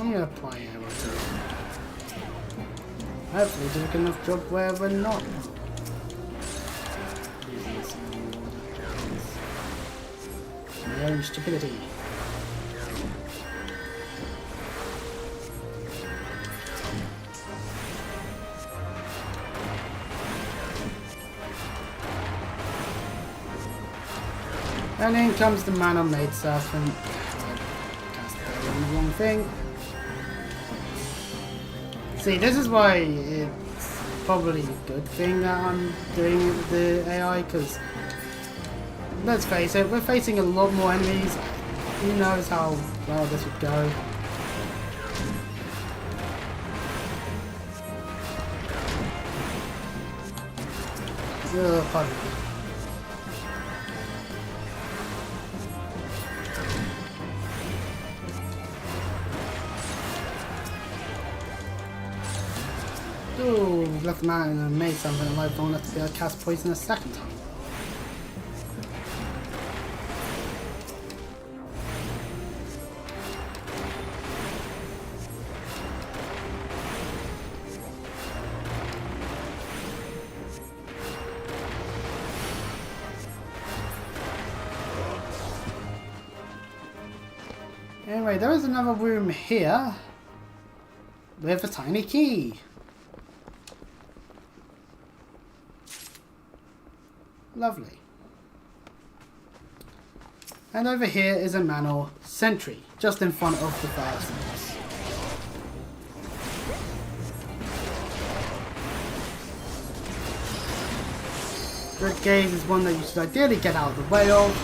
I'm gonna apply arrow to it. Hopefully do a good enough job where we're not using my own stupidity. And in comes the man on maid servant. Cast the wrong thing. See, this is why it's probably a good thing that I'm doing it with the AI, because let's face it, we're facing a lot more enemies. Who knows how well this would go. Pardon me. left them out and made something alive long enough to be able to cast poison a second time. Anyway, there is another room here with a tiny key. Lovely. And over here is a manor sentry, just in front of the first boss. Dread Gaze is one that you should ideally get out of the way of.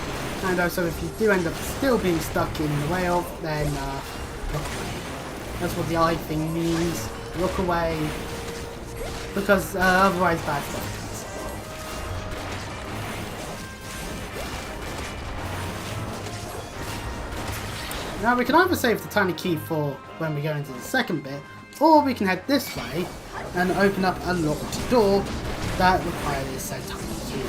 And also, if you do end up still being stuck in the way of, then look away. That's what the eye thing means. Look away. Because otherwise bad stuff happens. Now we can either save the tiny key for when we go into the second bit, or we can head this way and open up a locked door that requires said tiny key.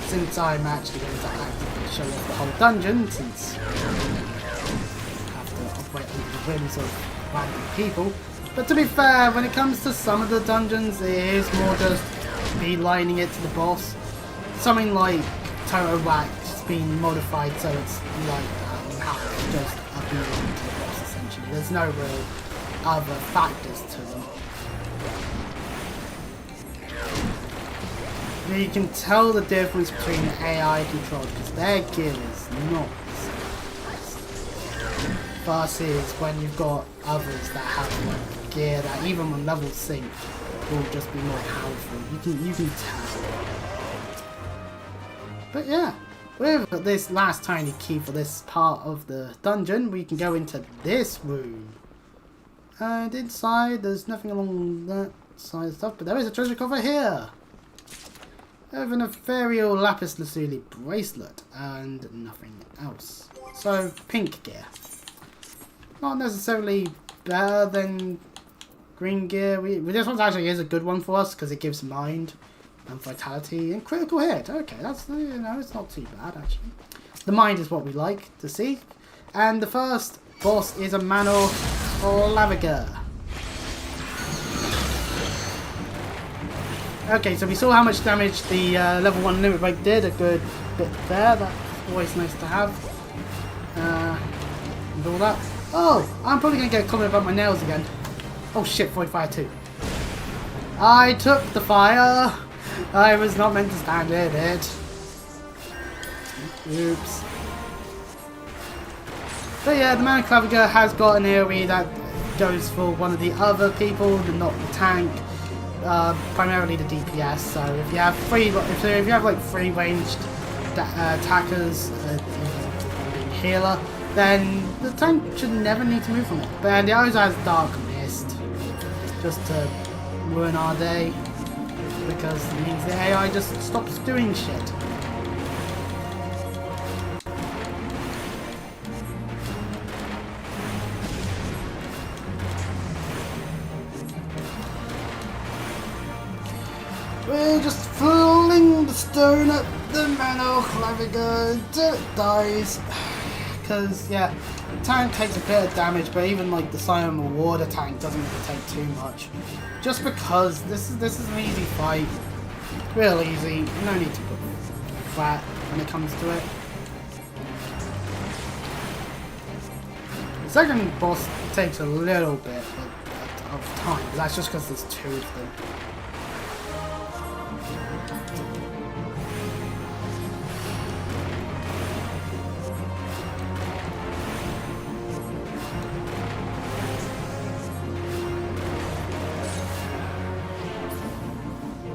Since I'm actually going to actively show off the whole dungeon, since I have to operate under the whims of random people. But to be fair, when it comes to some of the dungeons, it is more just beelining it to the boss. Something like Toto Whack has been modified so it's like that, you have to just beeline to the boss essentially. There's no real other factors to them. You can tell the difference between the AI control because their gear is not versus when you've got others that have like gear that even when levels sync will just be more powerful. You can tell. But yeah, with this last tiny key for this part of the dungeon, we can go into this room. And inside, there's nothing along that side of stuff, but there is a treasure cover here. With an ethereal lapis lazuli bracelet and nothing else. So pink gear. Not necessarily better than green gear. This one actually is a good one for us because it gives mind and vitality and critical hit. Okay, that's, you know, it's not too bad actually. The mind is what we like to see. And the first boss is a manor claviger. Okay, so we saw how much damage the level 1 limit break did, a good bit there, that's always nice to have. And all that. Oh, I'm probably going to get a comment about my nails again. Oh shit, void fire 2. I took the fire, I was not meant to stand in it. Oops. But yeah, the Man Claviger has got an AoE that goes for one of the other people, not the tank. Primarily the DPS. So if you have like free ranged attackers, being healer, then the tank should never need to move from it. But it always has Dark Mist, just to ruin our day, because it means the AI just stops doing shit. We're just throwing the stone at the Manor Claviger until it dies. Because, yeah, the tank takes a bit of damage, but even like the Silent Rewarder tank doesn't really take too much. Just because this is an easy fight. Real easy. No need to put fat when it comes to it. The second boss takes a little bit of time. That's just because there's two of them.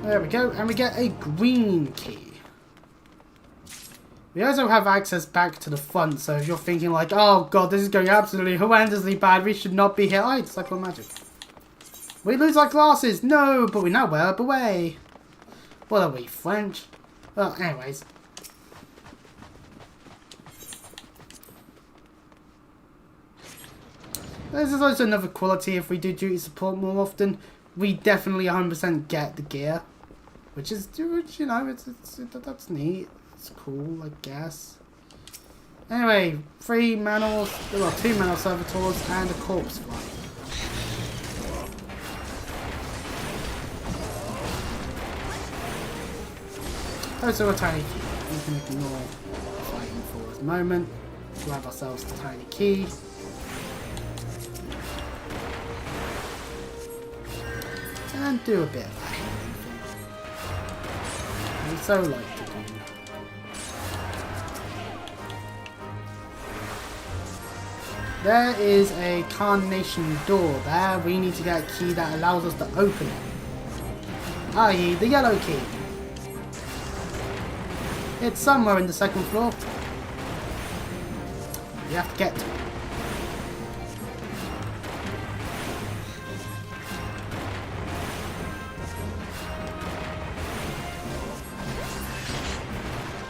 There we go, and we get a green key. We also have access back to the front, so if you're thinking like, oh god, this is going absolutely horrendously bad, we should not be here. Oh, it's like magic. We lose our glasses! No, but we now wear a beret. What are we, French? Well, anyways. This is also another quality. If we do duty support more often, we definitely 100% get the gear, which is, you know, that's neat. It's cool, I guess. Anyway, 3 Manor, well, 2 Manor Servitors and a Corpse Fly. Also a tiny key. We can ignore fighting for the moment. Grab ourselves the tiny key. And do a bit of that healing thing. We so like to do. There is a Carnation door there. We need to get a key that allows us to open it. i.e. the yellow key. It's somewhere in the 2nd floor. You have to get to it.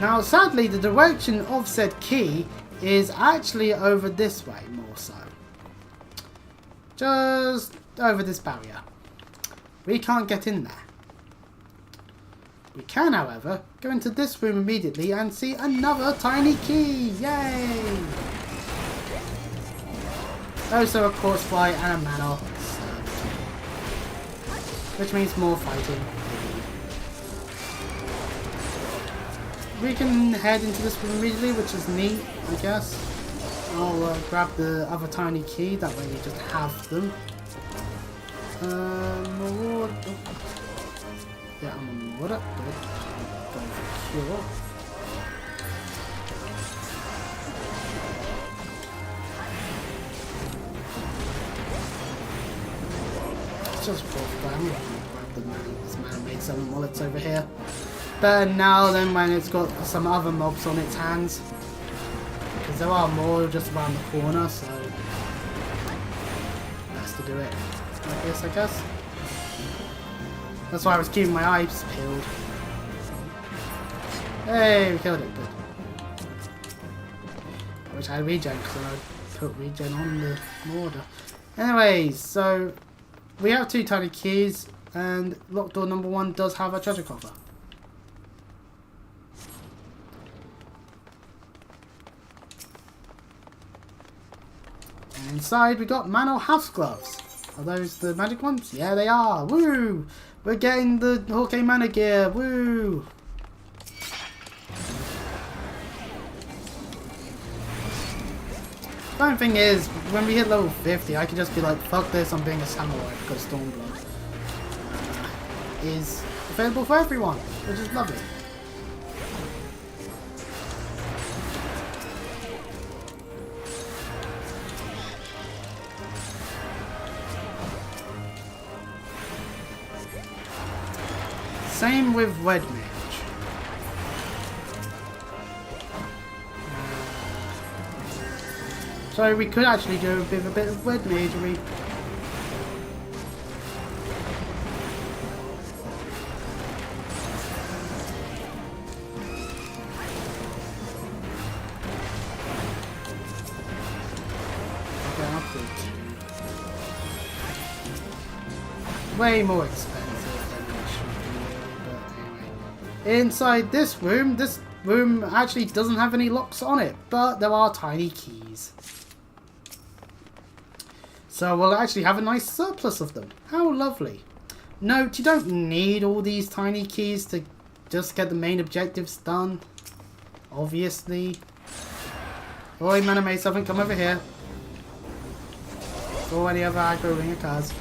Now, sadly, the direction of said key is actually over this way, more so. Just over this barrier. We can't get in there. We can, however, go into this room immediately and see another tiny key. Yay! Also a Quartz Fly and a Manor, which means more fighting. We can head into this room immediately, which is neat, I guess. I'll grab the other tiny key, that way we just have them. Yeah, I'm on water. Good. Going for cure. It's just for fun. Grab this man-made 7 wallets over here. Better now than when it's got some other mobs on its hands. Because there are more just around the corner, so best to do it like this, I guess. That's why I was keeping my eyes peeled. Hey, we killed it, good. I wish I had regen, because I put regen on the mortar. Anyways, so we have 2 tiny keys, and locked door number 1 does have a treasure coffer. And inside we got Manor House Gloves. Are those the magic ones? Yeah, they are. Woo! We're getting the Hawkeye Manor gear. Woo! The funny thing is, when we hit level 50, I can just be like, fuck this, I'm being a samurai because Stormblood is available for everyone, which is lovely. Same with Red Mage. So we could actually do a bit of Red Magery. Way more expensive. Inside this room actually doesn't have any locks on it, but there are tiny keys. So we'll actually have a nice surplus of them. How lovely. Note, you don't need all these tiny keys to just get the main objectives done. Obviously. Oi, man, I made something. Come over here. Or any other aggro ringer cards.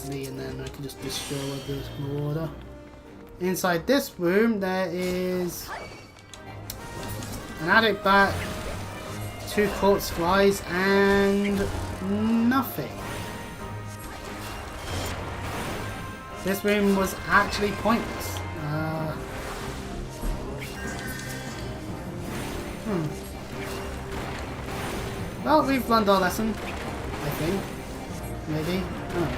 And then I can just destroy the water. Inside this room there is an addict bat, 2 quartz flies, and nothing. This room was actually pointless. Well, we've learned our lesson, I think. Maybe. I don't know.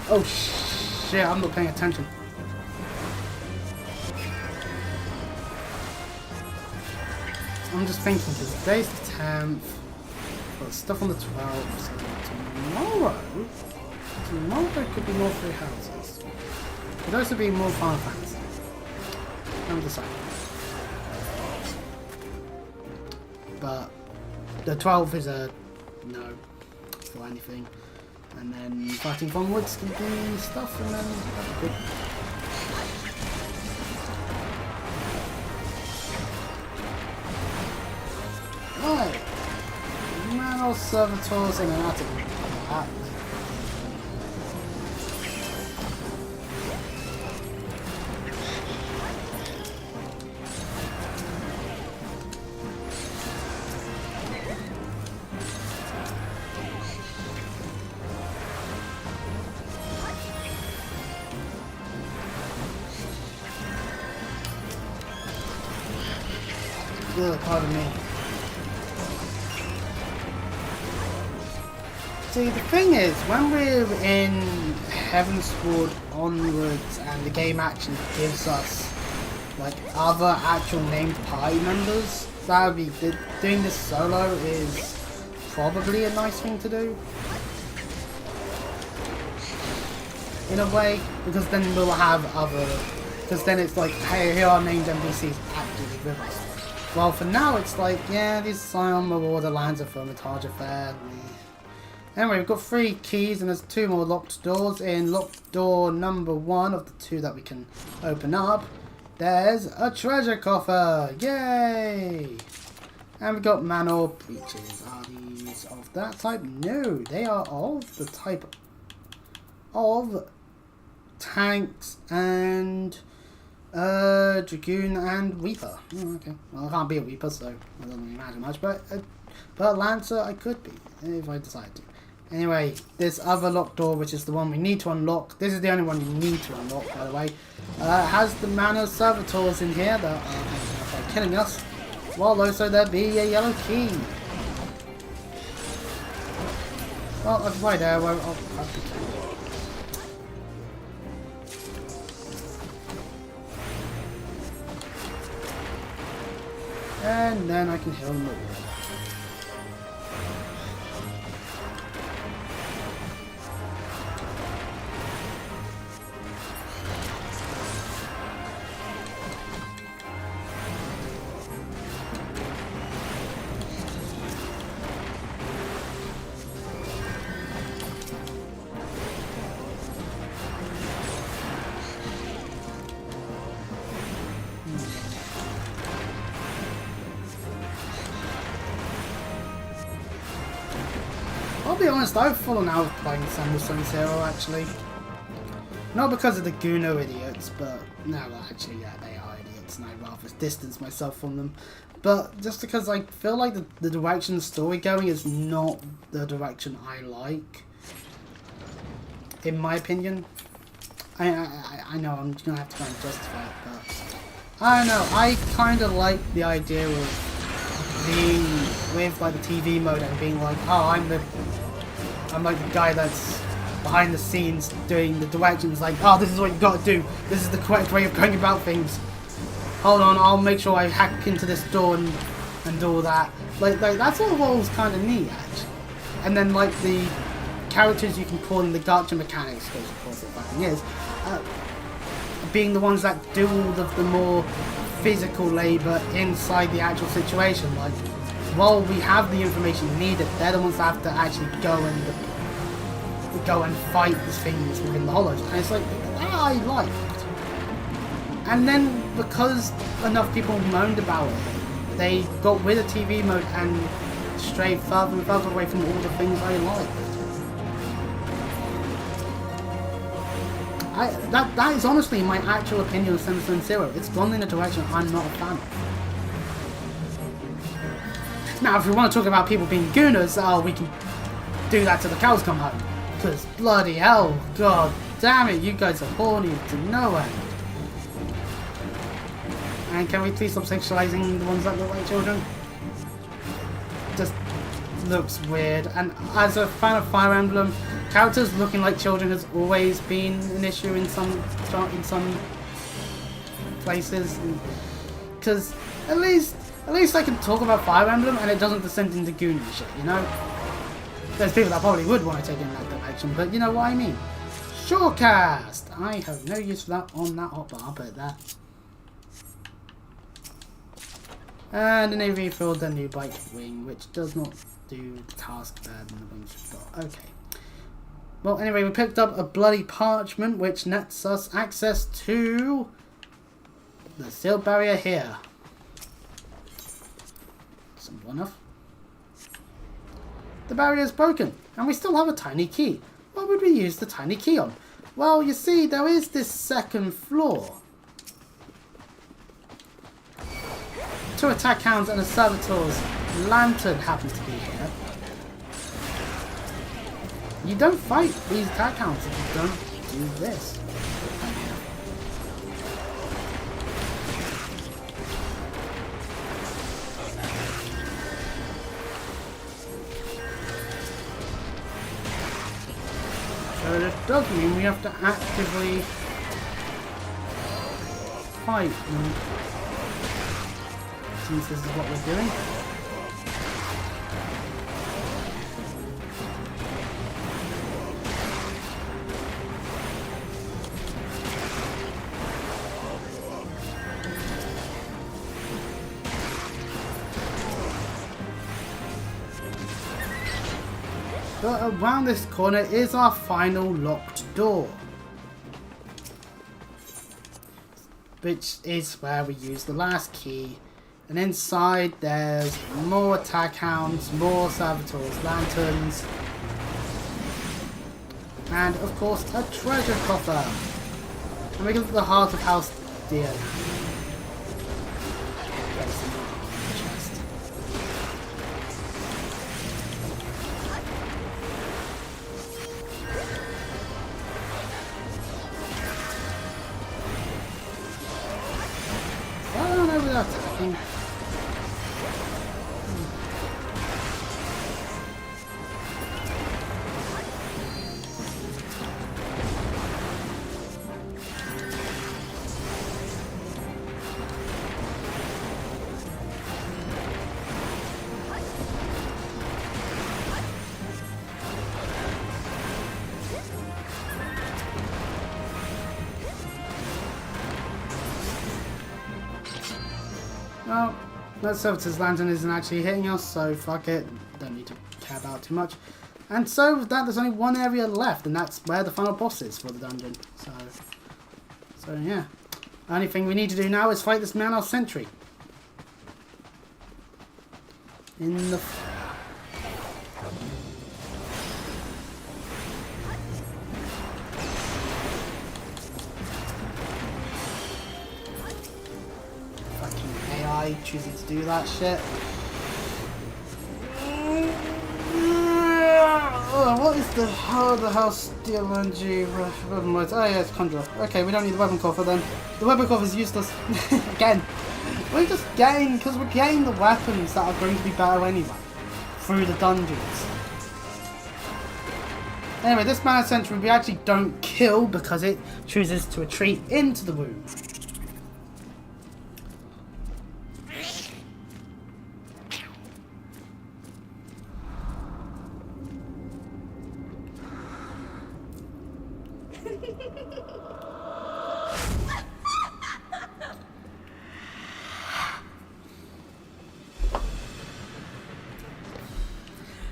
Oh shit, I'm not paying attention. I'm just thinking, because today's the 10th, got stuff on the 12th, so tomorrow there could be more free houses. Could also be more Final Fantasy. I'm deciding. But the 12th is a no for anything. And then 13th onwards can be stuff, and then that'll be good. Right. Manual servitors in an attic. Ugh, pardon me. See, the thing is, when we're in Heavensward onwards and the game actually gives us like other actual named party members, that would be doing this solo is probably a nice thing to do. In a way, because then we'll have other, because then it's like, hey, here are named NPCs actively with us. Well, for now, it's like, yeah, these Scion Marauder lands of Hermitage Affair. Anyway, we've got 3 keys and there's 2 more locked doors. In locked door number 1 of the 2 that we can open up, there's a treasure coffer. Yay! And we've got manor breaches. Are these of that type? No, they are of the type of tanks and Dragoon and Reaper. Oh, okay. Well, I can't be a Reaper, so it doesn't really matter much. But Lancer, I could be if I decide to. Anyway, this other locked door, which is the one we need to unlock. This is the only one you need to unlock, by the way. Has the Manor Servitors in here that are killing us. While also there be a yellow key. Well, that's right there. Well, I'll be careful. And then I can heal them all. I'll be honest, I've fallen out of playing Sanderson Zero actually. Not because of the Goono idiots, but no, actually, yeah, they are idiots, and I'd rather distance myself from them. But just because I feel like the direction the story going is not the direction I like, in my opinion. I know I'm gonna have to try and justify it, but I don't know. I kind of like the idea of being with like the TV mode and being like, oh, I'm like the guy that's behind the scenes doing the directions, like, oh, this is what you gotta do, this is the correct way of going about things, hold on, I'll make sure I hack into this door and do all that. Like that sort of role's kind of neat actually. And then like the characters you can pull in the gacha mechanics, because of course it fucking is, being the ones that do all of the more physical labour inside the actual situation. Like, while we have the information needed, they're the ones that have to actually go and fight these things within the hollows. And it's like, that I liked. And then because enough people moaned about it, they got rid of TV mode and strayed further and further away from all the things I liked. That is honestly my actual opinion of Sanderson Zero. It's gone in a direction I'm not a fan of. Now, if we want to talk about people being gooners, we can do that till the cows come home. Because bloody hell, god damn it, you guys are horny to no end. And can we please stop sexualizing the ones that look like children? Just looks weird, and as a fan of Fire Emblem, characters looking like children has always been an issue in some places. Because at least I can talk about Fire Emblem and it doesn't descend into Goonie shit, you know? There's people that probably would want to take it in that direction, but you know what I mean. Shorecast! I have no use for that on that hotbar, I'll put that. And an AV filled the new bike wing, which does not do the task better than the wings we've got. Okay. Well, anyway, we picked up a bloody parchment, which nets us access to the sealed barrier here. Simple enough. The barrier is broken, and we still have a tiny key. What would we use the tiny key on? Well, you see, there is this second floor. 2 attack hounds and a servitor's lantern happens to be here. You don't fight these attack hounds if you don't do this. So this does mean we have to actively fight them, since this is what we're doing. But around this corner is our final locked door, which is where we use the last key. And inside there's more attack hounds, more servitors, lanterns, and of course a treasure coffer. And we get to the heart of House Deer. Attacking. Well, that servitor's lantern isn't actually hitting us, so fuck it. Don't need to care about it too much. And so with that, there's only one area left, and that's where the final boss is for the dungeon. So yeah. The only thing we need to do now is fight this man off sentry. In the... choosing to do that shit. Oh, what is the house steel energy weapon modes? Oh yeah, it's conjurer. Okay, we don't need the weapon coffer then. The weapon coffer is useless. Again, we just gain, because we're getting the weapons that are going to be better anyway through the dungeons. Anyway, this man sentry we actually don't kill because it chooses to retreat into the room.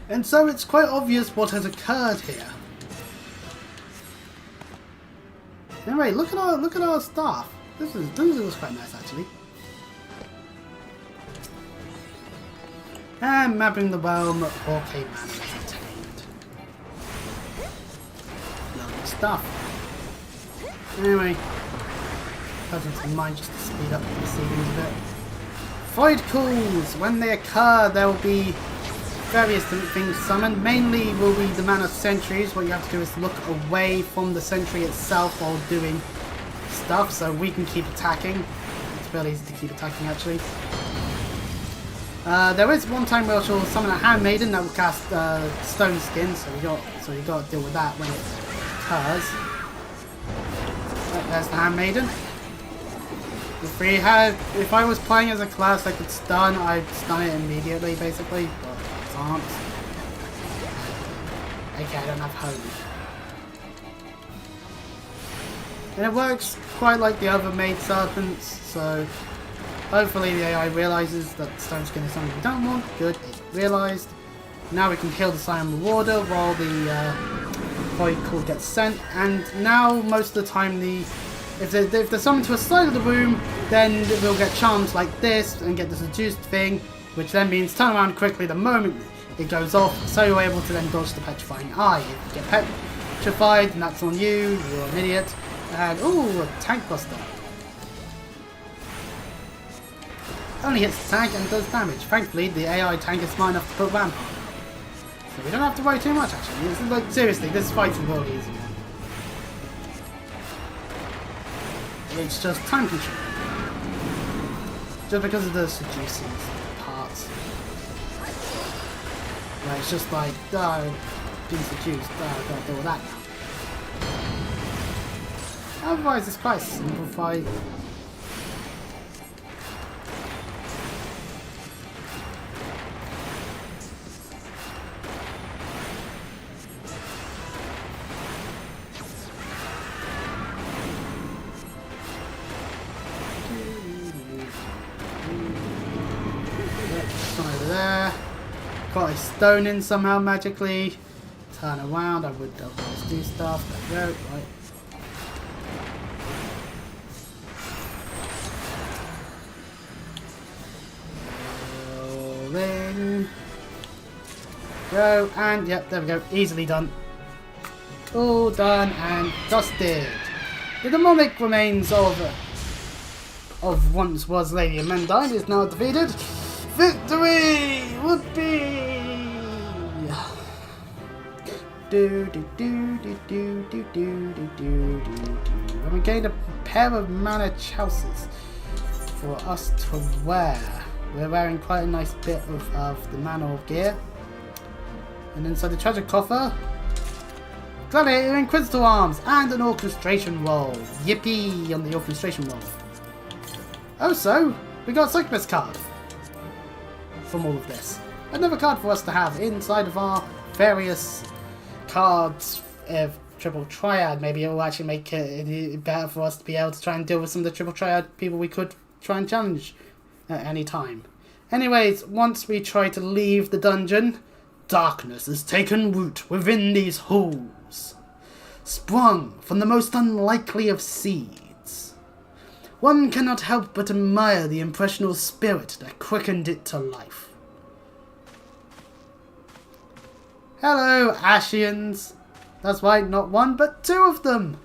And so it's quite obvious what has occurred here. Anyway, look at our staff. This looks quite nice actually. And mapping the realm of 4K man is attained. Lovely stuff. Anyway, presence in mind just to speed up the scenes a bit. Void calls. When they occur, there will be various different things summoned. Mainly will be the mana sentries. What you have to do is look away from the sentry itself while doing stuff, so we can keep attacking. It's fairly easy to keep attacking actually. There is one time where she'll summon a handmaiden that will cast stone skin, so you got to deal with that when it occurs. There's the handmaiden. If I was playing as a class that could stun, I'd stun it immediately, basically, but I can't. Okay, I don't have home. And it works quite like the other maid serpents, so hopefully the AI realizes that stone skin is something we don't want. Good, it's realized. Now we can kill the Silent Rewarder while the void call gets sent, and now most of the time if they're summoned to a side of the room, then we'll get charms like this and get the seduced thing, which then means turn around quickly the moment it goes off, so you're able to then dodge the petrifying eye. If you get petrified, then that's on you, you're an idiot. And ooh, a tank buster. Only hits the tank and does damage. Thankfully, the AI tank is smart enough to put ramp on. So we don't have to worry too much actually. It's like, seriously, this fight's a really easy one. It's just time control. Just because of the seducing parts. Where it's just like, oh, being seduced, oh, I gotta deal with that now. Otherwise, it's quite a simple fight. Over there. Got a stone in somehow magically. Turn around, I would otherwise do stuff. There we go, right. Rolling. Go, and yep, there we go. Easily done. All done and dusted. The demonic remains of once was Lady Amandine is now defeated. Victory! Whoopee! Do do do do do do do do do do. And we gained a pair of mana chouses for us to wear. We're wearing quite a nice bit of the mana gear. And inside the treasure coffer, Gladiator Inquisitor arms and an orchestration roll. Yippee on the orchestration roll. Also, we got a Cyclist card from all of this. Another card for us to have inside of our various cards of Triple Triad. Maybe it will actually make it better for us to be able to try and deal with some of the Triple Triad people we could try and challenge at any time. Anyways, once we try to leave the dungeon, darkness has taken root within these halls, sprung from the most unlikely of seeds. One cannot help but admire the impressionable spirit that quickened it to life. Hello, Ashians. That's right, not one, but two of them.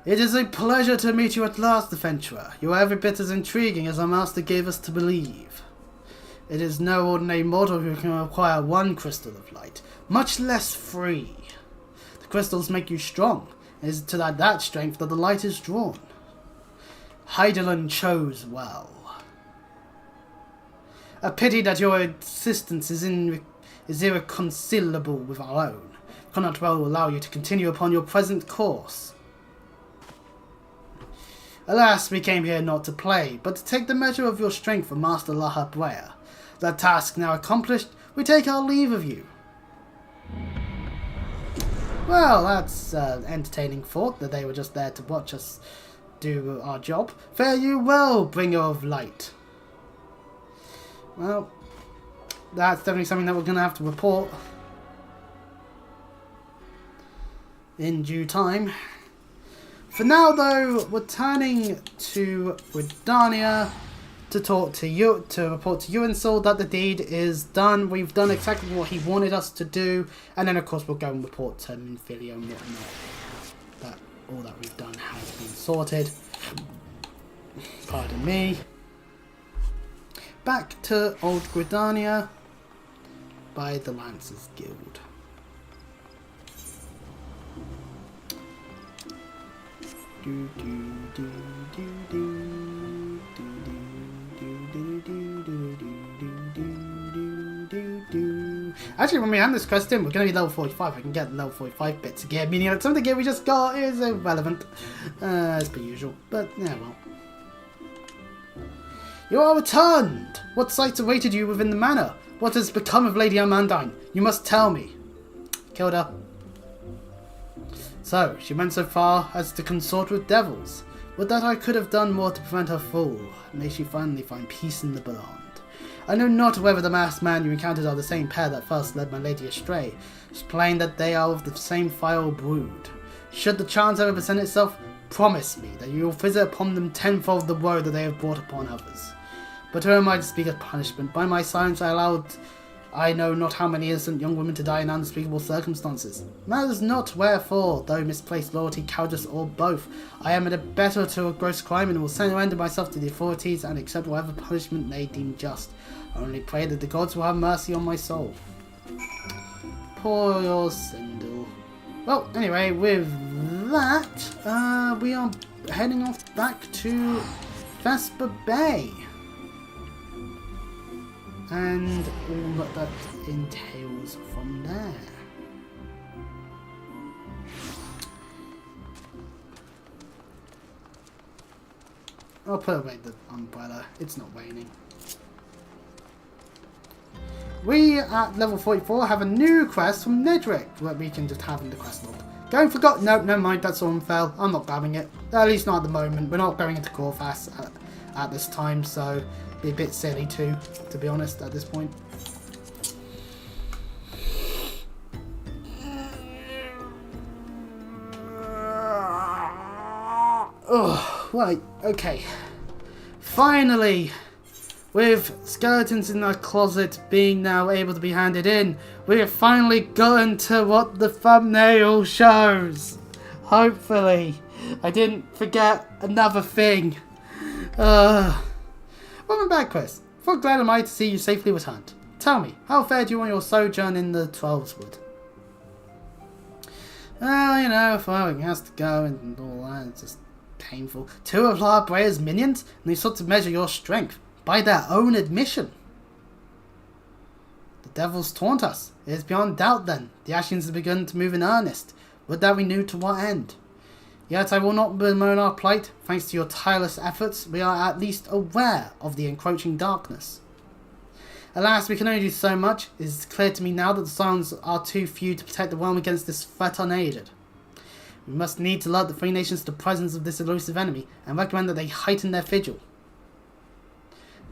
It is a pleasure to meet you at last, adventurer. You are every bit as intriguing as our master gave us to believe. It is no ordinary mortal who can acquire one crystal of light, much less three. The crystals make you strong. It is to that strength that the light is drawn. Heidelin chose well. A pity that your existence is irreconcilable with our own. Cannot well allow you to continue upon your present course. Alas, we came here not to play, but to take the measure of your strength from Master Laha Brea. That task now accomplished, we take our leave of you. Well, that's entertaining thought that they were just there to watch us do our job. Fare you well, bringer of light. Well, that's definitely something that we're going to have to report in due time. For now, though, we're turning to Gridania to talk to you, to report to Uinsul that the deed is done. We've done exactly what he wanted us to do, and then of course we'll go and report to Minfilia and whatnot. That all that we've done has been sorted. Pardon me. Back to Old Gridania by the Lancers Guild. Do do do do do do do do Actually, when we hand this quest in, we're going to be level 45. I can get the level 45 bits again, meaning that some of the gear we just got is irrelevant, as per usual. But, yeah, well. You are returned! What sights awaited you within the manor? What has become of Lady Amandine? You must tell me. Killed her. So, she went so far as to consort with devils. Would that I could have done more to prevent her fall. May she finally find peace in the beyond. I know not whether the masked man you encountered are the same pair that first led my lady astray. It's plain that they are of the same foul brood. Should the chance ever present itself, promise me that you will visit upon them tenfold the woe that they have brought upon others. But who am I to speak of punishment? By my silence I allowed I know not how many innocent young women to die in unspeakable circumstances. Matters not wherefore, though misplaced loyalty, cowardice, or both. I am a debtor to a gross crime and will surrender myself to the authorities and accept whatever punishment they deem just. I only pray that the gods will have mercy on my soul. Poor your Sindel. Well, anyway, with that, we are heading off back to Vesper Bay. And all that entails from there. I'll put away the umbrella, it's not raining. We at level 44 have a new quest from Nedrick that we can just have in the quest log. Going for God? No, never mind, that's all fell. I'm not grabbing it. At least not at the moment. We're not going into Corfas at this time, so be a bit silly too, to be honest, at this point. Oh, right, okay. Finally, with skeletons in our closet being now able to be handed in, we have finally gotten to what the thumbnail shows. Hopefully. I didn't forget another thing. Welcome back, Chris. How glad am I to see you safely returned. Tell me, how fared you on your sojourn in the Twelveswood? Well, you know, firing has to go and all that, it's just painful. 2 of La Brea's minions, and they sought to measure your strength, by their own admission. The devils taunt us. It is beyond doubt then, the Ashians have begun to move in earnest. Would that we knew to what end. Yet I will not bemoan our plight. Thanks to your tireless efforts, we are at least aware of the encroaching darkness. Alas, we can only do so much. It is clear to me now that the Scions are too few to protect the realm against this threat unaided. We must needs alert the Free Nations to the presence of this elusive enemy, and recommend that they heighten their vigil.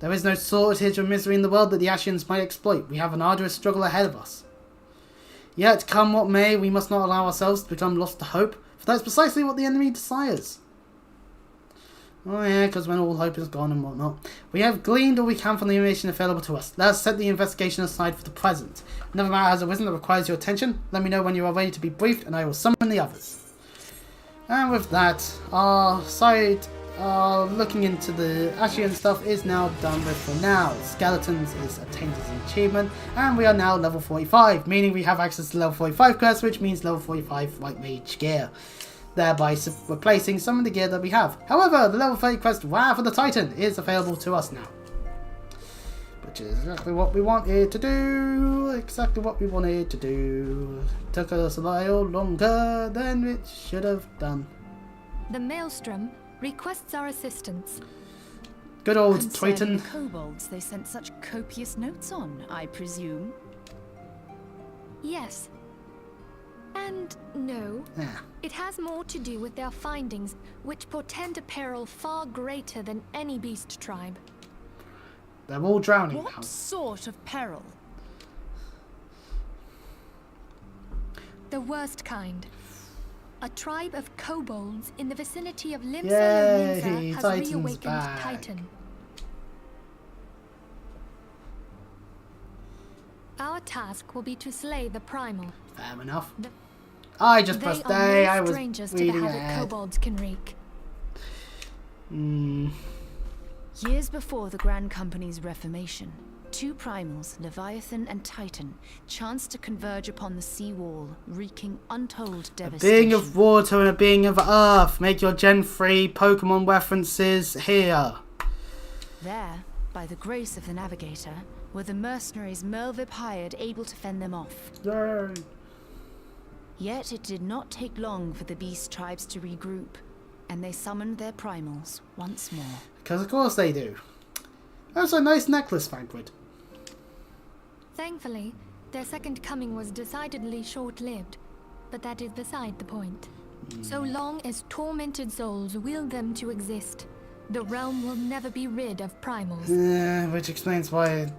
There is no shortage of misery in the world that the Ashians might exploit. We have an arduous struggle ahead of us. Yet, come what may, we must not allow ourselves to become lost to hope, for that is precisely what the enemy desires. Oh yeah, because when all hope is gone and whatnot. We have gleaned all we can from the information available to us. Let us set the investigation aside for the present. Another matter has arisen that requires your attention. Let me know when you are ready to be briefed, and I will summon the others. And with that, our side looking into the Ashian stuff is now done with for now. Skeletons is obtained as an achievement, and we are now level 45, meaning we have access to level 45 quests, which means level 45 White Mage gear, thereby replacing some of the gear that we have. However, the level 30 quest Wrath of the Titan is available to us now, which is exactly what we wanted to do. Took us a little longer than it should have done. The Maelstrom requests our assistance. Good old Concerning Triton. the kobolds they sent such copious notes on, I presume? Yes. And no. Yeah. It has more to do with their findings, which portend a peril far greater than any beast tribe. They're all drowning now. What sort of peril? The worst kind. A tribe of kobolds in the vicinity of Yay, Limsa has Titan's reawakened back. Titan. Our task will be to slay the primal. Fair enough. I just They pressed are A, no I was strangers to the reading havoc ahead. kobolds can wreak. Years before the Grand Company's reformation, 2 primals, Leviathan and Titan, chanced to converge upon the sea wall, wreaking untold A devastation. being of water and a being of earth. Make your Gen 3 Pokemon references here. There, by the grace of the navigator, were the mercenaries Merlvip hired able to fend them off. Yay! Yet it did not take long for the beast tribes to regroup, and they summoned their primals once more. Because of course they do. That's a nice necklace, Thancred. Thankfully, their second coming was decidedly short-lived, but that is beside the point. So long as tormented souls will them to exist, the realm will never be rid of primals. Which explains why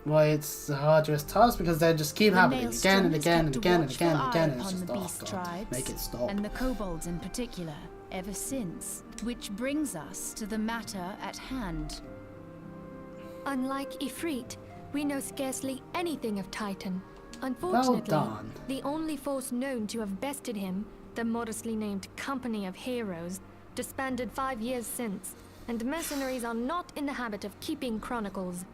it's the hardest task, because they just keep happening again and again and again and again and again, and it's just, oh god, make it stop. And the kobolds in particular, ever since. Which brings us to the matter at hand. Unlike Ifrit, we know scarcely anything of Titan. Unfortunately, Well done. the only force known to have bested him, the modestly named Company of Heroes, disbanded 5 years since, and mercenaries are not in the habit of keeping chronicles.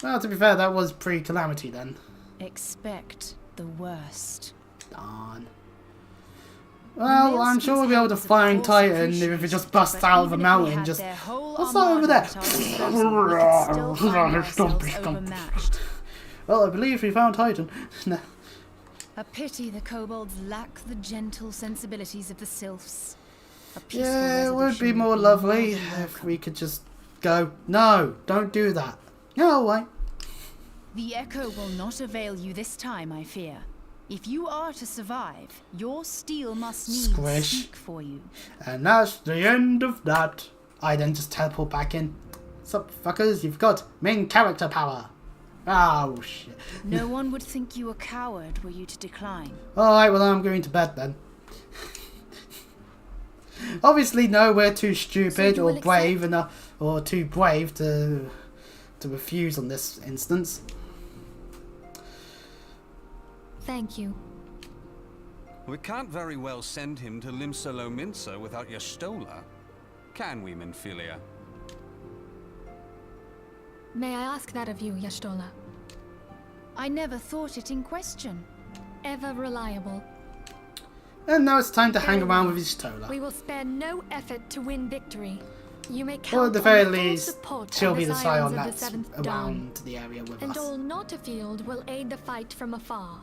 Well, to be fair, that was pre-Calamity then. Expect the worst. Darn. Well, I'm sure we'll be able to find Titan if it just busts out of a mountain. Just, what's that over there? Well, I believe we found Titan. A pity the kobolds lack the gentle sensibilities of the sylphs. A peaceful Yeah, it would be resolution more would lovely than if welcome. we could just go, no, don't do that. No, wait. The echo will not avail you this time, I fear. If you are to survive, your steel must needs Squish. speak for you. And that's the end of that. I then just teleport back in. Sup, fuckers, you've got main character power. Oh, shit. No one would think you a coward were you to decline. Alright, well, I'm going to bed then. Obviously, no, we're too stupid you or will brave enough, or too brave to refuse on this instance. Thank you. We can't very well send him to Limsa Lominsa without Y'shtola, can we, Minfilia? May I ask that of you, Y'shtola? I never thought it in question. Ever reliable. And now it's time to hang Very around well. with Y'shtola. We will spare no effort to win victory. You may Or count at the on very full least, support she'll of be the Scions scion of the that's Seventh Dawn, around the area with and us. all not afield will aid the fight from afar.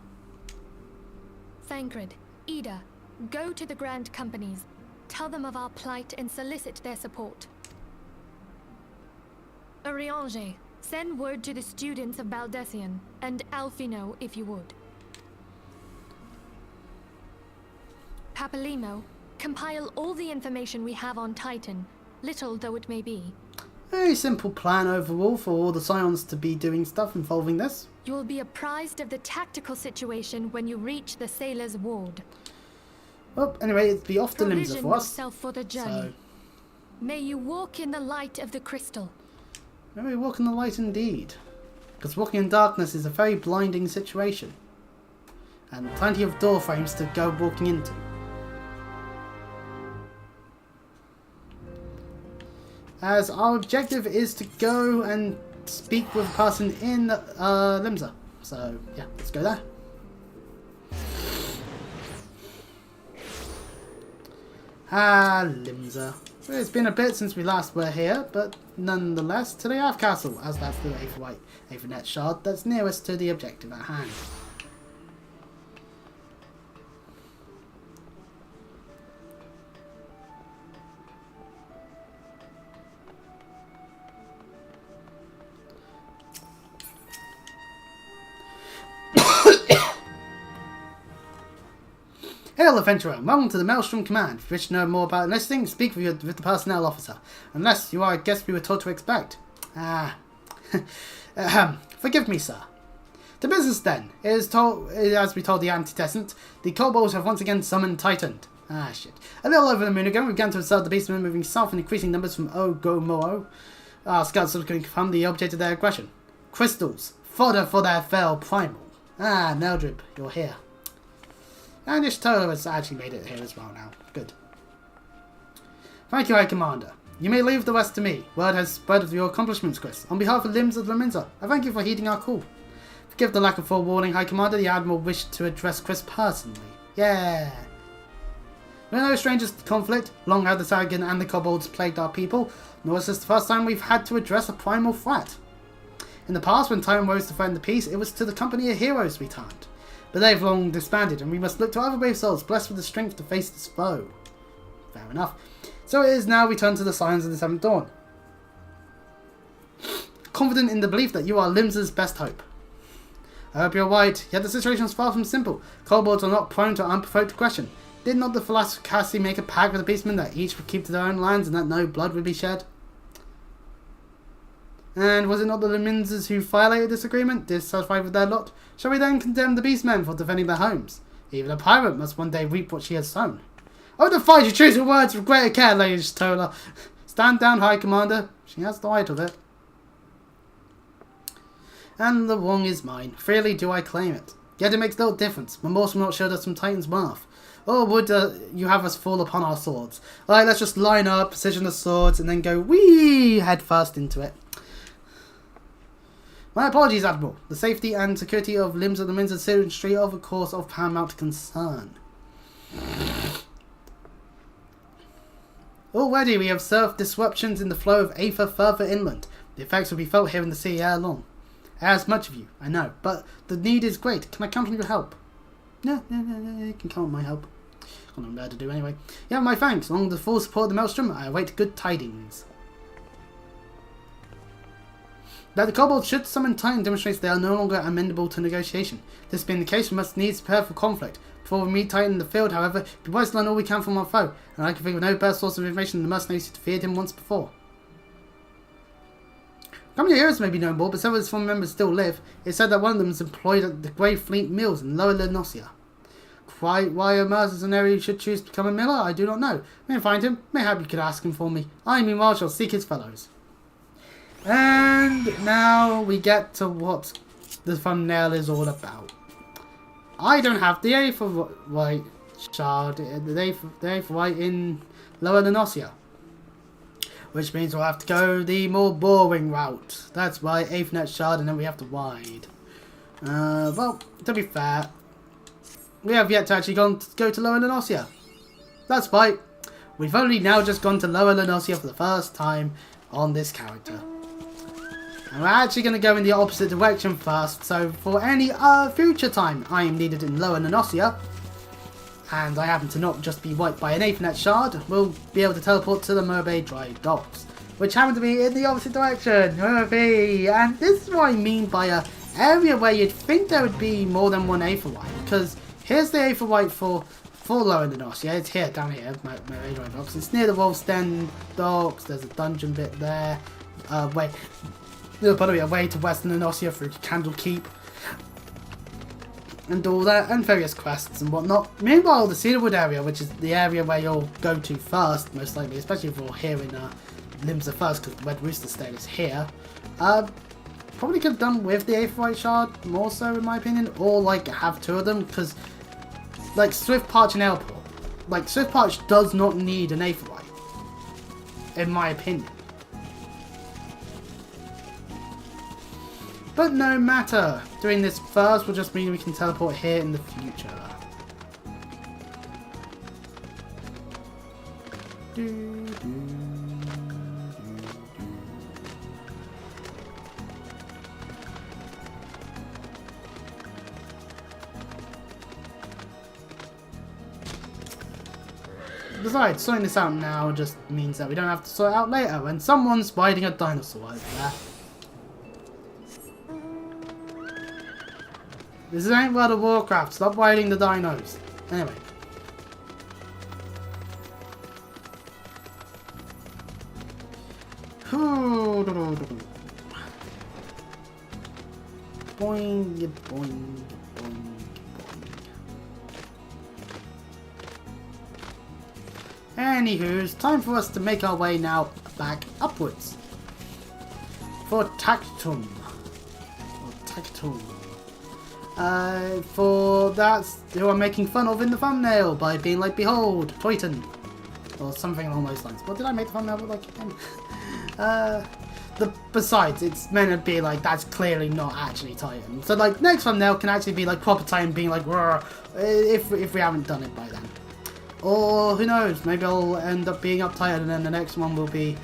Thancred, Ida, go to the Grand Companies, tell them of our plight and solicit their support. Urianger, send word to the students of Baldessian, and Alfino if you would. Papalimo, compile all the information we have on Titan, little though it may be. Very simple plan overall for all the scions to be doing stuff involving this. You will be apprised of the tactical situation when you reach the Sailor's Ward. Well, anyway, it'd be off to Limsa Provision for us. yourself for the So, journey. May you walk in the light of the crystal. maybe walk in the light indeed. Because walking in darkness is a very blinding situation. And plenty of door frames to go walking into. As our objective is to go and speak with a person in Limsa. So, yeah, let's go there. Limsa. Well, it's been a bit since we last were here, but nonetheless, to the Earth Castle, as that's the Aethernet shard that's nearest to the objective at hand. Hail, adventurer! Welcome to the Maelstrom Command. If you wish to know more about enlisting, speak with the personnel officer. Unless you are a guest we were told to expect. Forgive me, sir. To business then. It is told, as we told the Antitessant, the kobolds have once again summoned Titan. Shit. A little over a moon ago, we began to observe the beastmen moving south in increasing numbers from Ogomoo. Our scouts have confirmed the object of their aggression. Crystals. Fodder for their fell primal. Neldrib, you're here. And Y'shtola has actually made it here as well now. Good. Thank you, High Commander. You may leave the rest to me. Word has spread of your accomplishments, Chris. On behalf of Limbs of Laminza, I thank you for heeding our call. Forgive the lack of forewarning, High Commander. The Admiral wished to address Chris personally. Yeah. We're no strangers to conflict. Long have the Saragan and the kobolds plagued our people, nor is this the first time we've had to address a primal threat. In the past, when Titan rose to threaten the peace, it was to the company of heroes we turned. But they've long disbanded, and we must look to other brave souls blessed with the strength to face this foe. Fair enough. So it is now we turn to the signs of the Seventh Dawn. Confident in the belief that you are Limsa's best hope. I hope you're right, yet the situation is far from simple. Kobolds are not prone to unprovoked aggression. Did not the philosopher Cassie make a pact with the beastmen that each would keep to their own lands and that no blood would be shed? And was it not the Limsas who violated this agreement, dissatisfied with their lot? Shall we then condemn the beastmen for defending their homes? Even a pirate must one day reap what she has sown. I would advise you choose your words with greater care, Lady Stola. Stand down, High Commander. She has the right of it. And the wrong is mine. Freely do I claim it. Yet it makes little difference. Remorse will not shield us from Titan's wrath. Or would you have us fall upon our swords? Alright, let's just line up, position the swords, and then go whee head first into it. My apologies, Admiral. The safety and security of limbs of the Min's Ministry of a course of paramount concern. Already we have observed disruptions in the flow of Aether further inland. The effects will be felt here in the sea ere long. As much of you, I know, but the need is great. Can I count on your help? No, you can count on my help. Got nothing better to do anyway. Yeah, my thanks. Along with the full support of the Maelstrom, I await good tidings. That the kobolds should summon Titan demonstrates they are no longer amenable to negotiation. This being the case, we must needs prepare for conflict. Before we meet Titan in the field, however, be wise to learn all we can from our foe, and I can think of no better source of information than the mercenaries who defeated him once before. Company heroes may be known more, but several of his former members still live. It's said that one of them is employed at the Grey Fleet Mills in Lower Lenosia. Quite why a mercenary should choose to become a miller, I do not know. May find him, mayhap you could ask him for me. I, meanwhile, shall seek his fellows. And now we get to what the thumbnail is all about. I don't have the Aetherite shard, the Aetherite in Lower Lenosia. Which means we'll have to go the more boring route. That's right, Aethernet shard, and then we have to wide. Well, to be fair, we have yet to actually go to Lower Lenosia. That's right, we've only now just gone to Lower Lenosia for the first time on this character. And we're actually going to go in the opposite direction first, so for any future time I am needed in Lower Lenosia, and I happen to not just be wiped by an Aethernet shard, we'll be able to teleport to the Mermaid Dry Docks, which happen to be in the opposite direction. Hooray! And this is what I mean by a area where you'd think there would be more than one Aetherite, because here's the Aetherite for Lower Lenosia. It's here, down here, Mermaid Dry Docks. It's near the Wolf's Den Docks. There's a dungeon bit there. By the way, away to Western Lenosia through Candlekeep. And all that, and various quests and whatnot. Meanwhile, the Cedarwood area, which is the area where you'll go to first, most likely, especially if you're here in Limsa first, because the Red Rooster Stale is here, probably could have done with the Aetherite shard, more so in my opinion, or like have two of them, because like Swift Parch and Airport, like Swift Parch does not need an Aetherite, in my opinion. But no matter, doing this first will just mean we can teleport here in the future. Besides, sorting this out now just means that we don't have to sort it out later when someone's riding a dinosaur over there. This ain't World of Warcraft, stop riding the dinos. Anyway. Boing, boing, boing, boing. Anywho, it's time for us to make our way now back upwards. For Tactum. Or Tactum. For that's who I'm making fun of in the thumbnail by being like, behold, Titan. Or something along those lines. What did I make the thumbnail look like again? Besides, it's meant to be like, that's clearly not actually Titan. So like, next thumbnail can actually be like proper Titan being like, if we haven't done it by then. Or who knows, maybe I'll end up being up Titan and then the next one will be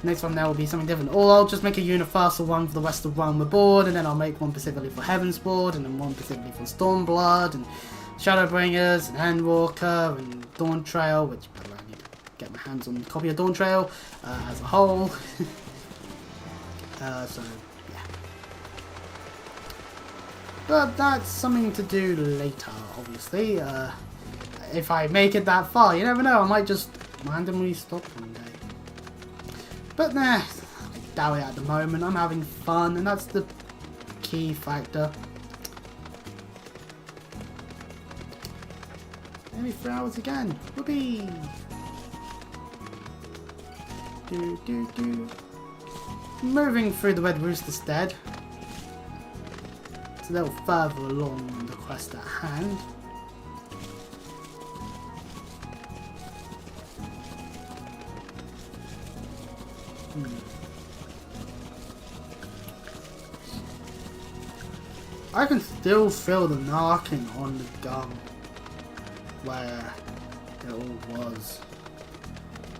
Next one there will be something different. Or I'll just make a universal one for the West of Rome Board, and then I'll make one specifically for Heaven's Board, and then one specifically for Stormblood, and Shadowbringers, and Endwalker, and Dawn Trail, which by the way, I need to get my hands on a copy of Dawn Trail as a whole. So, yeah. But that's something to do later, obviously. If I make it that far, you never know, I might just randomly stop one day. But nah, I doubt it at the moment. I'm having fun, and that's the key factor. Maybe 3 hours again. Whoopee! Moving through the Red Rooster Stead. It's a little further along the quest at hand. I can still feel the knocking on the gum where it all was.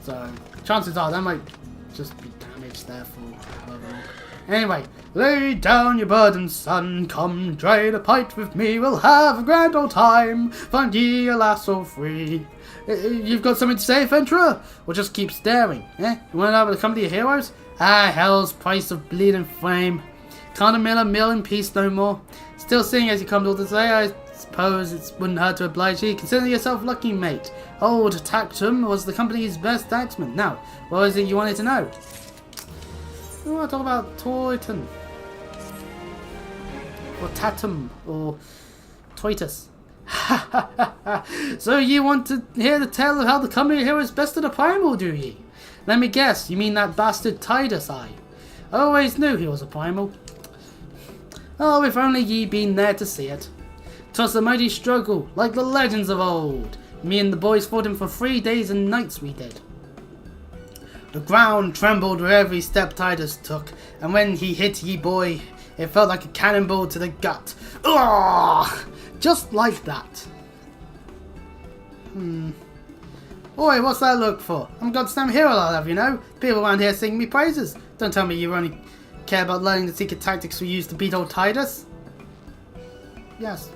So chances are that might just be damaged there for however long. Anyway, lay down your burden, son, come trade a pint with me, we'll have a grand old time, find ye a lass so free. You've got something to say, adventurer? Or just keep staring, eh? You want to know about the company of heroes? Ah, hell's price of bleeding flame. Can't a miller mill in peace no more? Still seeing as you come to say, I suppose it wouldn't hurt to oblige ye. Consider yourself lucky, mate. Old Tactum was the company's best axeman. Now, what is it you wanted to know? We want to talk about Toyton. Or Tatum. Or Toitus. So you want to hear the tale of how the company here is bested a primal, do ye? Let me guess, you mean that bastard Tidus, I always knew he was a primal. Oh, if only ye been there to see it. 'Twas a mighty struggle, like the legends of old. Me and the boys fought him for 3 days and nights we did. The ground trembled with every step Tidus took, and when he hit ye boy, it felt like a cannonball to the gut. Ugh! Just like that. Oi, what's that look for? I'm goddamn hero, I'll have you know. People around here sing me praises. Don't tell me you only care about learning the secret tactics we used to beat old Tidus. Yes.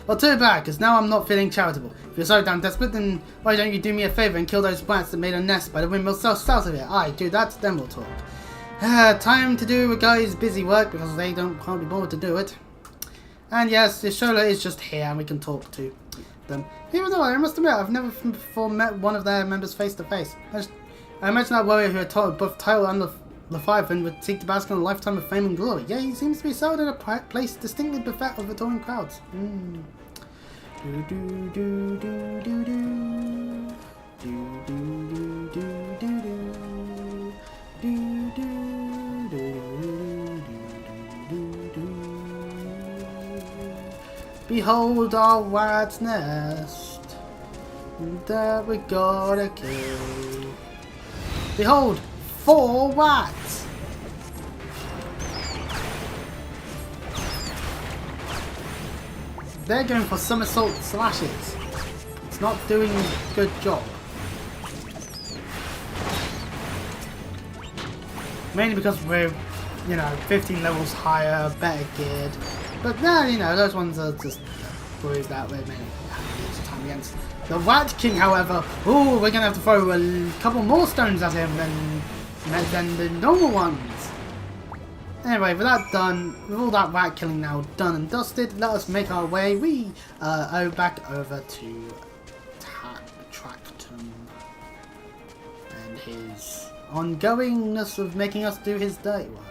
Well, too bad, because now I'm not feeling charitable. If you're so damn desperate, then why don't you do me a favour and kill those brats that made a nest by the windmill south of here? Aye, do that, then we'll talk. Time to do a guy's busy work, because they can't be bothered to do it. And yes, Shola is just here, and we can talk to them. Even though, I must admit, I've never before met one of their members face to face. I imagine that warrior who had taught both Title and Leviathan would seek to bask in a lifetime of fame and glory. Yeah, he seems to be settled in a place distinctly buffet of adoring crowds. Behold our rat's nest that we gotta kill. Behold, 4 rats. They're going for somersault slashes. It's not doing a good job. Mainly because we're, 15 levels higher, better geared. But now, those ones are just bruised out with many time against the Rat King, however. Ooh, we're gonna have to throw a couple more stones at him than the normal ones. Anyway, with that done, with all that rat killing now done and dusted, let us make our way back over to Tractum and his ongoingness of making us do his dirty work.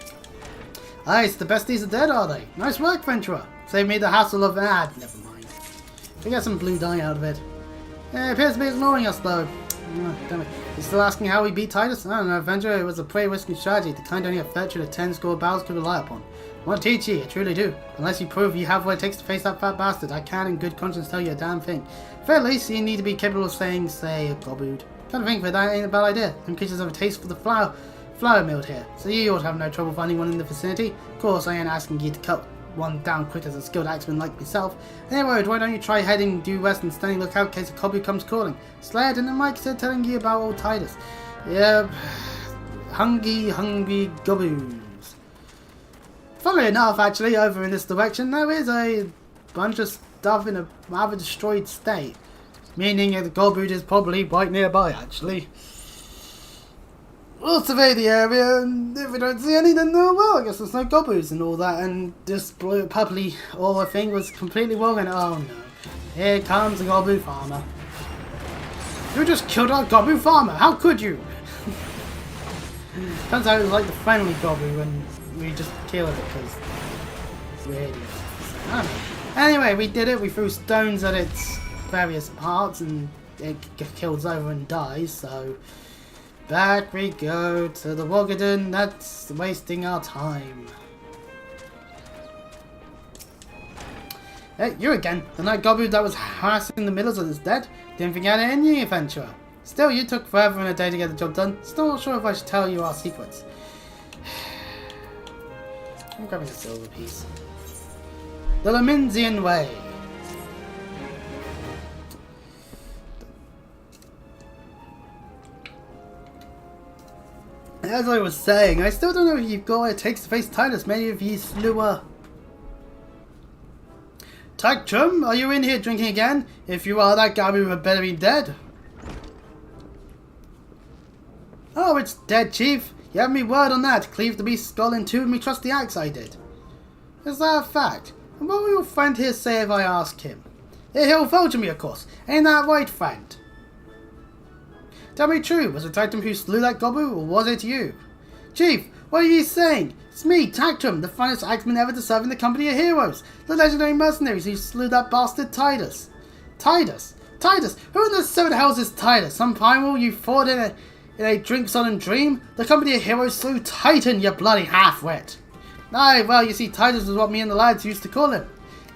Aye, it's the besties are dead, are they? Nice work, venturer. Save me the hassle of never mind. We get some blue dye out of it. It appears to be ignoring us, though. Damn it. He's still asking how we beat Tidus? I don't know, venturer. It was a pretty risky strategy, the kind only a virtue of 10 score battles could rely upon. I want to teach you, I truly do. Unless you prove you have what it takes to face that fat bastard, I can in good conscience tell you a damn thing. For at least, you need to be capable of saying, say, a gobood. Kind of think that ain't a bad idea. Some creatures have a taste for the flour milled here, so you ought to have no trouble finding one in the vicinity. Of course, I ain't asking you to cut one down quick as a skilled axeman like myself. Anyway, why don't you try heading due west and standing lookout in case a Kobu comes calling? Slade and Mike said telling you about old Tidus. Yeah, hungry gobboos. Funnily enough, actually, over in this direction, there is a bunch of stuff in a rather destroyed state. Meaning the gobboot is probably right nearby, actually. We'll survey the area, and if we don't see any, then well, I guess there's no gobboos and all that, and this puppy, all I think was completely wrong, and oh no. Here comes the gobboot farmer. You just killed our gobboot farmer, how could you? Turns out it was like the friendly gobboot, and we just killed it because we're idiots. I don't know. Anyway, we did it, we threw stones at its various parts, and it kills over and dies, so back we go to the Wogaden. That's wasting our time. Hey, you again. The night gobboot that was harassing the millers is dead. Didn't think you had any adventure. Still, you took forever and a day to get the job done. Still not sure if I should tell you our secrets. I'm grabbing a silver piece. The Laminsian Way. As I was saying, I still don't know if you've got what it takes to face Titus. Maybe if you slew a... Tactrum, are you in here drinking again? If you are, that gobboot had better be dead. Oh, it's dead, Chief. You have me word on that. Cleave the beast's skull in two and me trust the axe I did. Is that a fact? And what will your friend here say if I ask him? He'll vouch for me, of course. Ain't that right, friend? Tell me true, was it Tactum who slew that gobboot, or was it you? Chief, what are you saying? It's me, Tactum, the finest axeman ever to serve in the company of heroes. The legendary mercenaries who slew that bastard Titus. Titus? Titus? Who in the seven hells is Titus? Some primal you fought in a drink-sodden dream? The company of heroes slew Titan, you bloody half-wit. Aye, well, you see, Titus was what me and the lads used to call him.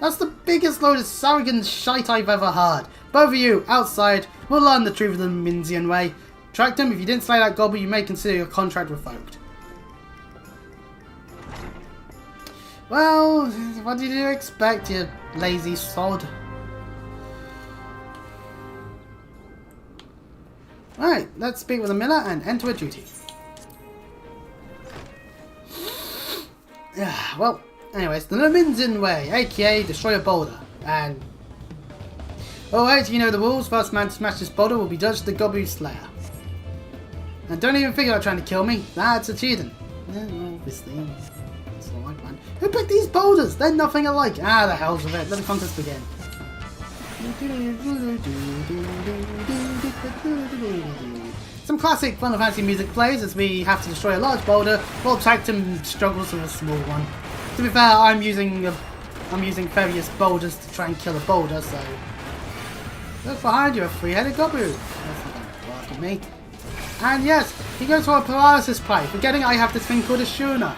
That's the biggest load of surrogate shite I've ever heard. Both of you, outside, will learn the truth of the Minzian way. Tactum, if you didn't slay that gobble, you may consider your contract revoked. Well, what did you expect, you lazy sod? Alright, let's speak with the miller and enter a duty. Well, anyways, the Laminsian Way, aka destroy a boulder, and... Alright, you know the rules. First man to smash this boulder will be judged the Gobboot Slayer. And don't even think about trying to kill me. That's a cheating. Yeah, obviously. That's all right, man. Who picked these boulders? They're nothing alike. Ah, the hell's with it. Let the contest begin. Some classic Final Fantasy music plays as we have to destroy a large boulder while Tactum struggles with a small one. To be fair, I'm using various boulders to try and kill a boulder, so... Look behind you, a three-headed gobboot. That's not going to work with me. And yes, he goes for a paralysis play, forgetting I have this thing called a Shuna.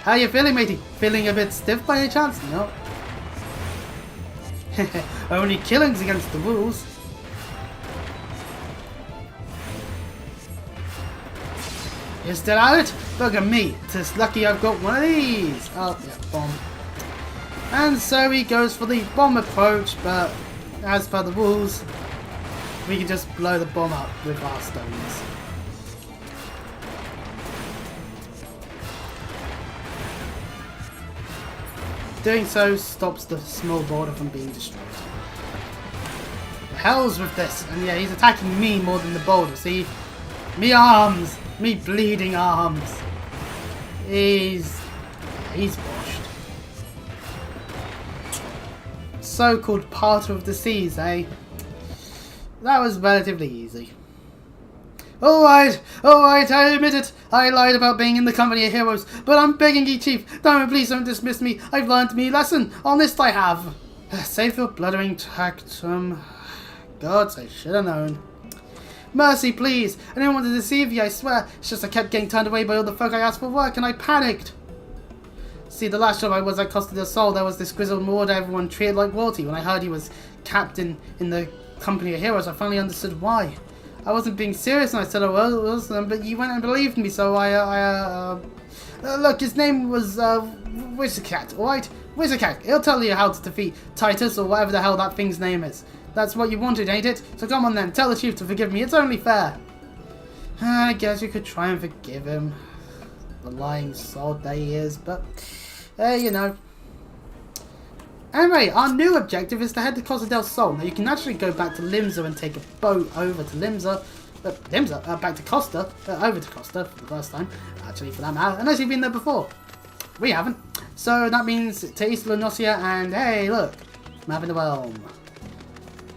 How you feeling, matey? Feeling a bit stiff by any chance? No. Only killing's against the rules. You're still at it? Bugger me. It's lucky I've got one of these. Oh, yeah, bomb. And so he goes for the bomb approach, but as per the rules, we can just blow the bomb up with our stones. Doing so stops the small boulder from being destroyed. The hell's with this? And yeah, he's attacking me more than the boulder. See? Me arms! Me bleeding arms! He's washed. So-called part of the seas, eh? That was relatively easy. Alright, I admit it. I lied about being in the company of heroes, but I'm begging you, Chief, please don't dismiss me. I've learned me a lesson. Honest I have. Save your bluddering Tactum. Gods, I should have known. Mercy, please. I didn't want to deceive you, I swear. It's just I kept getting turned away by all the folk I asked for work, and I panicked. See, the last job I costed a soul. There was this grizzled marauder everyone treated like royalty. When I heard he was captain in the company of heroes, I finally understood why. I wasn't being serious when I said I was, but you went and believed me, so look, his name was, Wizardcat, alright? Wizardcat, he'll tell you how to defeat Titus, or whatever the hell that thing's name is. That's what you wanted, ain't it? So come on then, tell the Chief to forgive me, it's only fair. I guess you could try and forgive him. The lying sod that he is, but, you know. Anyway, our new objective is to head to Costa del Sol. Now, you can actually go back to Limsa and take a boat over to back to Costa, over to Costa for the first time, actually, for that matter, unless you've been there before. We haven't. So that means to East Lunosia, and hey, look, map in the realm.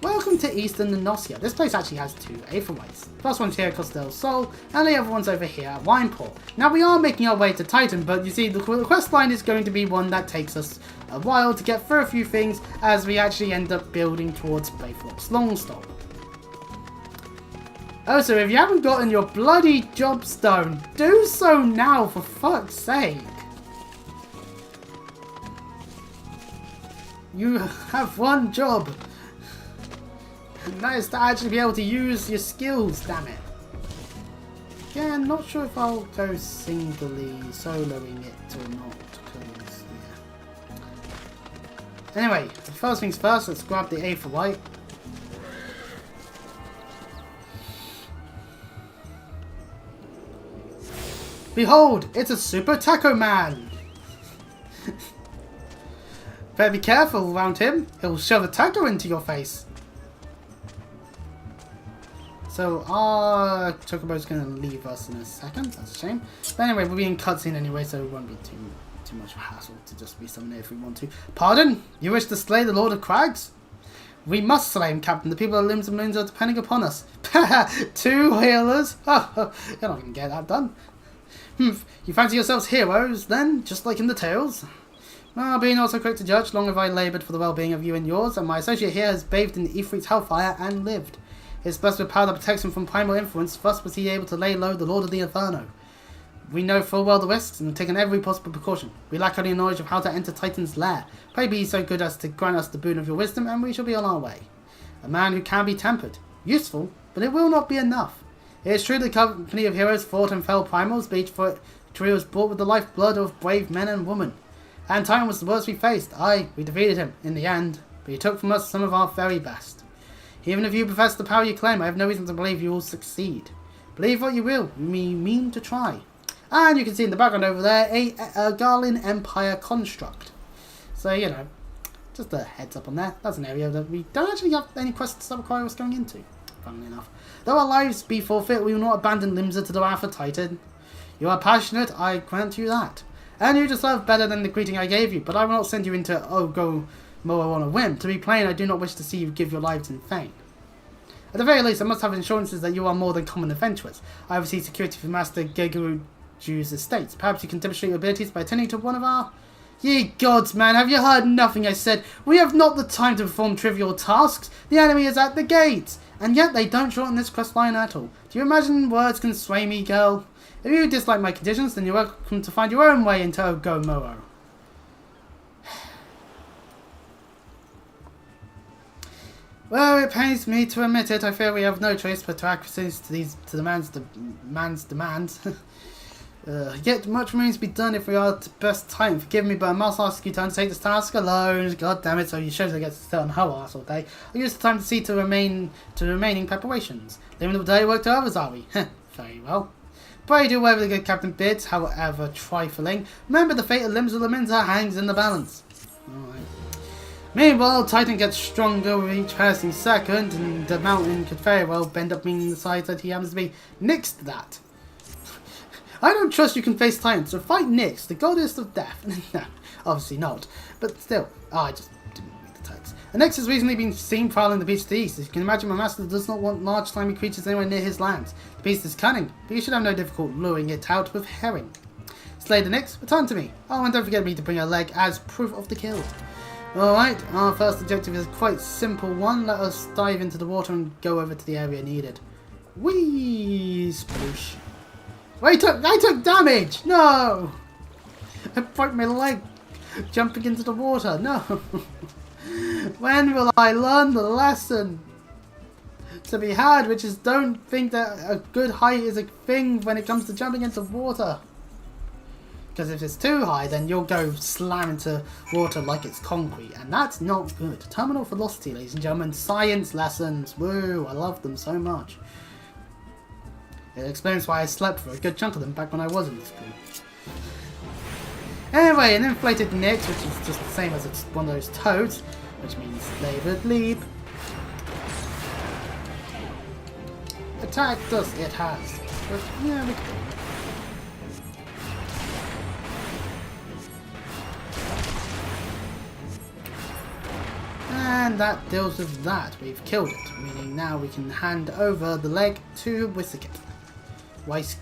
Welcome to Eastern Lunosia. This place actually has 2 Aetherwites. First one's here at Costa del Sol, and the other one's over here at Wineport. Now we are making our way to Titan, but you see the quest line is going to be one that takes us a while to get through a few things as we actually end up building towards Bayflop's Longstop. Oh, so if you haven't gotten your bloody job stone, do so now for fuck's sake. You have one job. And that is to actually be able to use your skills, damn it. Yeah, I'm not sure if I'll go soloing it or not. Cause, yeah. Anyway, first things first, let's grab the Aetherwite. Behold, it's a Super Taco Man! Better be careful around him, he'll shove a taco into your face. So our Chocobo's going to leave us in a second, that's a shame. But anyway, we'll be in cutscene anyway, so it won't be too much of a hassle to just resummon it if we want to. Pardon? You wish to slay the Lord of Crags? We must slay him, Captain. The people of Limbs and Moons are depending upon us. 2 healers? Oh, you're not going to get that done. You fancy yourselves heroes, then? Just like in the tales? Well, being also quick to judge, long have I laboured for the well-being of you and yours, and my associate here has bathed in the Ifrit's hellfire and lived. He is blessed with power that protects him from primal influence, thus was he able to lay low the Lord of the Inferno. We know full well the risks, and have taken every possible precaution. We lack only knowledge of how to enter Titan's lair. Pray be so good as to grant us the boon of your wisdom, and we shall be on our way. A man who can be tempered. Useful, but it will not be enough. It is true the company of heroes fought and fell primals, but each victory was bought with the lifeblood of brave men and women. And Titan was the worst we faced. Aye, we defeated him, in the end, but he took from us some of our very best. Even if you possess the power you claim, I have no reason to believe you will succeed. Believe what you will, we mean to try. And you can see in the background over there, a Garlin Empire construct. So, you know, just a heads up on there. That's an area that we don't actually have any quests that require us going into, funnily enough. Though our lives be forfeit, we will not abandon Limsa to the wrath of Titan. You are passionate, I grant you that. And you deserve better than the greeting I gave you, but I will not send you into Go Moa on a whim. To be plain, I do not wish to see you give your lives in vain. At the very least, I must have assurances that you are more than common adventurers. I have received security from Master Geguru's estates. Perhaps you can demonstrate your abilities by attending to one of our... Ye gods, man, have you heard nothing I said? We have not the time to perform trivial tasks. The enemy is at the gates. And yet they don't shorten this quest line at all. Do you imagine words can sway me, girl? If you dislike my conditions, then you're welcome to find your own way into Ogomoa. Well, it pains me to admit it. I fear we have no choice but to acquiesce to the man's demands. Yet much remains to be done if we are to best time. Forgive me, but I must ask you to undertake this task alone. God damn it! So you shows I get to sit on her ass all day. I use the time to see to the remaining preparations. Living the day work to others, are we? Very well. Pray do whatever the good captain bids, however trifling. Remember the fate of Limsa Laminsa hangs in the balance. Alright. Meanwhile, Titan gets stronger with each passing second, and the mountain could very well end up being the size that he happens to be next to that. I don't trust you can face Titan, so fight Nyx, the goddess of death. No, obviously not. But still, I just didn't read the text. And Nyx has recently been seen prowling the beach to the east. As you can imagine, my master does not want large slimy creatures anywhere near his lands. The beast is cunning, but you should have no difficulty luring it out with herring. Slay the Nyx, return to me. Oh, and don't forget me to bring a leg as proof of the kill. Alright, our first objective is a quite simple one. Let us dive into the water and go over to the area needed. Whee! Sploosh. Wait, I took damage! No! I broke my leg jumping into the water. No! When will I learn the lesson to be had, which is don't think that a good height is a thing when it comes to jumping into water. Because if it's too high, then you'll go slam into water like it's concrete, and that's not good. Terminal velocity, ladies and gentlemen. Science lessons. Woo! I love them so much. It explains why I slept for a good chunk of them back when I was in school. Anyway, an inflated Nyx, which is just the same as it's one of those toads, which means they would leap. Attacked us, it has. But, yeah, we can. And that deals with that. We've killed it, meaning now we can hand over the leg to Wissaket. Wissaket.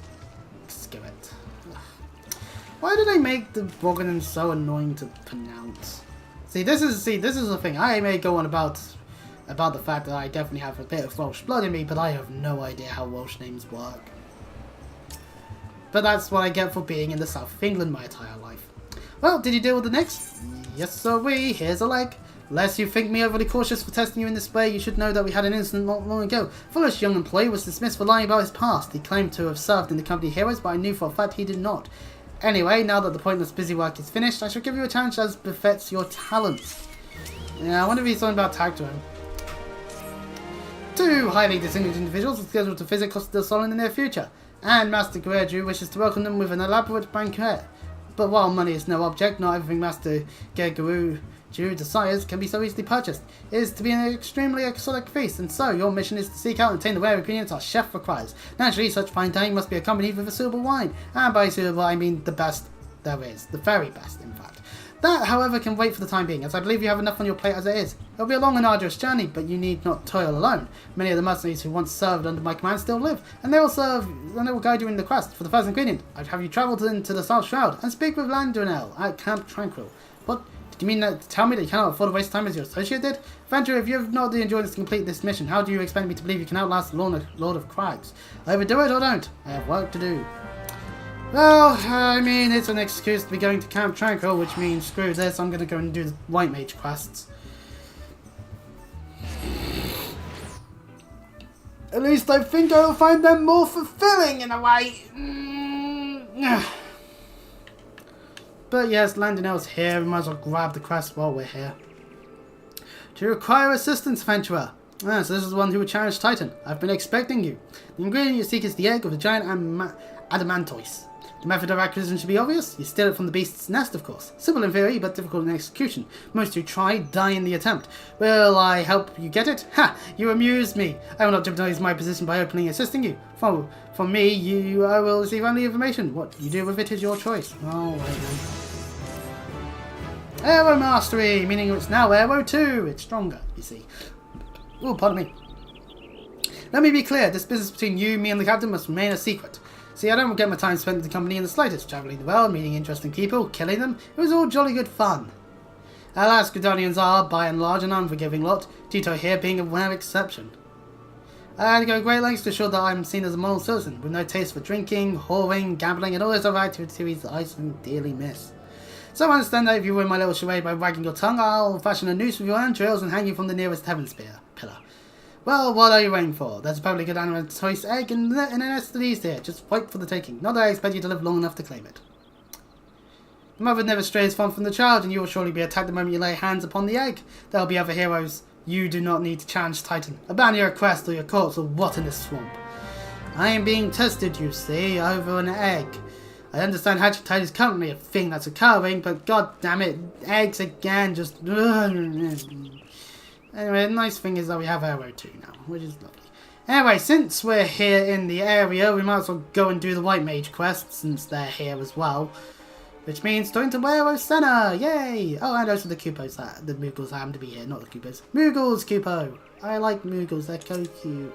Why do they make the Boganin so annoying to pronounce? See, this is the thing. I may go on about the fact that I definitely have a bit of Welsh blood in me, but I have no idea how Welsh names work. But that's what I get for being in the south of England my entire life. Well, did you deal with the next? Yes, sirree. Here's a leg. Lest you think me overly cautious for testing you in this way, you should know that we had an incident not long ago. Foolish young employee was dismissed for lying about his past. He claimed to have served in the company heroes, but I knew for a fact he did not. Anyway, now that the pointless busy work is finished, I shall give you a challenge as befits your talents. Yeah, I wonder if he's talking about tag to him. 2 highly distinguished individuals are scheduled to visit Costa del Sol in the near future, and Master Guerrero wishes to welcome them with an elaborate banquet. But while money is no object, not everything Master Guerrero desires can be so easily purchased. It is to be an extremely exotic feast, and so your mission is to seek out and obtain the rare ingredients our chef requires. Naturally, such fine dining must be accompanied with a suitable wine, and by suitable I mean the best there is, the very best in fact. That, however, can wait for the time being, as I believe you have enough on your plate as it is. It will be a long and arduous journey, but you need not toil alone. Many of the mercenaries who once served under my command still live, and they will guide you in the quest. For the first ingredient, I'd have you travel into the South Shroud and speak with Landronel at Camp Tranquil. What? Do you mean that to tell me that you cannot afford to waste time as your associate did? Venture, if you have not the endurance to complete this mission, how do you expect me to believe you can outlast the Lord of Crags? Either do it or don't. I have work to do. Well, I mean, it's an excuse to be going to Camp Tranquil, which means screw this, I'm going to go and do the White Mage quests. At least I think I'll find them more fulfilling in a way. But yes, Landonel's here, we might as well grab the quest while we're here. Do you require assistance, Venturer? Ah, so this is the one who would challenge Titan. I've been expecting you. The ingredient you seek is the egg of a giant adamantoise. The method of acquisition should be obvious. You steal it from the beast's nest, of course. Simple in theory, but difficult in execution. Most who try die in the attempt. Will I help you get it? Ha! You amuse me. I will not jeopardize my position by openly assisting you. From me, I will receive only information. What you do with it is your choice. Alright then. Aero Mastery, meaning it's now Aero 2. It's stronger, you see. Oh, pardon me. Let me be clear. This business between you, me, and the captain must remain a secret. See, I don't get my time spent in the company in the slightest, travelling the world, meeting interesting people, killing them. It was all jolly good fun. Alas, Gridonians are, by and large, an unforgiving lot, Tito here being a rare exception. I had to go great lengths to ensure that I'm seen as a model citizen, with no taste for drinking, whoring, gambling, and all those other activities that I so dearly miss. So I understand that if you win my little charade by wagging your tongue, I'll fashion a noose with your entrails and hang you from the nearest heaven pillar. Well, what are you waiting for? There's a perfectly good adamantoise egg in a nest of these here. Just wait for the taking. Not that I expect you to live long enough to claim it. The mother never strays far from the child, and you will surely be attacked the moment you lay hands upon the egg. There will be other heroes. You do not need to challenge Titan. Abandon your quest or your corpse will rot in this swamp. I am being tested, you see, over an egg. I understand hatching tide is currently a thing that's occurring, but god damn it, eggs again, just... Anyway, the nice thing is that we have Aero 2 now, which is lovely. Anyway, since we're here in the area, we might as well go and do the White Mage quest, since they're here as well. Which means going to Aero Center! Yay! Oh, and also the Coopos, the Moogles happen to be here, not the Coopos. Moogles, Coopo! I like Moogles, they're so cute.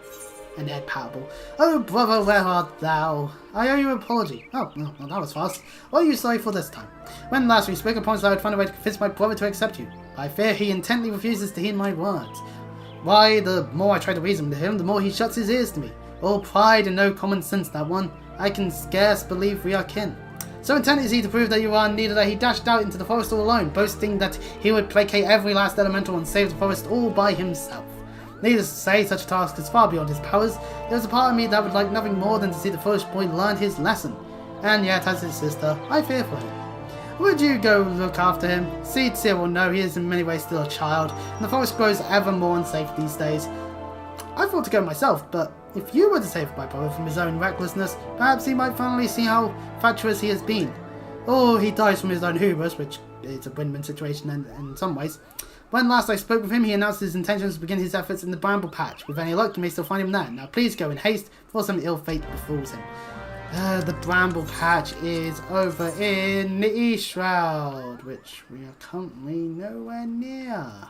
And they're powerful. Oh, brother, where art thou? I owe you an apology. Oh, well, that was fast. What are you sorry for this time? When last we spoke, I promised I would find a way to convince my brother to accept you. I fear he intently refuses to heed my words. Why, the more I try to reason with him, the more he shuts his ears to me. All pride and no common sense, that one. I can scarce believe we are kin. So intent is he to prove that you are neither that he dashed out into the forest all alone, boasting that he would placate every last elemental and save the forest all by himself. Needless to say, such a task is far beyond his powers. There is a part of me that would like nothing more than to see the foolish boy learn his lesson. And yet, as his sister, I fear for him. Would you go look after him? Seed will know he is in many ways still a child, and the forest grows ever more unsafe these days. I thought to go myself, but if you were to save my brother from his own recklessness, perhaps he might finally see how fatuous he has been. Or he dies from his own hubris, which is a win-win situation in some ways. When last I spoke with him, he announced his intentions to begin his efforts in the Bramble Patch. With any luck, you may still find him there. Now please go in haste, before some ill fate befalls him. The Bramble Patch is over in the East Shroud, which we are currently nowhere near.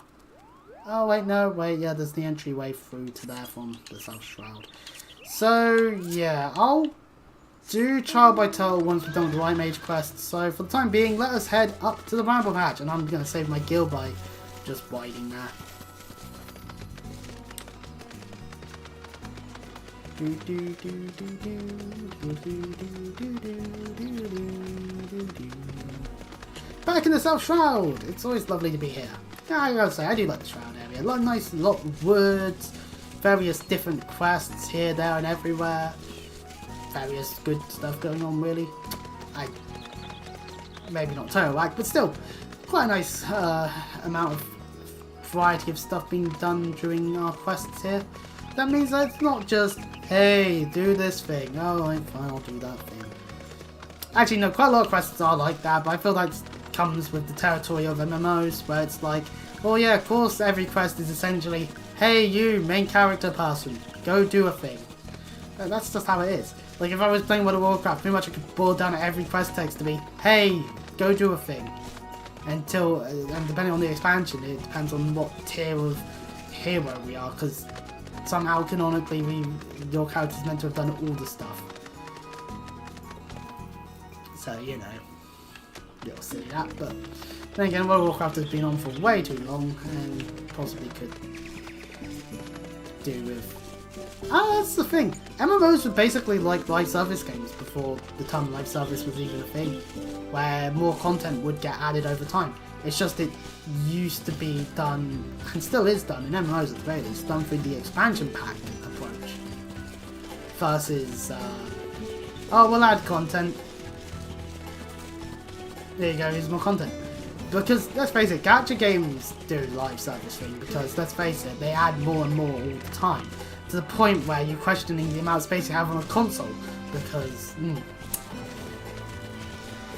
Oh wait, no, wait, yeah, there's the entryway through to there from the South Shroud. So, yeah, I'll do Trial by Turtle once we've done with the Light Mage quest. So, for the time being, let us head up to the Bramble Patch, and I'm going to save my guild by just waiting there. Back in the South Shroud! It's always lovely to be here. Yeah, I gotta say, I do like the Shroud area. A lot of nice, lot of woods, various different quests here, there, and everywhere. Various good stuff going on, really. Maybe not total whack, but still, quite a nice amount of variety of stuff being done during our quests here. That means that it's not just, hey, do this thing. Oh, fine, I'll do that thing. Actually, no, quite a lot of quests are like that, but I feel like it comes with the territory of MMOs, where it's like, oh yeah, of course every quest is essentially, hey, you, main character person, go do a thing. That's just how it is. Like, if I was playing World of Warcraft, pretty much I could boil down every quest text to be, hey, go do a thing. Until, and depending on the expansion, it depends on what tier of hero we are, because somehow canonically your character's meant to have done all the stuff. So, you know, you'll see that, but then again, World of Warcraft has been on for way too long and possibly could do with... that's the thing. MMOs were basically like live service games before the term live service was even a thing, where more content would get added over time. It's just it used to be done, and still is done, in MMOs at the very least, done through the expansion pack approach. Versus, oh, we'll add content. There you go, here's more content. Because, let's face it, gacha games do live service thing, because, let's face it, they add more and more all the time. To the point where you're questioning the amount of space you have on a console, because,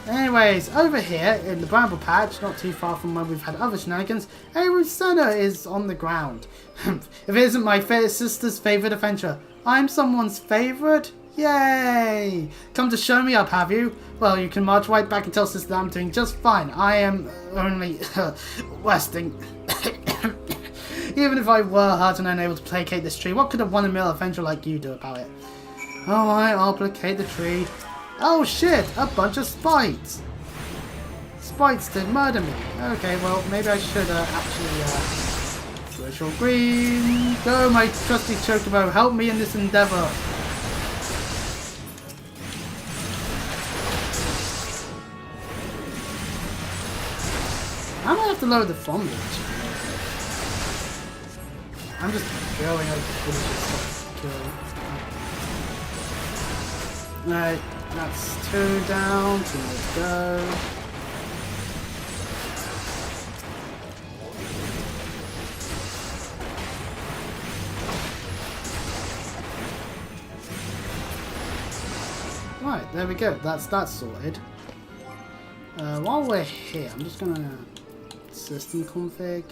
Anyways, over here in the Bramble Patch, not too far from where we've had other shenanigans, a Rosanna is on the ground. If it isn't my sister's favourite adventure, I'm someone's favourite? Yay! Come to show me up, have you? Well, you can march right back and tell sister that I'm doing just fine. I am only resting. Even if I were hurt and unable to placate this tree, what could a one-in-a-mill adventurer like you do about it? Alright, I'll placate the tree. Oh shit, a bunch of spites! Spites did murder me. Okay, well, maybe I should actually, Virtual Green! Go, my trusty Chocobo, help me in this endeavour! I might have to lower the fumble, actually. I'm just going over the killing. Right, that's 2 down, 2 more to go. Right, there we go, that's that sorted. While we're here, I'm just gonna system config.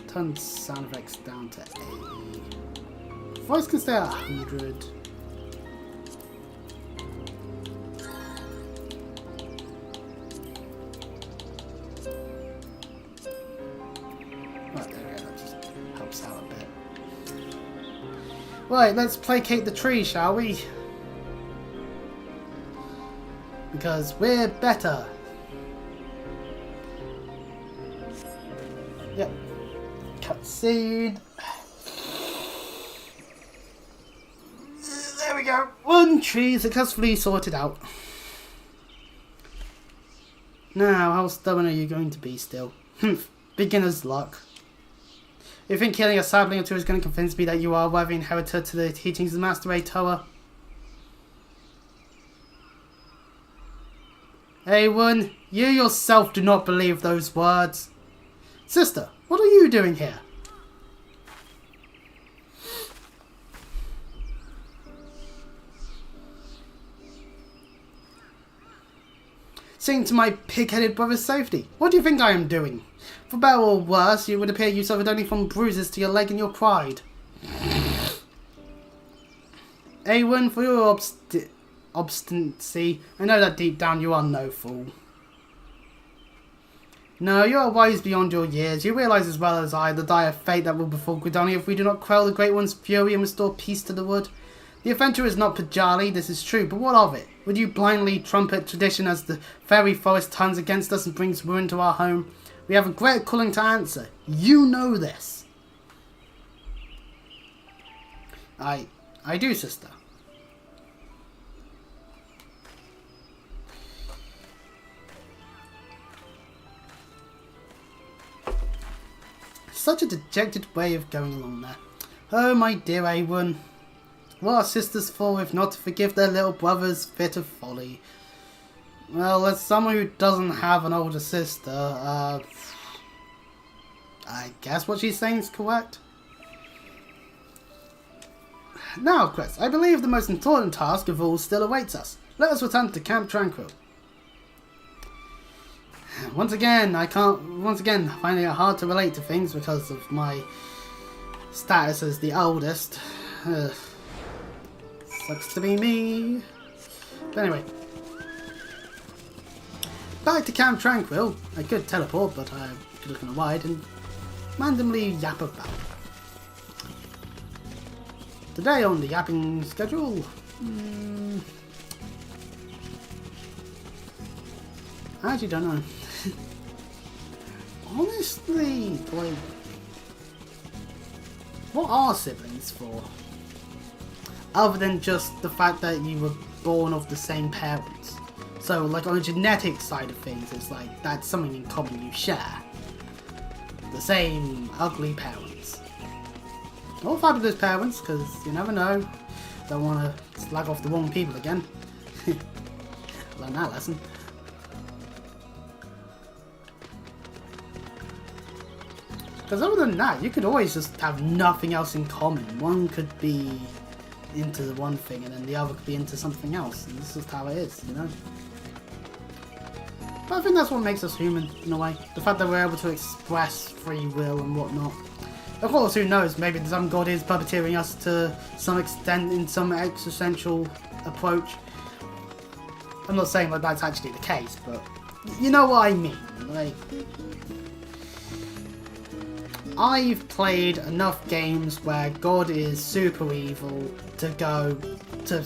Turn sound effects down to 80. Voice can stay at 100. Right, there we go, that just helps out a bit. Right, let's placate the tree, shall we? Because we're better. Yep. Cutscene. There we go. 1 tree successfully sorted out. Now, how stubborn are you going to be still? Beginner's luck. You think killing a sapling or two is going to convince me that you are a worthy inheritor to the teachings of Master Toa? Awen, you yourself do not believe those words. Sister, what are you doing here? Seeing to my pig-headed brother's safety. What do you think I am doing? For better or worse, it would appear you suffered only from bruises to your leg and your pride. Awen, for your obstinacy, I know that deep down you are no fool. No, you are wise beyond your years. You realise as well as I the dire fate that will befall Gridania if we do not quell the Great One's fury and restore peace to the wood. The adventure is not Pajali, this is true, but what of it? Would you blindly trumpet tradition as the fairy forest turns against us and brings ruin to our home? We have a great calling to answer. You know this. I do, sister. Such a dejected way of going along there. Oh, my dear Awen. What are sisters for if not to forgive their little brother's fit of folly? Well, as someone who doesn't have an older sister, I guess what she's saying is correct. Now, Chris, I believe the most important task of all still awaits us. Let us return to Camp Tranquil. Once again, finding it hard to relate to things because of my status as the oldest. Sucks to be me. But anyway. Back to Camp Tranquil. I could teleport, but I could look on a wide and randomly yap about. Today on the yapping schedule. I actually don't know. Honestly, like, what are siblings for? Other than just the fact that you were born of the same parents. So, like, on the genetic side of things, it's like, that's something in common you share. The same ugly parents. Or fabulous parents, because you never know. Don't want to slag off the wrong people again. Learn that lesson. Because other than that, you could always just have nothing else in common. One could be into the one thing and then the other could be into something else. And this is just how it is, you know? But I think that's what makes us human, in a way. The fact that we're able to express free will and whatnot. Of course, who knows, maybe some god is puppeteering us to some extent in some existential approach. I'm not saying that that's actually the case, but you know what I mean. Like, I've played enough games where God is super evil to go to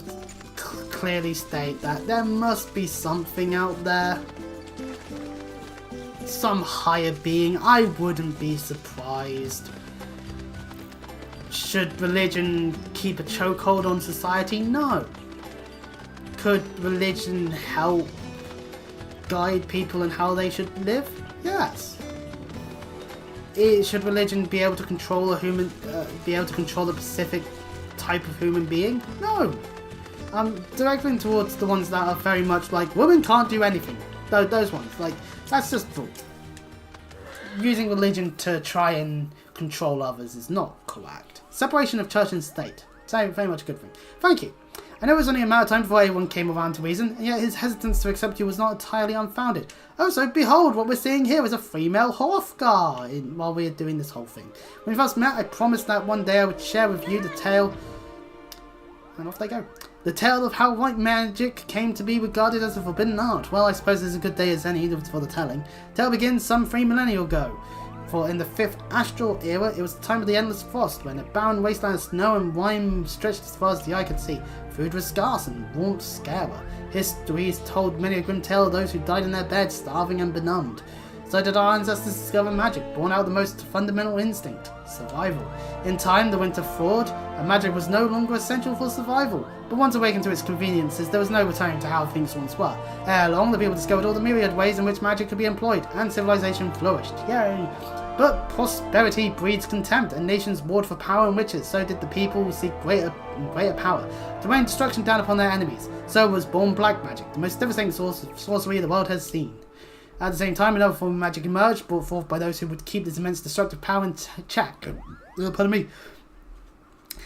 clearly state that there must be something out there. Some higher being. I wouldn't be surprised. Should religion keep a chokehold on society? No. Could religion help guide people in how they should live? Yes. Should religion be able to control a human, be able to control the specific type of human being? No. Directly towards the ones that are very much like, women can't do anything. Those ones, like, that's just bull. Using religion to try and control others is not correct. Separation of church and state. So, very much a good thing. Thank you. I know it was only a matter of time before everyone came around to reason, and yet his hesitance to accept you was not entirely unfounded. Oh, so behold, what we're seeing here is a female Hrothgar while we're doing this whole thing. When we first met, I promised that one day I would share with you the tale... And off they go. The tale of how white magic came to be regarded as a forbidden art. Well, I suppose it's a good day as any for the telling. The tale begins some 3 millennia ago. For in the 5th astral era, it was the time of the endless frost, when a barren wasteland of snow and rime stretched as far as the eye could see. Food was scarce and warmth scarer. Histories told many a grim tale of those who died in their beds, starving and benumbed. So did our ancestors discover magic, born out of the most fundamental instinct, survival. In time, the winter thawed, and magic was no longer essential for survival. But once awakened to its conveniences, there was no returning to how things once were. Ere long, the people discovered all the myriad ways in which magic could be employed, and civilization flourished. Yay! But prosperity breeds contempt, and nations warred for power and riches. So did the people seek greater and greater power, to rain destruction down upon their enemies. So was born black magic, the most devastating source of sorcery the world has seen. At the same time, another form of magic emerged, brought forth by those who would keep this immense destructive power in check. Pardon me.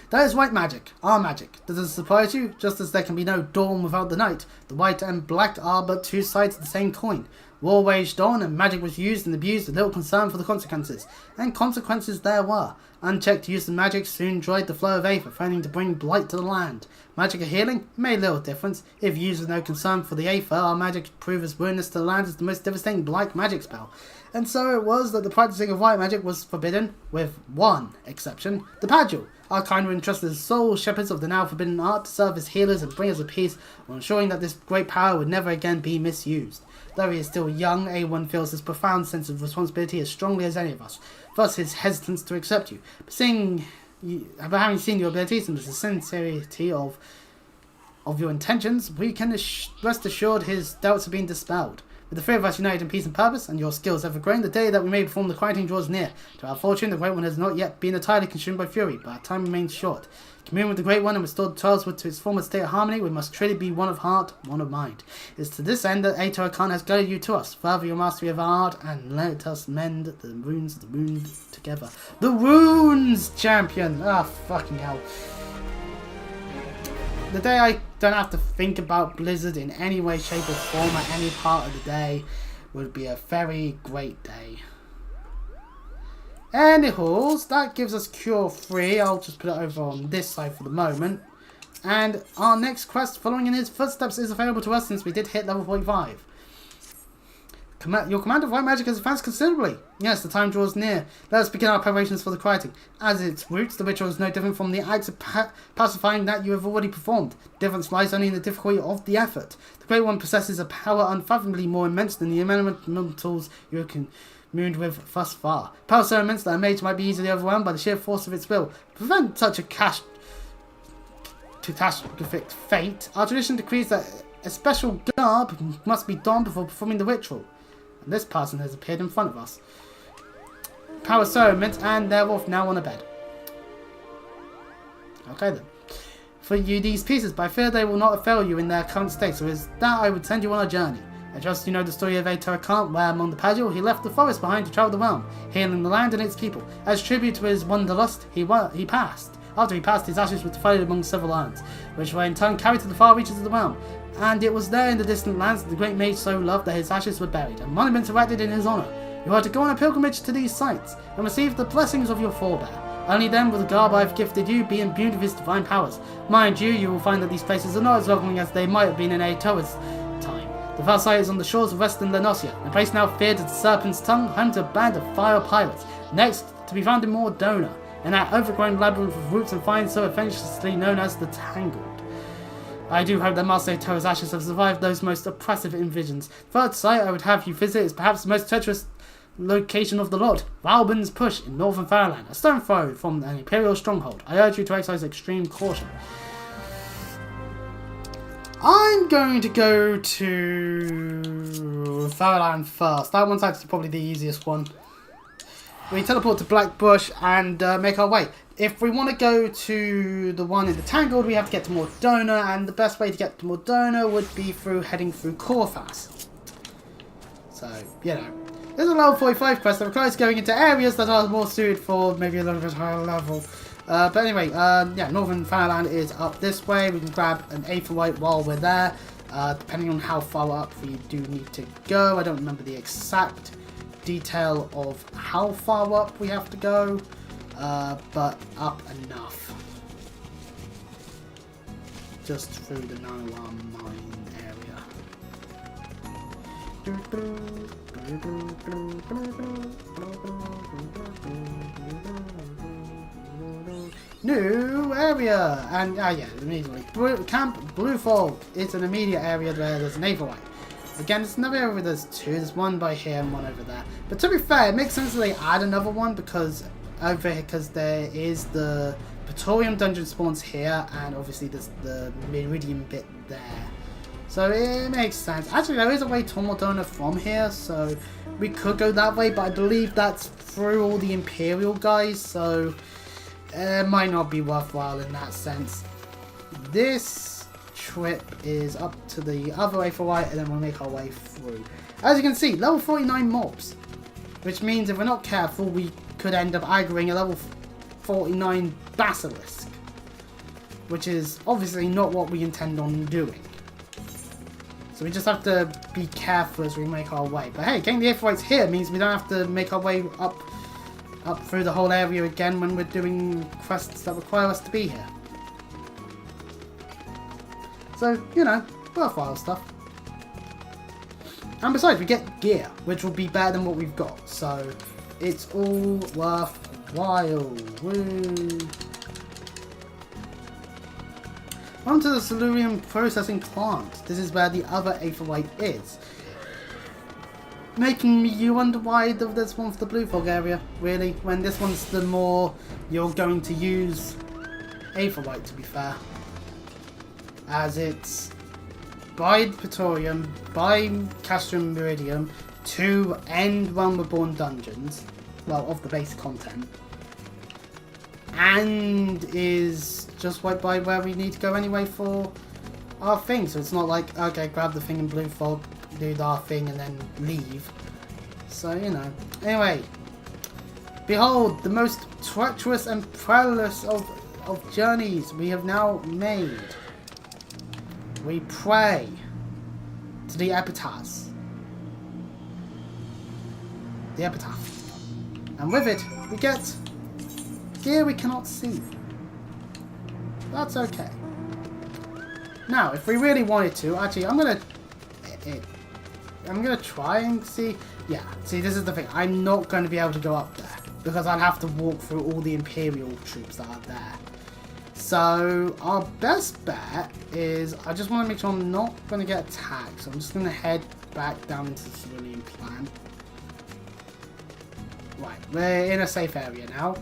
That is white magic, our magic. Does it surprise you? Just as there can be no dawn without the night, the white and black are but two sides of the same coin. War waged on, and magic was used and abused with little concern for the consequences. And consequences there were. Unchecked use of magic soon dried the flow of Aether, threatening to bring blight to the land. Magic of healing made little difference. If used with no concern for the Aether, our magic could prove as ruinous to the land as the most devastating black magic spell. And so it was that the practicing of white magic was forbidden, with one exception, the Padul. Our kind were entrusted as sole shepherds of the now forbidden art to serve as healers and bringers of peace, while ensuring that this great power would never again be misused. Though he is still young, A1 feels this profound sense of responsibility as strongly as any of us, thus his hesitance to accept you. But having seen your abilities and the sincerity of your intentions, we can rest assured his doubts have been dispelled. With the three of us united in peace and purpose, and your skills ever growing, the day that we may perform the quieting draws near. To our fortune, the Great One has not yet been entirely consumed by fury, but our time remains short. Commune with the Great One and restore the Charleswood to its former state of harmony, we must truly be one of heart, one of mind. It is to this end that Ato Khan has guided you to us. Further your mastery of our art, and let us mend the runes of the wound together. The runes, champion! Ah, fucking hell. The day I don't have to think about Blizzard in any way, shape or form at any part of the day would be a very great day. Anyhows, that gives us Cure 3. I'll just put it over on this side for the moment. And our next quest, following in his footsteps, is available to us since we did hit level 45. Your command of white magic has advanced considerably. Yes, the time draws near. Let us begin our preparations for the quieting. As its roots, the ritual is no different from the acts of pacifying that you have already performed. The difference lies only in the difficulty of the effort. The Great One possesses a power unfathomably more immense than the elementals you have communed with thus far. Power so immense that a mage might be easily overwhelmed by the sheer force of its will. To prevent such a catastrophic fate, our tradition decrees that a special garb must be donned before performing the ritual. And this person has appeared in front of us. Power so immense, and therefore now on a bed. Okay then. For you these pieces, but I fear they will not fail you in their current state, so is that I would send you on a journey. I trust you know the story of Ato Khan, where among the Padul he left the forest behind to travel the realm, healing the land and its people. As tribute to his wanderlust, he passed. After he passed, his ashes were divided among several urns, which were in turn carried to the far reaches of the realm. And it was there in the distant lands that the great mage so loved that his ashes were buried, and monuments erected in his honour. You are to go on a pilgrimage to these sites, and receive the blessings of your forebear. Only then will the garb I have gifted you be imbued with his divine powers. Mind you, you will find that these places are not as welcoming as they might have been in Atoa's time. The first site is on the shores of western Lenosia, a place now feared as the Serpent's Tongue, home to a band of fire pirates. Next, to be found in Mordona, in that overgrown labyrinth of roots and vines so offensively known as the Tangled. I do hope that Master Toa's ashes have survived those most oppressive invasions. Third site I would have you visit is perhaps the most treacherous location of the lot, Valbin's Push in northern Fairyland, a stone throw from an Imperial stronghold. I urge you to exercise extreme caution. I'm going to go to Fairyland first. That one's actually probably the easiest one. We teleport to Blackbush and make our way. If we want to go to the one in the Tangled, we have to get to Mordona, and the best way to get to Mordona would be through heading through Corfas. So, you know, there's a level 45 quest that requires going into areas that are more suited for maybe a little bit higher level. But anyway, yeah, Northern Fairyland is up this way. We can grab an Aetherite while we're there. Depending on how far up we do need to go. I don't remember the exact detail of how far up we have to go, but up enough. Just through the Noah mine area. New area! And, yeah, immediately. Camp Bluefall is an immediate area where there's an Aetherite. Again, it's another area where there's two. There's one by here and one over there. But to be fair, it makes sense that they add another one because over here, because there is the Praetorium dungeon spawns here, and obviously there's the Meridian bit there. So it makes sense. Actually, there is a way to Mordona from here, so we could go that way, but I believe that's through all the Imperial guys, so it might not be worthwhile in that sense. This trip is up to the other Aetherite, and then we'll make our way through. As you can see, level 49 mobs. Which means if we're not careful, we could end up aggroing a level 49 basilisk. Which is obviously not what we intend on doing. So we just have to be careful as we make our way. But hey, getting the Aephorites here means we don't have to make our way up through the whole area again when we're doing quests that require us to be here. So, you know, worthwhile stuff. And besides, we get gear, which will be better than what we've got. So, it's all worthwhile. Woo! Onto the Silurian processing plant. This is where the other Aephorite is. Making you wonder why there's one for the Blue Fog area, really. When this one's the more you're going to use Aephorite, to be fair. As it's by Praetorium, by Castrum Meridium, to end Realm Reborn dungeons, well, of the base content, and is just right by where we need to go anyway for our thing. So it's not like, okay, grab the thing in Blue Fog, do our thing, and then leave. So, you know. Anyway, behold, the most treacherous and perilous of journeys we have now made. We pray to the epitaph. The epitaph. And with it, we get gear we cannot see. That's okay. Now, if we really wanted to, actually, I'm gonna try and see. Yeah, see, this is the thing. I'm not going to be able to go up there because I'd have to walk through all the Imperial troops that are there. So, our best bet is, I just want to make sure I'm not going to get attacked. So I'm just going to head back down into the civilian plan. Right, we're in a safe area now.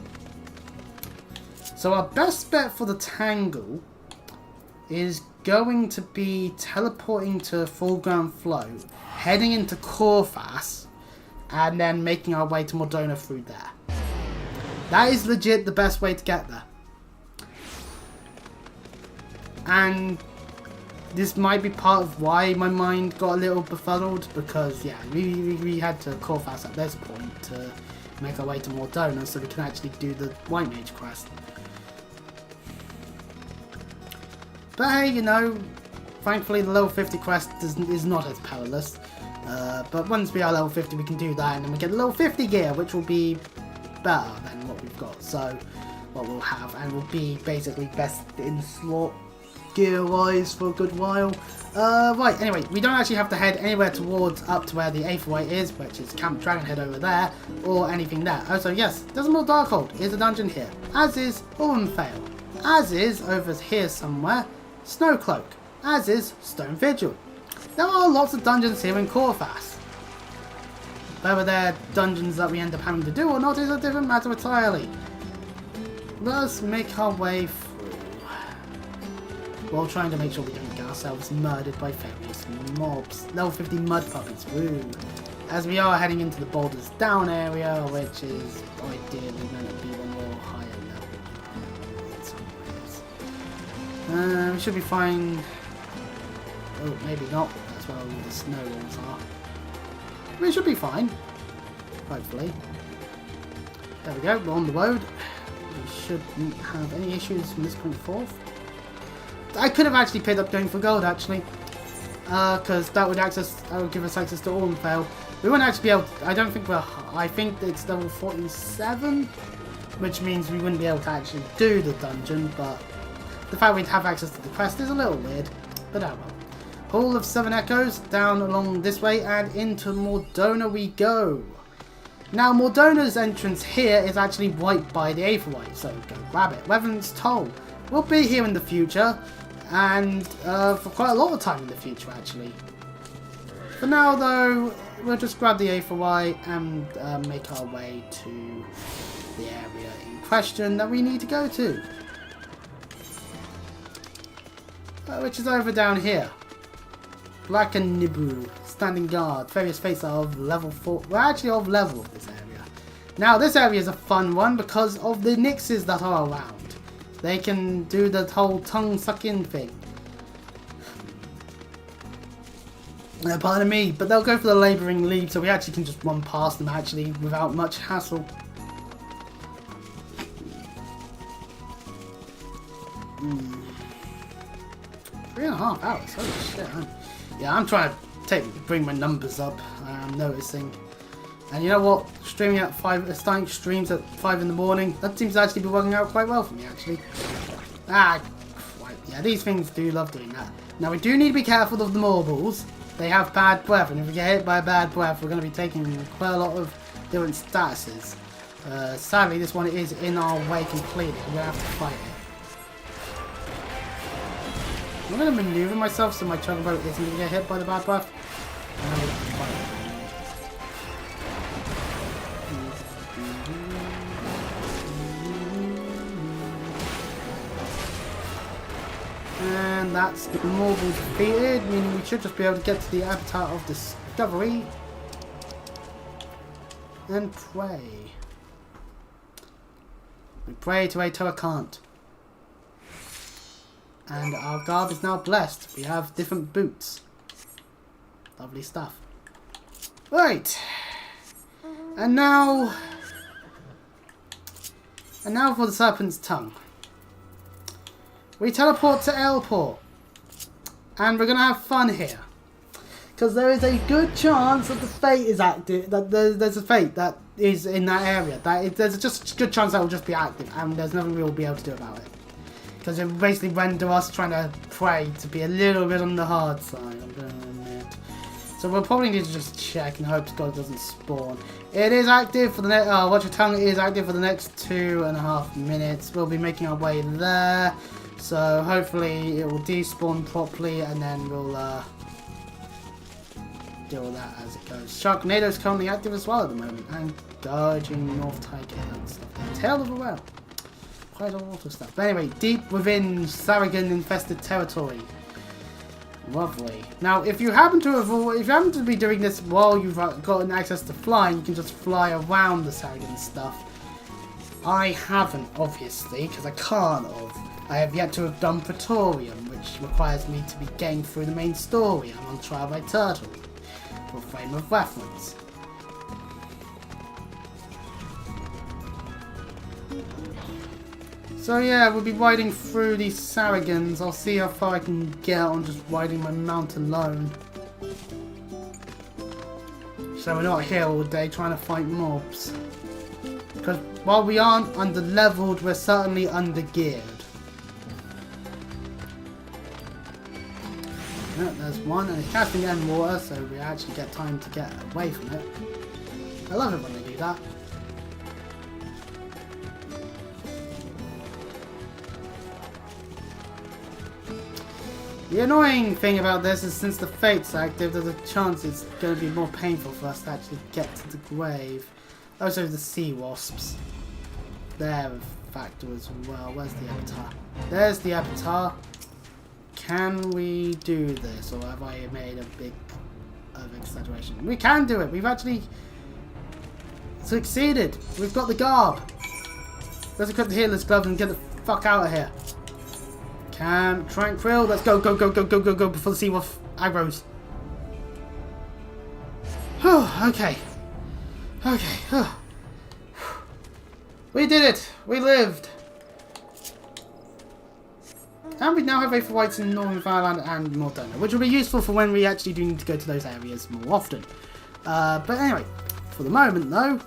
So our best bet for the Tangle is going to be teleporting to Foreground Flow, heading into Corfas, and then making our way to Mordona through there. That is legit the best way to get there. And this might be part of why my mind got a little befuddled, because yeah, we had to Corfas at this point to make our way to Mordona so we can actually do the White Mage quest. But hey, you know, thankfully the level 50 quest is not as perilous. But once we are level 50 we can do that, and then we get the level 50 gear, which will be better than what we've got. So, what we'll have, and will be basically best in slot gear-wise for a good while. Right, anyway, we don't actually have to head anywhere towards up to where the Aephorite is, which is Camp Dragonhead over there, or anything there. Oh, so yes, there's more Darkhold. Here's a dungeon here. As is Ormfale. As is, over here somewhere, Snowcloak. As is Stone Vigil. There are lots of dungeons here in Corfas. Whether they're dungeons that we end up having to do or not is a different matter entirely. Let's make our way through, while trying to make sure we don't get ourselves murdered by various mobs. Level 50 mud puppies, woo. As we are heading into the Boulders Down area, which is ideally going to be the more higher level in some ways. We should be fine. Oh, maybe not. That's where all the snow walls are. We should be fine. Hopefully. There we go, we're on the road. We shouldn't have any issues from this point forth. I could have actually picked up going for gold, actually. Because that would give us access to Ormfale. We wouldn't actually be able to, I think it's level 47. Which means we wouldn't be able to actually do the dungeon, but the fact we'd have access to the quest is a little weird. But oh well. Hall of Seven Echoes, down along this way, and into Mordona we go. Now, Mordona's entrance here is actually right by the Aephorite, so go grab it. Revenant's Toll will be here in the future, and for quite a lot of time in the future, actually. For now, though, we'll just grab the Aephorite and make our way to the area in question that we need to go to. Which is over down here. Black and Nibu, standing guard, various fates are of level 4, we're actually of level of this area. Now this area is a fun one because of the Nixes that are around. They can do the whole tongue suck in thing. Pardon me, but they'll go for the labouring lead, so we actually can just run past them actually without much hassle. 3.5 hours, holy shit. Yeah, I'm trying to bring my numbers up, I'm noticing. And you know what, streaming at 5, starting streams at 5 in the morning, that seems to actually be working out quite well for me actually. Right. Yeah, these things do love doing that. Now we do need to be careful of the marbles. They have bad breath, and if we get hit by bad breath, we're going to be taking quite a lot of different statuses. Sadly, this one is in our way completely. We're going to have to fight it. I'm going to maneuver myself so my chugga boat isn't going to get hit by the bad breath. And then we have to fight it. And that's the marble defeated, meaning we should just be able to get to the Avatar of Discovery and pray. We pray to Atoa Kant. And our garb is now blessed. We have different boots. Lovely stuff. Right. And now for the Serpent's Tongue. We teleport to Airport, and we're going to have fun here. Because there is a good chance that the fate is active, that there's a fate that is in that area. There's just a good chance that will just be active, and there's nothing we'll be able to do about it. Because it will basically render us trying to pray to be a little bit on the hard side, I'm going to admit. So we'll probably need to just check and hope God doesn't spawn. It is active for the next, Watch Your Tongue is active for the next 2.5 minutes. We'll be making our way there. So hopefully it will despawn properly, and then we'll deal with that as it goes. Sharknado is currently active as well at the moment, and dodging North Tiger and stuff. Tail of the whale. Quite a lot of stuff. But anyway, deep within Saragon infested territory. Lovely. Now, if you happen to be doing this while you've gotten access to flying, you can just fly around the Saragon stuff. I haven't, obviously, because I can't have. I have yet to have done Praetorium, which requires me to be getting through the main story. I'm on Trial by Turtle, for frame of reference. So yeah, we'll be riding through these Saragons. I'll see how far I can get on just riding my mount alone. So we're not here all day trying to fight mobs. Because while we aren't under-leveled, we're certainly under-geared. Yeah, there's one, and it's casting end water, so we actually get time to get away from it. I love it when they do that. The annoying thing about this is since the fate's active, there's a chance it's going to be more painful for us to actually get to the grave. Also the sea wasps. They're a factor as well. Where's the avatar? There's the avatar. Can we do this, or have I made a big exaggeration? We can do it. We've actually succeeded. We've got the garb. Let's equip the healer's gloves and get the fuck out of here. Tranquil. Let's go, go, go, go, go, go, go before the sea wolf aggroes. Okay. Okay. We did it. We lived. And we now have Aether Whites in Northern Fireland and Mordona, which will be useful for when we actually do need to go to those areas more often. But anyway, for the moment though...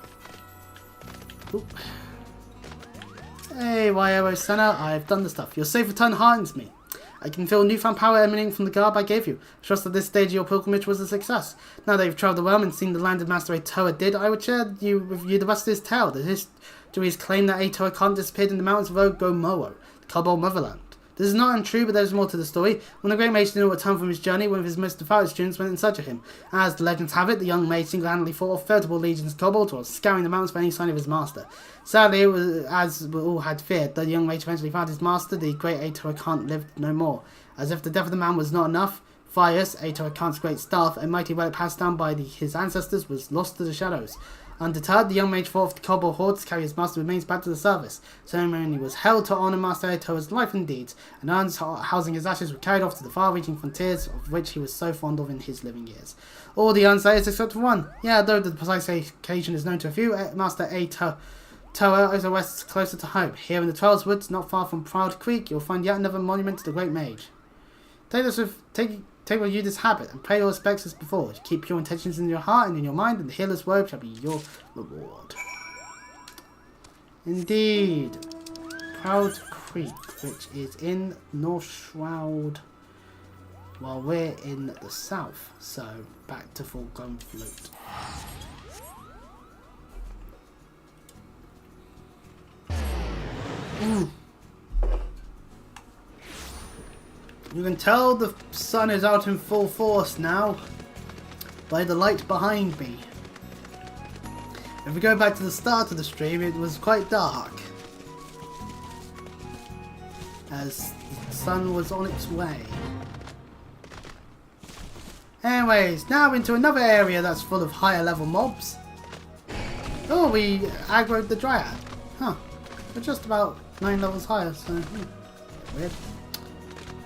Oop. Hey, YOO Senna, I've done the stuff. Your safe return heartens me. I can feel newfound power emanating from the garb I gave you. I trust that this stage of your pilgrimage was a success. Now that you've travelled the realm and seen the landed Master Atoa did, I would share with you the rest of his tale. The histories claim that Atoa Khan disappeared in the mountains of Ogomowo, the Kobold motherland. This is not untrue, but there is more to the story. When the great mage did not return from his journey, one of his most devout students went in search of him. As the legends have it, the young mage single-handedly fought off veritable legions of kobolds while scouring the mountains for any sign of his master. Sadly, it was, as we all had feared, the young mage eventually found his master. The great Atoa Khan lived no more. As if the death of the man was not enough, Fias, Ato Khan's great staff, a mighty relic passed down by his ancestors, was lost to the shadows. Undeterred, the young mage fought for the kobold horde to carry his master's remains back to the surface. Ceremony was held to honour Master Ato's life and deeds, and urns housing his ashes were carried off to the far-reaching frontiers of which he was so fond of in his living years. All the urns except for one. Yeah, though the precise occasion is known to a few, Master Ato also rests closer to home. Here in the Twelves Woods, not far from Proud Creek, you'll find yet another monument to the great mage. Take with you this habit, and pay your respects as before. Keep pure intentions in your heart and in your mind, and the healer's robe shall be your reward. Indeed. Proud Creek, which is in North Shroud, while we're in the south. So, back to full gold flute. You can tell the sun is out in full force now by the light behind me. If we go back to the start of the stream, it was quite dark as the sun was on its way. Anyways, now into another area that's full of higher level mobs. Oh, we aggroed the Dryad. Huh. We're just about 9 levels higher, so weird.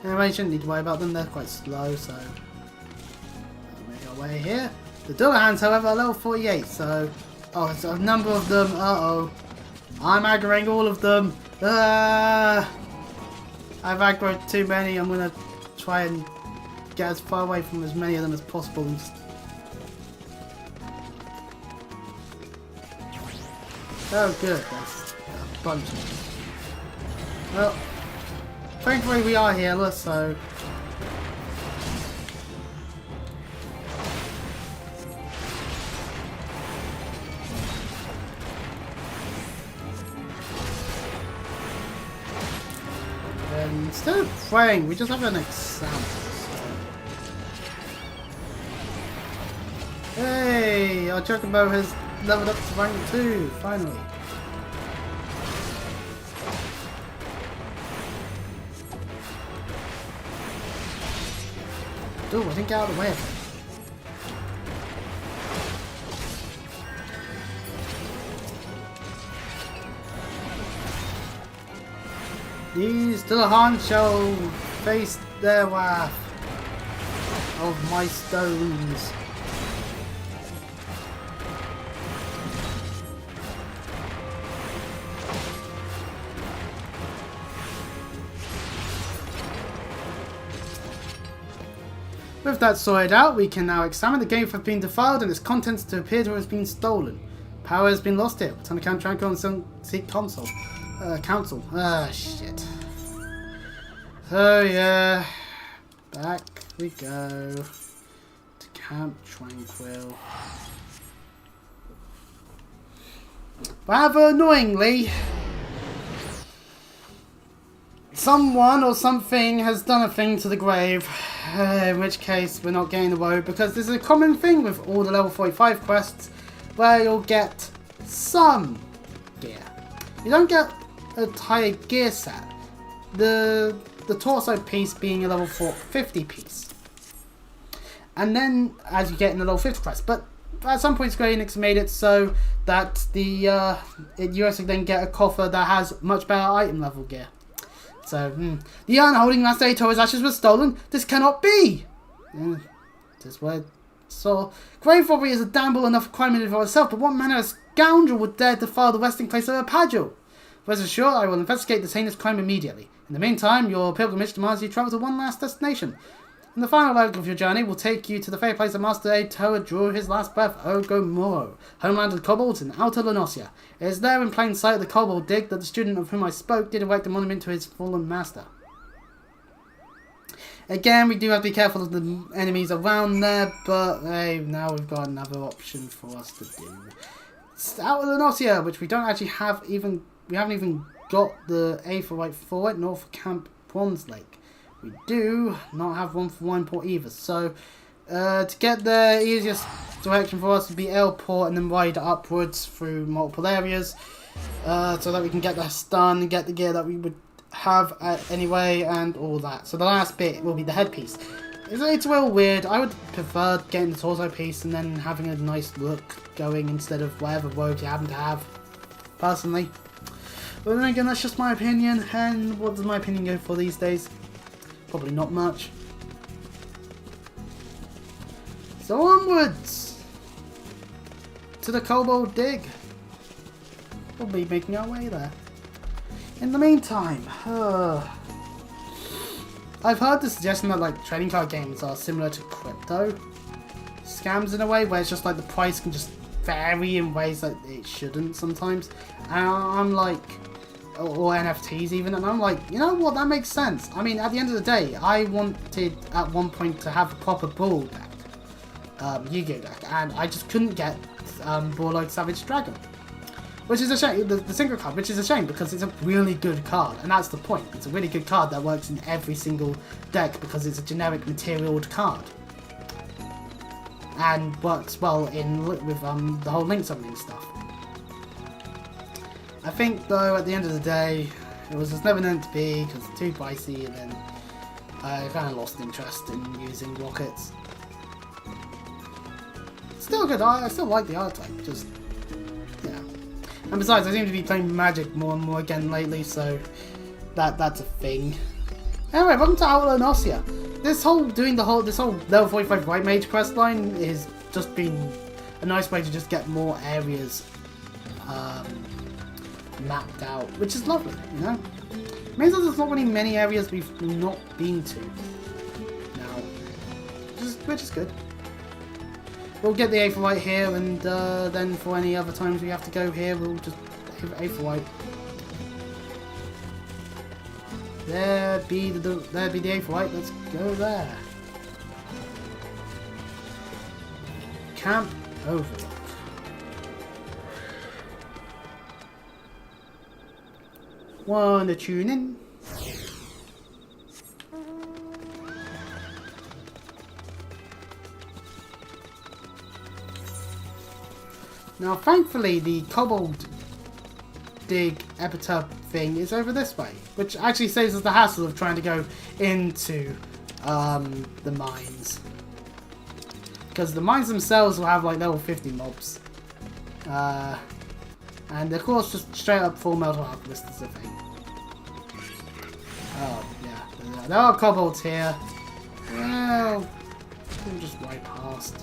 Anyway, you shouldn't need to worry about them, they're quite slow, so we'll make our way here. The Dullahans, however, are level 48, so oh, it's a number of them. I'm aggroing all of them. I've aggroed too many. I'm gonna try and get as far away from as many of them as possible and just... Oh good, there's a bunch of them. Well, thankfully we are healers, so... instead of praying, we just have an example. So. Hey, our Chocobo has leveled up to rank 2, finally. Ooh, I didn't get out of the way of it. These Dullahan shall face their wrath of my stones. With that sorted out, we can now examine the game for being defiled and its contents to appear to have been stolen. Power has been lost here. Return to Count Tranquil and seek council. Shit. So yeah, back we go to Camp Tranquil. Rather annoyingly, someone or something has done a thing to the grave, in which case we're not getting the road, because this is a common thing with all the level 45 quests, where you'll get some gear. You don't get a entire gear set. The torso piece being a level 50 piece. And then as you get in the level 50 quest. But at some point Square Enix made it so that you actually then get a coffer that has much better item level gear. So, the urn holding Master Ato's ashes was stolen. This cannot be! This word saw. Grave robbery is a damnable enough crime in itself, but what manner of scoundrel would dare defile the resting place of a Padgel? Rest assured, I will investigate this heinous crime immediately. In the meantime, your pilgrimage demands you travel to one last destination. And the final leg of your journey will take you to the fair place of Master Ato drew his last breath, Ogomoro, homeland of the kobolds in Outer Lenosia. It is there in plain sight of the kobold dig that the student of whom I spoke did erect a monument to his fallen master. Again, we do have to be careful of the enemies around there, but hey, now we've got another option for us to do. It's Outer Lenosia, which we don't actually have even... We haven't even got the Aetherite for it, nor for Camp Bronze Lake. We do not have one for Wineport either. So, to get there, easiest direction for us would be Airport and then ride upwards through multiple areas. So that we can get the stun and get the gear that we would have anyway and all that. So the last bit will be the headpiece. It's a little weird. I would prefer getting the torso piece and then having a nice look going instead of whatever robes you happen to have, personally. But then again, that's just my opinion, and what does my opinion go for these days? Probably not much. So onwards! To the Kobold Dig. We'll be making our way there. In the meantime, I've heard the suggestion that like trading card games are similar to crypto scams in a way, where it's just like the price can just vary in ways that it shouldn't sometimes. And I'm like, or NFTs even, and I'm like, you know what, that makes sense. I mean, at the end of the day, I wanted at one point to have a proper Brawl deck, Yu-Gi-Oh deck, and I just couldn't get Warlord Savage Dragon. Which is a shame, the single card, which is a shame because it's a really good card, and that's the point. It's a really good card that works in every single deck because it's a generic materialed card. And works well in with the whole link summoning stuff. I think though, at the end of the day, it was just never meant to be because it's too pricey, and then I kind of lost interest in using rockets. Still good, I still like the art type, just, yeah. And besides, I seem to be playing Magic more and more again lately, so that's a thing. Anyway, welcome to Outlaw Nocia. This whole level 45 White Mage quest line is just been a nice way to just get more areas mapped out, which is lovely, you know. It means that there's not really many areas we've not been to now, which is good. We'll get the Aetherite here, and then for any other times we have to go here, we'll just Aetherite. There be the Aetherite. Let's go there. Camp Overlook. Wanna tune in? Now, thankfully, the Kobold Dig epitaph thing is over this way, which actually saves us the hassle of trying to go into the mines. Because the mines themselves will have like level 50 mobs. And of course, just straight up full metal alchemist is the thing. Oh, yeah. There are kobolds here. Well, we'll just right past.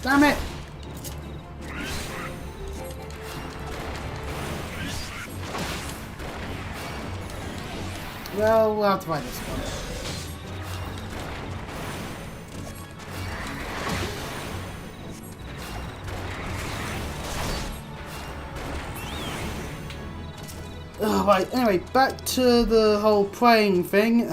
Damn it! Well, we'll have to fight this one. Oh, right, anyway, back to the whole praying thing.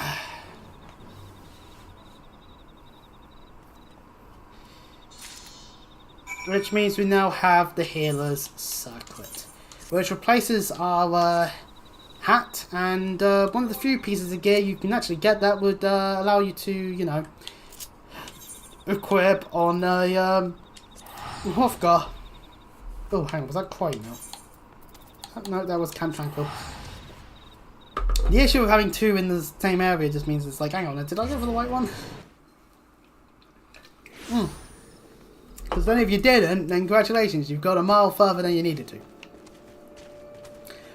Which means we now have the Healer's Circlet, which replaces our hat, and one of the few pieces of gear you can actually get that would allow you to, you know, equip on a Hofgar. Oh, hang on, was that Croy now? No, that was Camp Tranquil. The issue of having two in the same area just means it's like, hang on, did I go for the white one? Because then if you didn't, then congratulations, you've got a mile further than you needed to.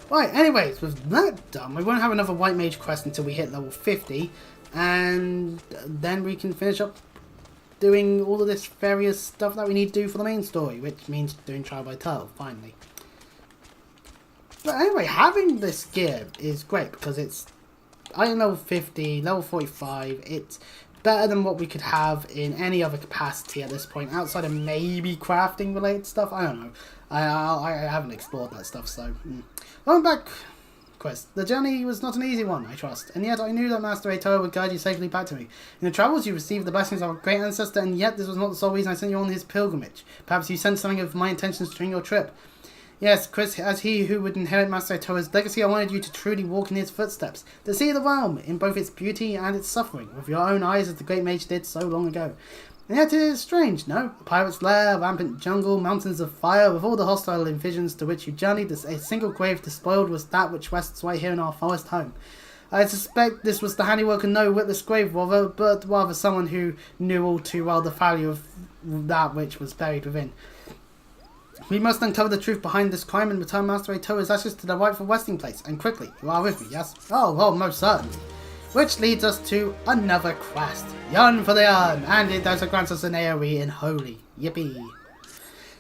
Right, anyways, with that done, we won't have another White Mage quest until we hit level 50, and then we can finish up doing all of this various stuff that we need to do for the main story, which means doing Trial by Turtle, finally. But anyway, having this gear is great because it's iron level 50, level 45, it's better than what we could have in any other capacity at this point, outside of maybe crafting related stuff. I don't know. I haven't explored that stuff, so... Welcome back, quest. The journey was not an easy one, I trust, and yet I knew that Master Aetoa would guide you safely back to me. In your travels, you received the blessings of a great ancestor, and yet this was not the sole reason I sent you on his pilgrimage. Perhaps you sensed something of my intentions during your trip. Yes, Chris, as he who would inherit Master Aetoa's legacy, I wanted you to truly walk in his footsteps, to see the realm in both its beauty and its suffering, with your own eyes as the great mage did so long ago. And yet it is strange, no? A pirate's lair, a rampant jungle, mountains of fire, with all the hostile invasions to which you journeyed, a single grave despoiled was that which rests right here in our forest home. I suspect this was the handiwork of no witless grave robber, but rather someone who knew all too well the value of that which was buried within. We must uncover the truth behind this crime and return Master Ato's ashes to their rightful resting place, and quickly. You are with me, yes? Oh, well, most certainly. Which leads us to another quest. Yearn for the urn, and it does grant us an AoE in Holy. Yippee.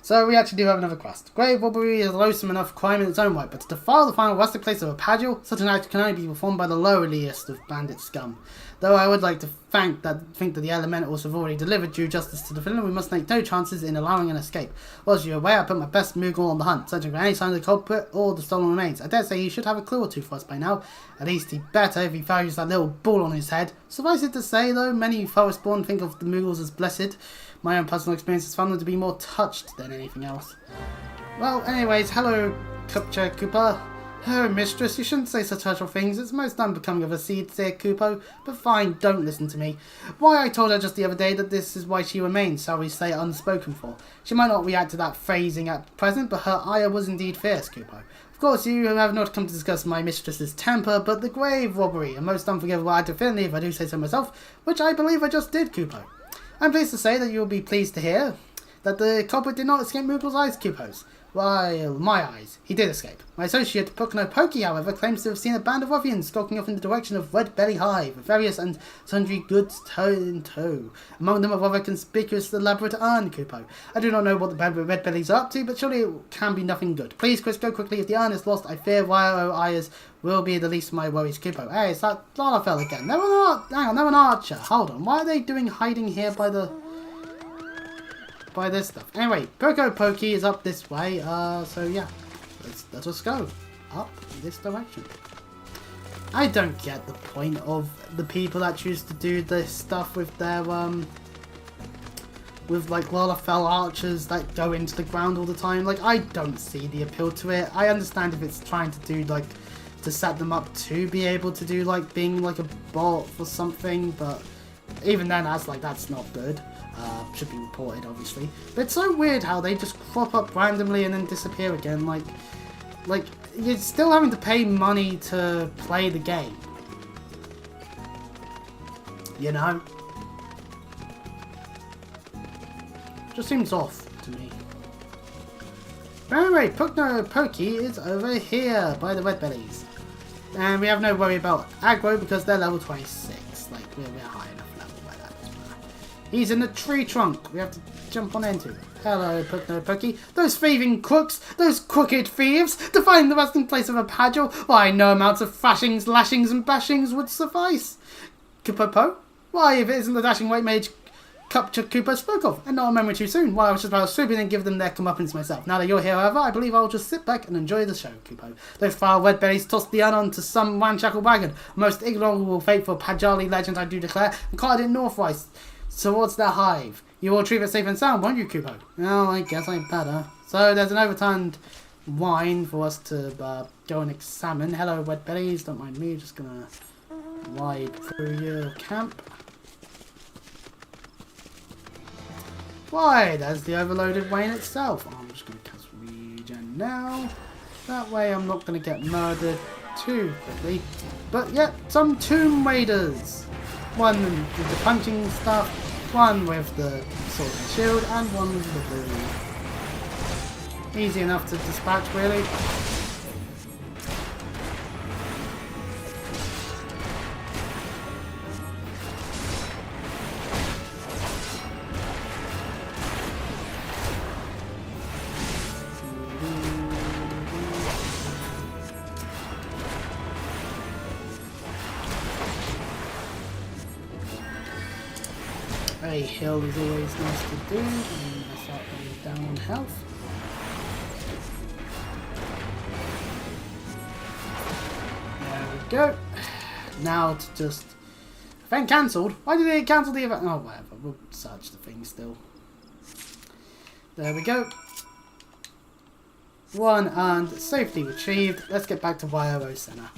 So we actually do have another quest. Grave robbery is a loathsome enough crime in its own right, but to defile the final resting place of a Padule, such an act can only be performed by the lowliest of bandit scum. Though I would like to think that the elementals have already delivered due justice to the villain, we must take no chances in allowing an escape. Whilst you're away, I put my best Moogle on the hunt, searching for any sign of the culprit or the stolen remains. I dare say he should have a clue or two for us by now. At least he better if he values that little ball on his head. Suffice it to say, though, many forest-born think of the Moogles as blessed. My own personal experience has found them to be more touched than anything else. Well, anyways, hello, Cupcha Koopa. Oh, mistress, you shouldn't say such hurtful things. It's most unbecoming of a seed-seer Koopo. But fine, don't listen to me. Why, I told her just the other day that this is why she remains, shall we say, unspoken for. She might not react to that phrasing at present, but her ire was indeed fierce, Koopo. Of course, you have not come to discuss my mistress's temper, but the grave robbery, a most unforgivable act of villainy, if I do say so myself, which I believe I just did, Koopo. I'm pleased to say that you will be pleased to hear that the culprit did not escape Moogle's eyes, Koopos. While my eyes, he did escape. My associate, Pukno Pokey, however, claims to have seen a band of ruffians skulking off in the direction of Red Belly Hive, with various and sundry goods toe in tow. Among them a rather conspicuous elaborate urn, Koopo. I do not know what the Red Bellies are up to, but surely it can be nothing good. Please, Chris, go quickly. If the urn is lost, I fear Wire Eyes will be the least of my worries, Koopo. Hey, it's that Lalafell again. They're an archer. Hold on, why are they doing hiding here by this stuff? Anyway, Poco Pokey is up this way, so yeah, let us go up this direction. I don't get the point of the people that choose to do this stuff with their, with like Lalafell archers that go into the ground all the time. Like, I don't see the appeal to it. I understand if it's trying to do, like, to set them up to be able to do, like, being like a bot for something, but even then, that's not good. Should be reported, obviously. But it's so weird how they just crop up randomly and then disappear again. Like you're still having to pay money to play the game. You know? Just seems off to me. But anyway, Pukno Pokey is over here by the Red Bellies. And we have no worry about aggro because they're level 26. Like, we're high enough level by that. He's in the tree trunk. We have to jump on into. Hello, Pukno Pokey. Those thieving crooks, those crooked thieves, to find the resting place of a Padule, why, no amounts of thrashings, lashings, and bashings would suffice. Kupopo? Why, if it isn't the dashing white mage Cupcha Koopa spoke of, and not a moment too soon. Why, I was just about to swoop in and give them their comeuppance myself. Now that you're here, however, I believe I'll just sit back and enjoy the show, Koopo. Those foul red bellies tossed the urn onto some ramshackle wagon. A most ignoble fate for Pajali legend, I do declare, and carted it northwise towards their hive. You will retrieve it safe and sound, won't you, Koopo? Well, I guess I better. So there's an overturned wine for us to go and examine. Hello, red bellies. Don't mind me. Just gonna ride through your camp. Why, there's the overloaded wine itself. Oh, I'm just going to cast regen now. That way I'm not going to get murdered too quickly. But yeah, some Tomb Raiders. One with the punching stuff, one with the sword and shield, and one with the blue. Easy enough to dispatch, really. A heal is always nice to do, and I start going down on health. There we go. Now to just... Event cancelled? Why did it cancel the event? Oh, whatever. We'll search the thing still. There we go. One and safely retrieved. Let's get back to YRO Center.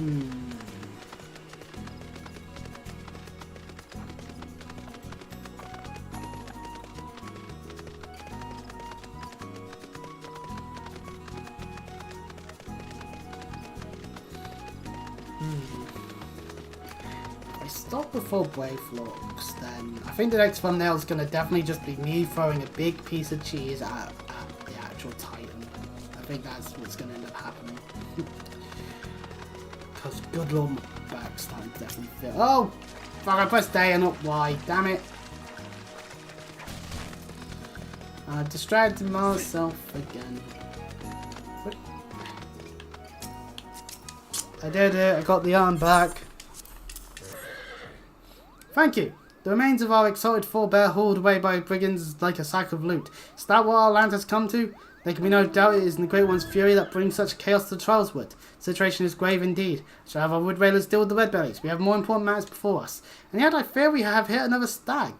If I stop before Brave Locks, then I think the next thumbnail is going to definitely just be me throwing a big piece of cheese at the actual Titan. I think that's what's going to end up happening. Because good lord, my back's starting to definitely feel. Oh! Fuck, I pressed A and not Y. Damn it. I distracted myself again. What? I did it. I got the arm back. Thank you. The remains of our exalted forebear hauled away by brigands like a sack of loot. Is that what our land has come to? There can be no doubt it is the Great One's fury that brings such chaos to Trialswood. The situation is grave indeed. Shall have our wood railers deal with the Redbellies. We have more important matters before us. And yet I fear we have hit another stag.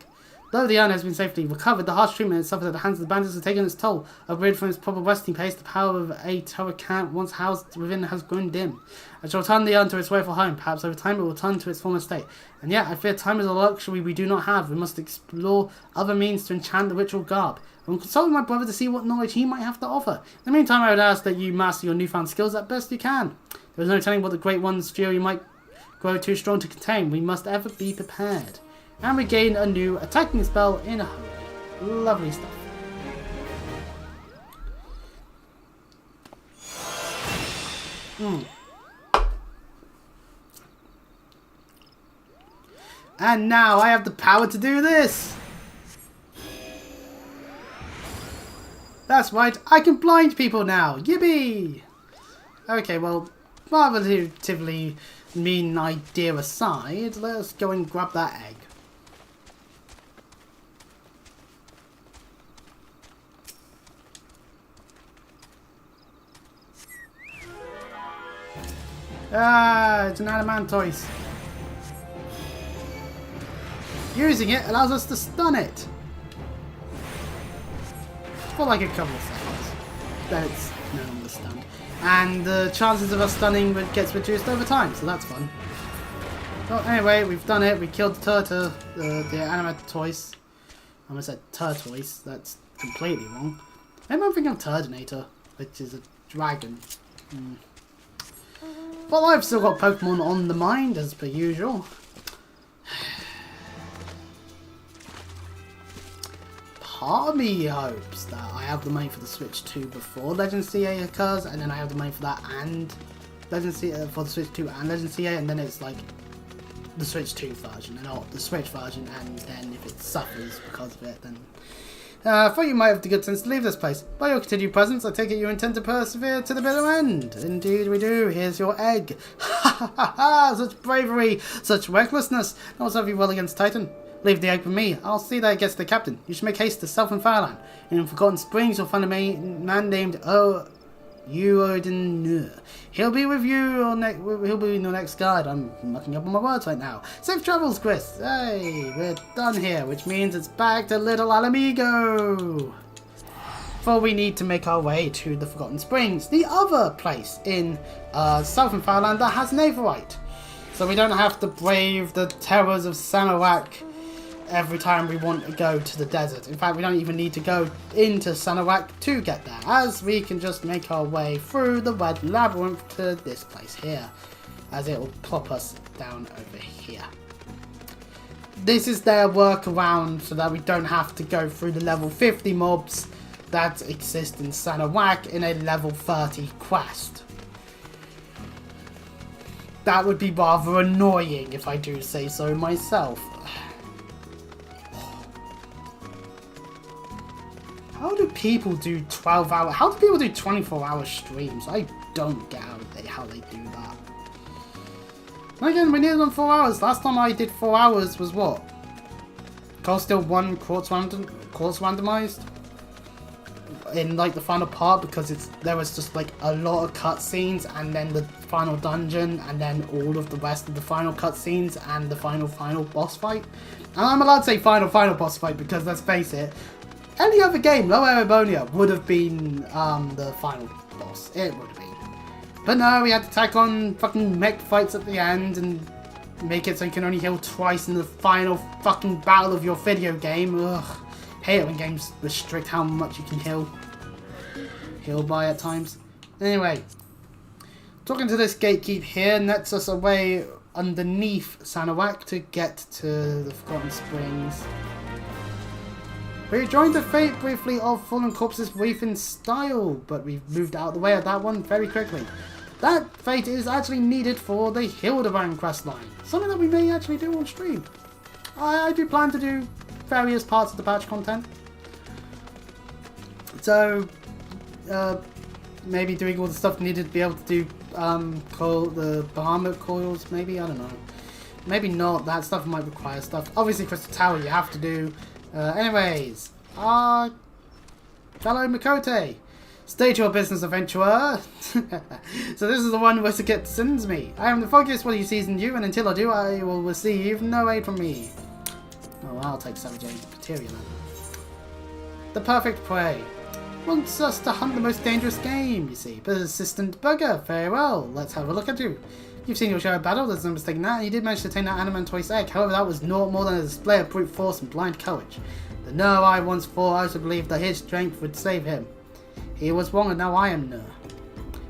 Though the iron has been safely recovered, the harsh treatment it suffered at the hands of the bandits has taken its toll. Upgraded from its proper resting place, the power of a terror camp once housed within has grown dim. I shall return the iron to its rightful home. Perhaps over time it will return to its former state. And yet I fear time is a luxury we do not have. We must explore other means to enchant the ritual garb. I will consult with my brother to see what knowledge he might have to offer. In the meantime, I would ask that you master your newfound skills as best you can. There is no telling what the Great One's fury might grow too strong to contain. We must ever be prepared. And we gain a new attacking spell in a hurry. Lovely stuff. And now I have the power to do this! That's right, I can blind people now! Yippee! Okay, well, relatively mean idea aside, let's go and grab that egg. Ah, it's an adamantoise. Using it allows us to stun it. For like a couple of seconds. Then it's no longer stunned. And the chances of us stunning gets reduced over time, so that's fun. Well, anyway, we've done it. We killed the adamantoise. I almost said tortoise. That's completely wrong. Maybe I'm thinking of Turdinator, which is a dragon. Well, I've still got Pokemon on the mind, as per usual. Part of me hopes that I have the money for the Switch 2 before Legend CA occurs, and then I have the money for that and Legend CA for the Switch 2 and Legend CA, and then it's like the Switch 2 version and not the Switch version, and then if it suffers because of it, then I thought you might have the good sense to leave this place. By your continued presence, I take it you intend to persevere to the bitter end. Indeed we do. Here's your egg. Ha ha ha ha! Such bravery, such recklessness. That will serve you well against Titan. Leave the egg with me. I'll see that it gets to the captain. You should make haste to Southern Fireland. In Forgotten Springs, you'll find a man named Uodin. He'll be with you. He'll be in your next guide. I'm mucking up on my words right now. Safe travels, Chris. Hey, we're done here, which means it's back to Little Alamigo. For we need to make our way to the Forgotten Springs, the other place in Southern Fireland that has Navarite. So we don't have to brave the terrors of Sanawak every time we want to go to the desert. In fact, we don't even need to go into Sanawak to get there, as we can just make our way through the Red Labyrinth to this place here, as it will plop us down over here. This is their workaround so that we don't have to go through the level 50 mobs that exist in Sanawak in a level 30 quest. That would be rather annoying if I do say so myself. How do people do 12-hour... How do people do 24-hour streams? I don't get how they do that. And again, we're nearly on 4 hours. Last time I did 4 hours was what? Still 1 quartz randomized? In like the final part, because there was just like a lot of cutscenes, and then the final dungeon, and then all of the rest of the final cutscenes, and the final boss fight. And I'm allowed to say final boss fight because let's face it, any other game, Low Erebonia would have been the final boss. It would have been. But no, we had to tack on fucking mech fights at the end and make it so you can only heal twice in the final fucking battle of your video game. Ugh. Hate it when games restrict how much you can heal by at times. Anyway, talking to this gatekeep here nets us away underneath Sanawak to get to the Forgotten Springs. We joined the fate briefly of Fallen Corpses Reef in style, but we've moved out of the way of that one very quickly. That fate is actually needed for the Hildebrand questline, something that we may actually do on stream. I do plan to do various parts of the patch content. So, maybe doing all the stuff needed to be able to do the Bahamut coils, maybe? I don't know. Maybe not. That stuff might require stuff. Obviously, Crystal Tower you have to do. Anyways, fellow Mikote, state your business, adventurer. So this is the one Wissaket sends me. I am the focus while he sees in you, and until I do, I will receive no aid from me. Oh, I'll take Savage Aid material then. The perfect prey. Wants us to hunt the most dangerous game, you see. Persistent bugger. Very well. Let's have a look at you. You've seen your share of battle, there's no mistaking that, and you did manage to take that Animantoise egg. However, that was naught more than a display of brute force and blind courage. The Nur I once thought I should believe that his strength would save him. He was wrong, and now I am Nur.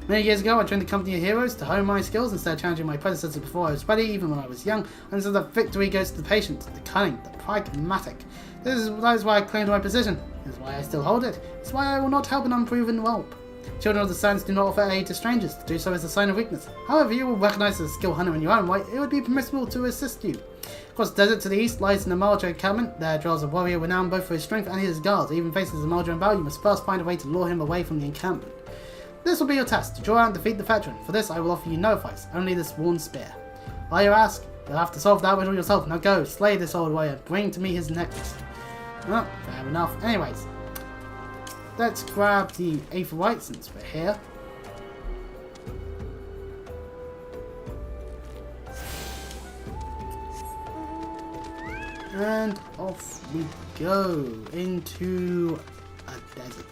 Many years ago, I joined the company of heroes to hone my skills instead of challenging my predecessors before I was ready, even when I was young, and so that victory goes to the patient, the cunning, the pragmatic. That is why I claimed my position. That is why I still hold it. It's why I will not help an unproven whelp. Children of the Sands do not offer aid to strangers. To do so is a sign of weakness. However, you will recognize as a skilled hunter in your own right, it would be permissible to assist you. Across the desert to the east lies the Namaljo encampment. There dwells a warrior renowned both for his strength and his guards. Even faces the Namaljo and Bao, you must first find a way to lure him away from the encampment. This will be your task, to draw out and defeat the veteran. For this, I will offer you no advice, only this worn spear. Why you ask? You'll have to solve that riddle yourself. Now go, slay this old warrior, bring to me his necklace. Oh, fair enough. Anyways, let's grab the Aether White since we're here. And off we go into a desert.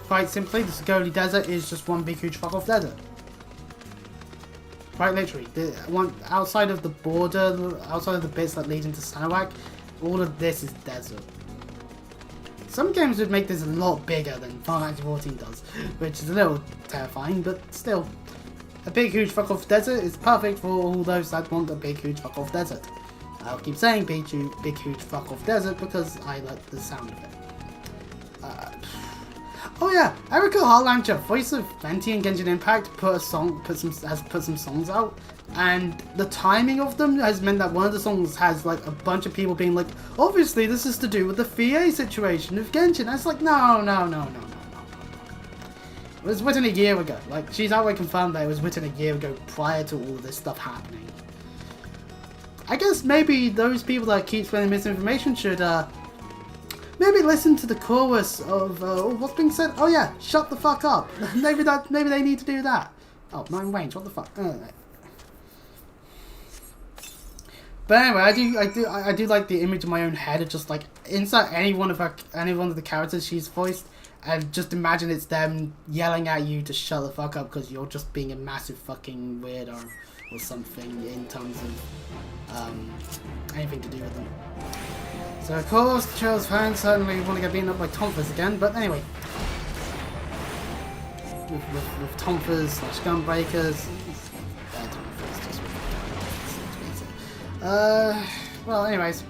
Quite simply, the Sagoli Desert is just one big huge fuck off desert. Quite literally, the one outside of the border, outside of the bits that lead into Sanawak, all of this is desert. Some games would make this a lot bigger than Final Fantasy XIV does, which is a little terrifying, but still. A big huge fuck off desert is perfect for all those that want a big huge fuck off desert. I'll keep saying big huge fuck off desert because I like the sound of it. Oh yeah, Erika Harlanger, voice of Venti and Genshin Impact, has put some songs out, and the timing of them has meant that one of the songs has like a bunch of people being like, obviously this is to do with the FA situation of Genshin. And it's like, no. It was written a year ago. Like, she's outright confirmed that it was written a year ago prior to all this stuff happening. I guess maybe those people that keep spreading misinformation should maybe listen to the chorus of what's being said. Oh yeah, shut the fuck up. maybe they need to do that. Oh, 9 range. What the fuck? But anyway, I do like the image in my own head of just like insert any one of the characters she's voiced, and just imagine it's them yelling at you to shut the fuck up because you're just being a massive fucking weirdo or something in terms of anything to do with them. So of course, Charles fans certainly want to get beaten up by Tonfas again, but anyway. With Tonfas / Gunbreakers. Well, anyways.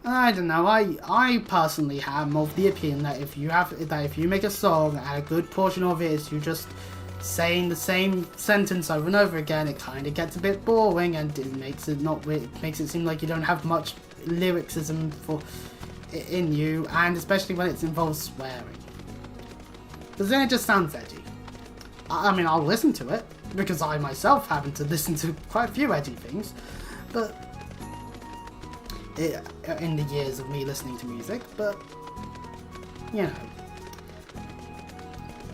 I don't know. I personally am of the opinion that if you make a song and a good portion of it is you just saying the same sentence over and over again, it kind of gets a bit boring, and it makes it seem like you don't have much lyricism in you, and especially when it involves swearing, because then it just sounds edgy. I mean, I'll listen to it because I myself happen to listen to quite a few edgy things, but in the years of me listening to music, but you know.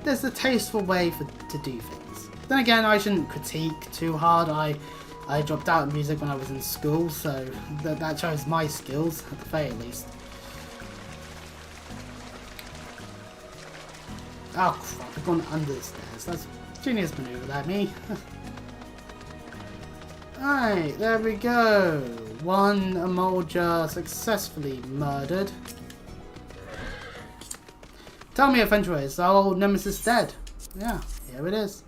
There's a tasteful way to do things. Then again, I shouldn't critique too hard. I dropped out of music when I was in school, so that shows my skills, at the very least. Oh crap, I've gone under the stairs. That's genius maneuver, that me. Alright, there we go. One Emolja successfully murdered. Tell me, adventurers, our old nemesis dead? Yeah, here it is.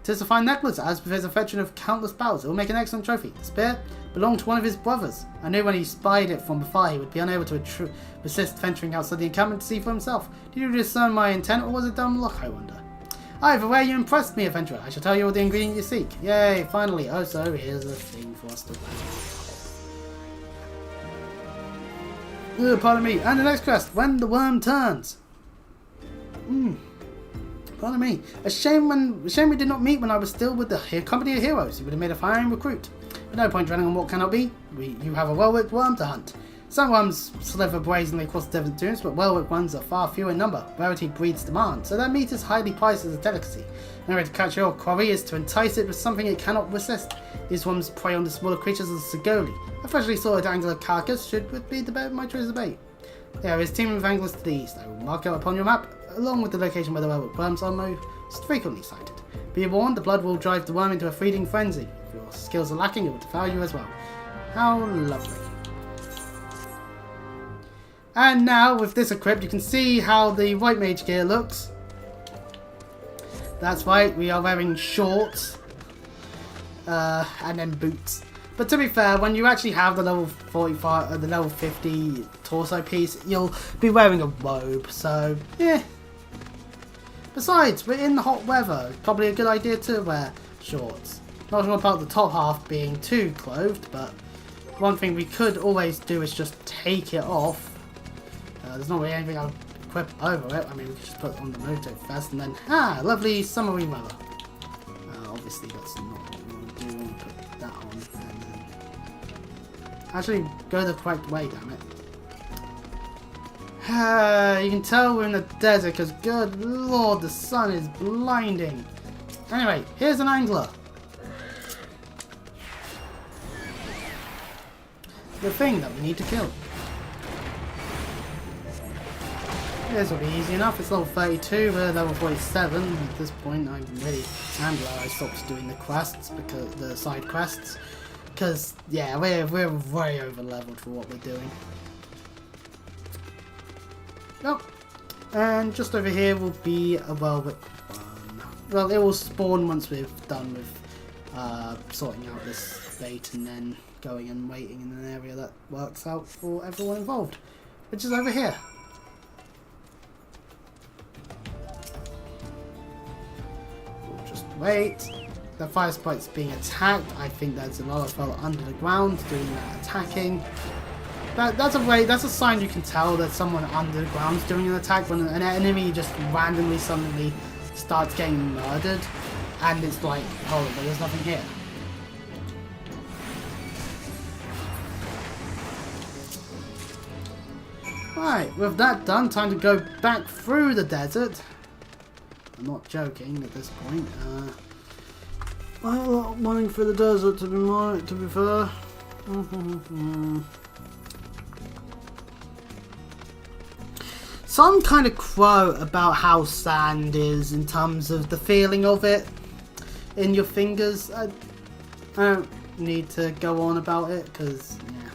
'Tis a fine necklace, as with his affection of countless battles. It will make an excellent trophy. The spear belonged to one of his brothers. I knew when he spied it from afar he would be unable to resist venturing outside the encampment to see for himself. Did you discern my intent, or was it dumb luck, I wonder? Either way, you impressed me, adventurer. I shall tell you all the ingredient you seek. Yay, finally. Oh, so here's a thing for us to pardon me. And the next quest, when the worm turns. Pardon me. A shame we did not meet when I was still with the company of heroes. You would have made a fine recruit. But no point dwelling on what cannot be. You have a well-whipped worm to hunt. Some worms slither brazenly across the desert dunes, but well-whipped ones are far fewer in number. Rarity breeds demand, so their meat is highly prized as a delicacy. The way to catch your quarry is to entice it with something it cannot resist. These worms prey on the smaller creatures of the Sigoli. A freshly slaughtered angular carcass should be my choice of bait. There is teeming with anglers to the east. I will mark out upon your map, along with the location where the well-whipped worms are most frequently sighted. Be warned, the blood will drive the worm into a feeding frenzy. If your skills are lacking, it will devour you as well. How lovely. And now, with this equipped, you can see how the white mage gear looks. That's right, we are wearing shorts. And then boots. But to be fair, when you actually have the level 45, the level 50 torso piece, you'll be wearing a robe, so, yeah. Besides, we're in the hot weather. Probably a good idea to wear shorts. Not sure about the top half being too clothed, but one thing we could always do is just take it off. There's not really anything I'll equip over it. I mean, we could just put it on the motor first and then, lovely summery weather. Obviously, that's not what we want to do. We want to put that on and then actually go the correct way, damn it. You can tell we're in the desert because, good lord, the sun is blinding. Anyway, here's an angler. The thing that we need to kill. This will be easy enough. It's level 32, we're level 47. At this point, I'm really glad I stopped doing the quests, because the side quests, because yeah, we're way over leveled for what we're doing. Oh, and just over here will be a well-whipped one. Well, it will spawn once we've done with sorting out this bait and then going and waiting in an area that works out for everyone involved, which is over here. Wait, the fire sprite's being attacked. I think there's a lot of fellow under the ground doing that attacking. That's a sign you can tell that someone under the ground is doing an attack, when an enemy just randomly suddenly starts getting murdered and it's like, hold on, there's nothing here. Right, with that done, time to go back through the desert. I'm not joking at this point. Well, running through the desert to be fair. Some kind of quote about how sand is in terms of the feeling of it in your fingers. I don't need to go on about it because yeah.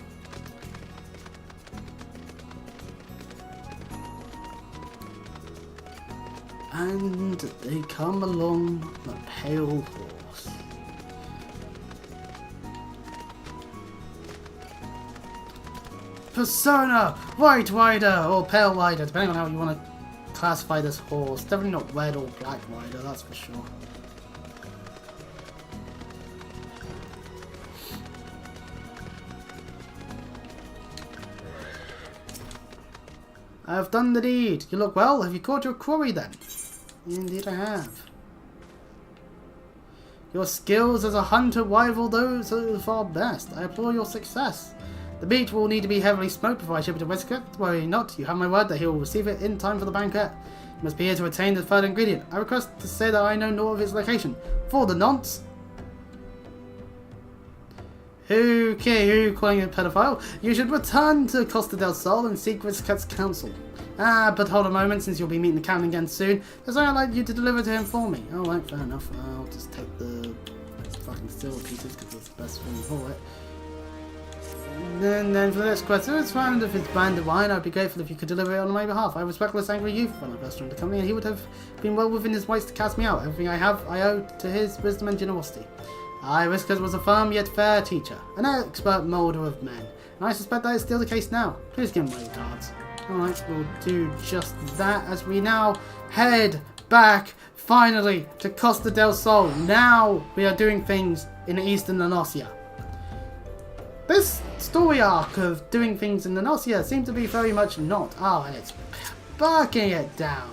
And they come along a pale horse. Persona, White Rider, or Pale Rider, depending on how you want to classify this horse. Definitely not Red or Black Rider, that's for sure. I have done the deed. You look well. Have you caught your quarry then? Indeed I have. Your skills as a hunter rival those of our best. I applaud your success. The meat will need to be heavily smoked before I ship it to Westcliff. Worry not, you have my word that he will receive it in time for the banquet. You must be here to attain the third ingredient. I request to say that I know naught of its location. For the nonce. Who calling it a pedophile? You should return to Costa del Sol and seek Westcliff's counsel. Ah, but hold a moment, since you'll be meeting the captain again soon. There's something I'd like you to deliver to him for me. Alright, fair enough. I'll just take the fucking silver pieces, because that's the best thing for it. And then for the next question, it's fine if it's branded wine. I'd be grateful if you could deliver it on my behalf. I was reckless, angry youth when I first joined the company, and he would have been well within his rights to cast me out. Everything I have, I owe to his wisdom and generosity. I Whiskers was a firm yet fair teacher, an expert moulder of men, and I suspect that is still the case now. Please give him my regards. Alright, we'll do just that as we now head back, finally, to Costa del Sol. Now we are doing things in Eastern Nanosia. This story arc of doing things in Nanosia seems to be very much not. Oh, and it's barking it down.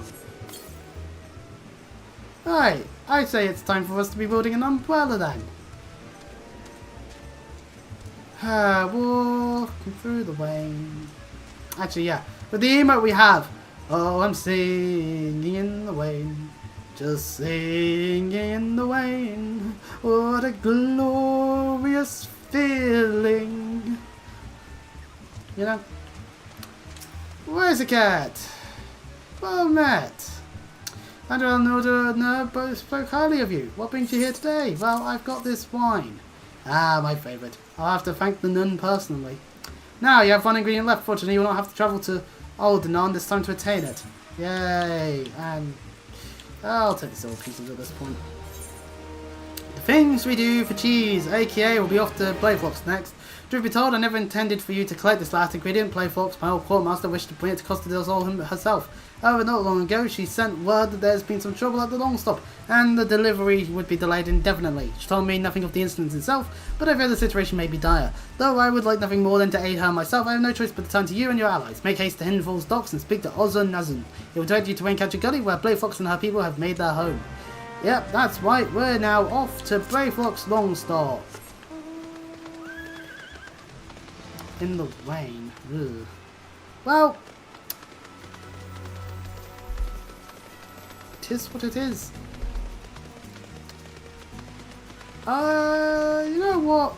Right, I say it's time for us to be building an umbrella then. Walking through the rain. Actually, yeah. With the emote we have. Oh, I'm singing in the rain. Just singing in the rain. What a glorious feeling. You know? Where's the cat? Well met. Andrew and both spoke highly of you. What brings you here today? Well, I've got this wine. Ah, my favourite. I'll have to thank the nun personally. Now, you have one ingredient left. Fortunately, you will not have to travel to Old Danan this time to attain it. Yay. And I'll take the silver pieces at this point. The things we do for cheese, aka we'll be off to Playfox next. Truth be told, I never intended for you to collect this last ingredient. Playfox, my old courtmaster, wished to bring it to Costa del Sol herself. However, not long ago, she sent word that there's been some trouble at the long stop, and the delivery would be delayed indefinitely. She told me nothing of the incident itself, but I fear the situation may be dire. Though I would like nothing more than to aid her myself, I have no choice but to turn to you and your allies. Make haste to Hindfall's docks and speak to Ozun Nazun. He will direct you to Wayncatcher Gully, where Playfox and her people have made their home. Yep, that's right, we're now off to Playfox Long Stop. In the rain. Ugh. Well, it is what it is. You know what?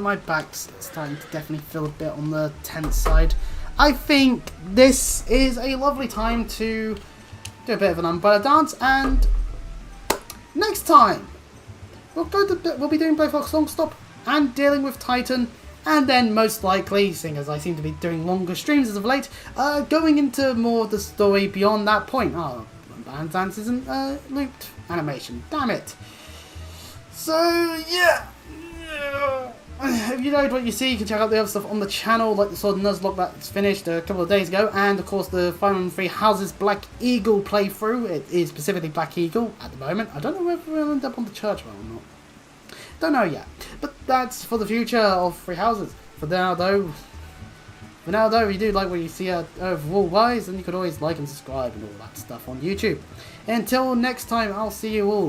My back's starting to definitely feel a bit on the tense side. I think this is a lovely time to do a bit of an umbrella dance, and next time we'll be doing Playfox Long Stop and dealing with Titan. And then, most likely, seeing as I seem to be doing longer streams as of late, going into more of the story beyond that point. Oh, Band Dance isn't looped animation. Damn it. So, yeah. If you liked what you see, you can check out the other stuff on the channel, like the Sword and Nuzlocke that's finished a couple of days ago, and of course the Final and Three Houses Black Eagle playthrough. It is specifically Black Eagle at the moment. I don't know whether we'll end up on the church well or not. Don't know yet, but that's for the future of Three Houses. For now though, if you do like what you see overall wise, then you could always like and subscribe and all that stuff on YouTube. Until next time, I'll see you all.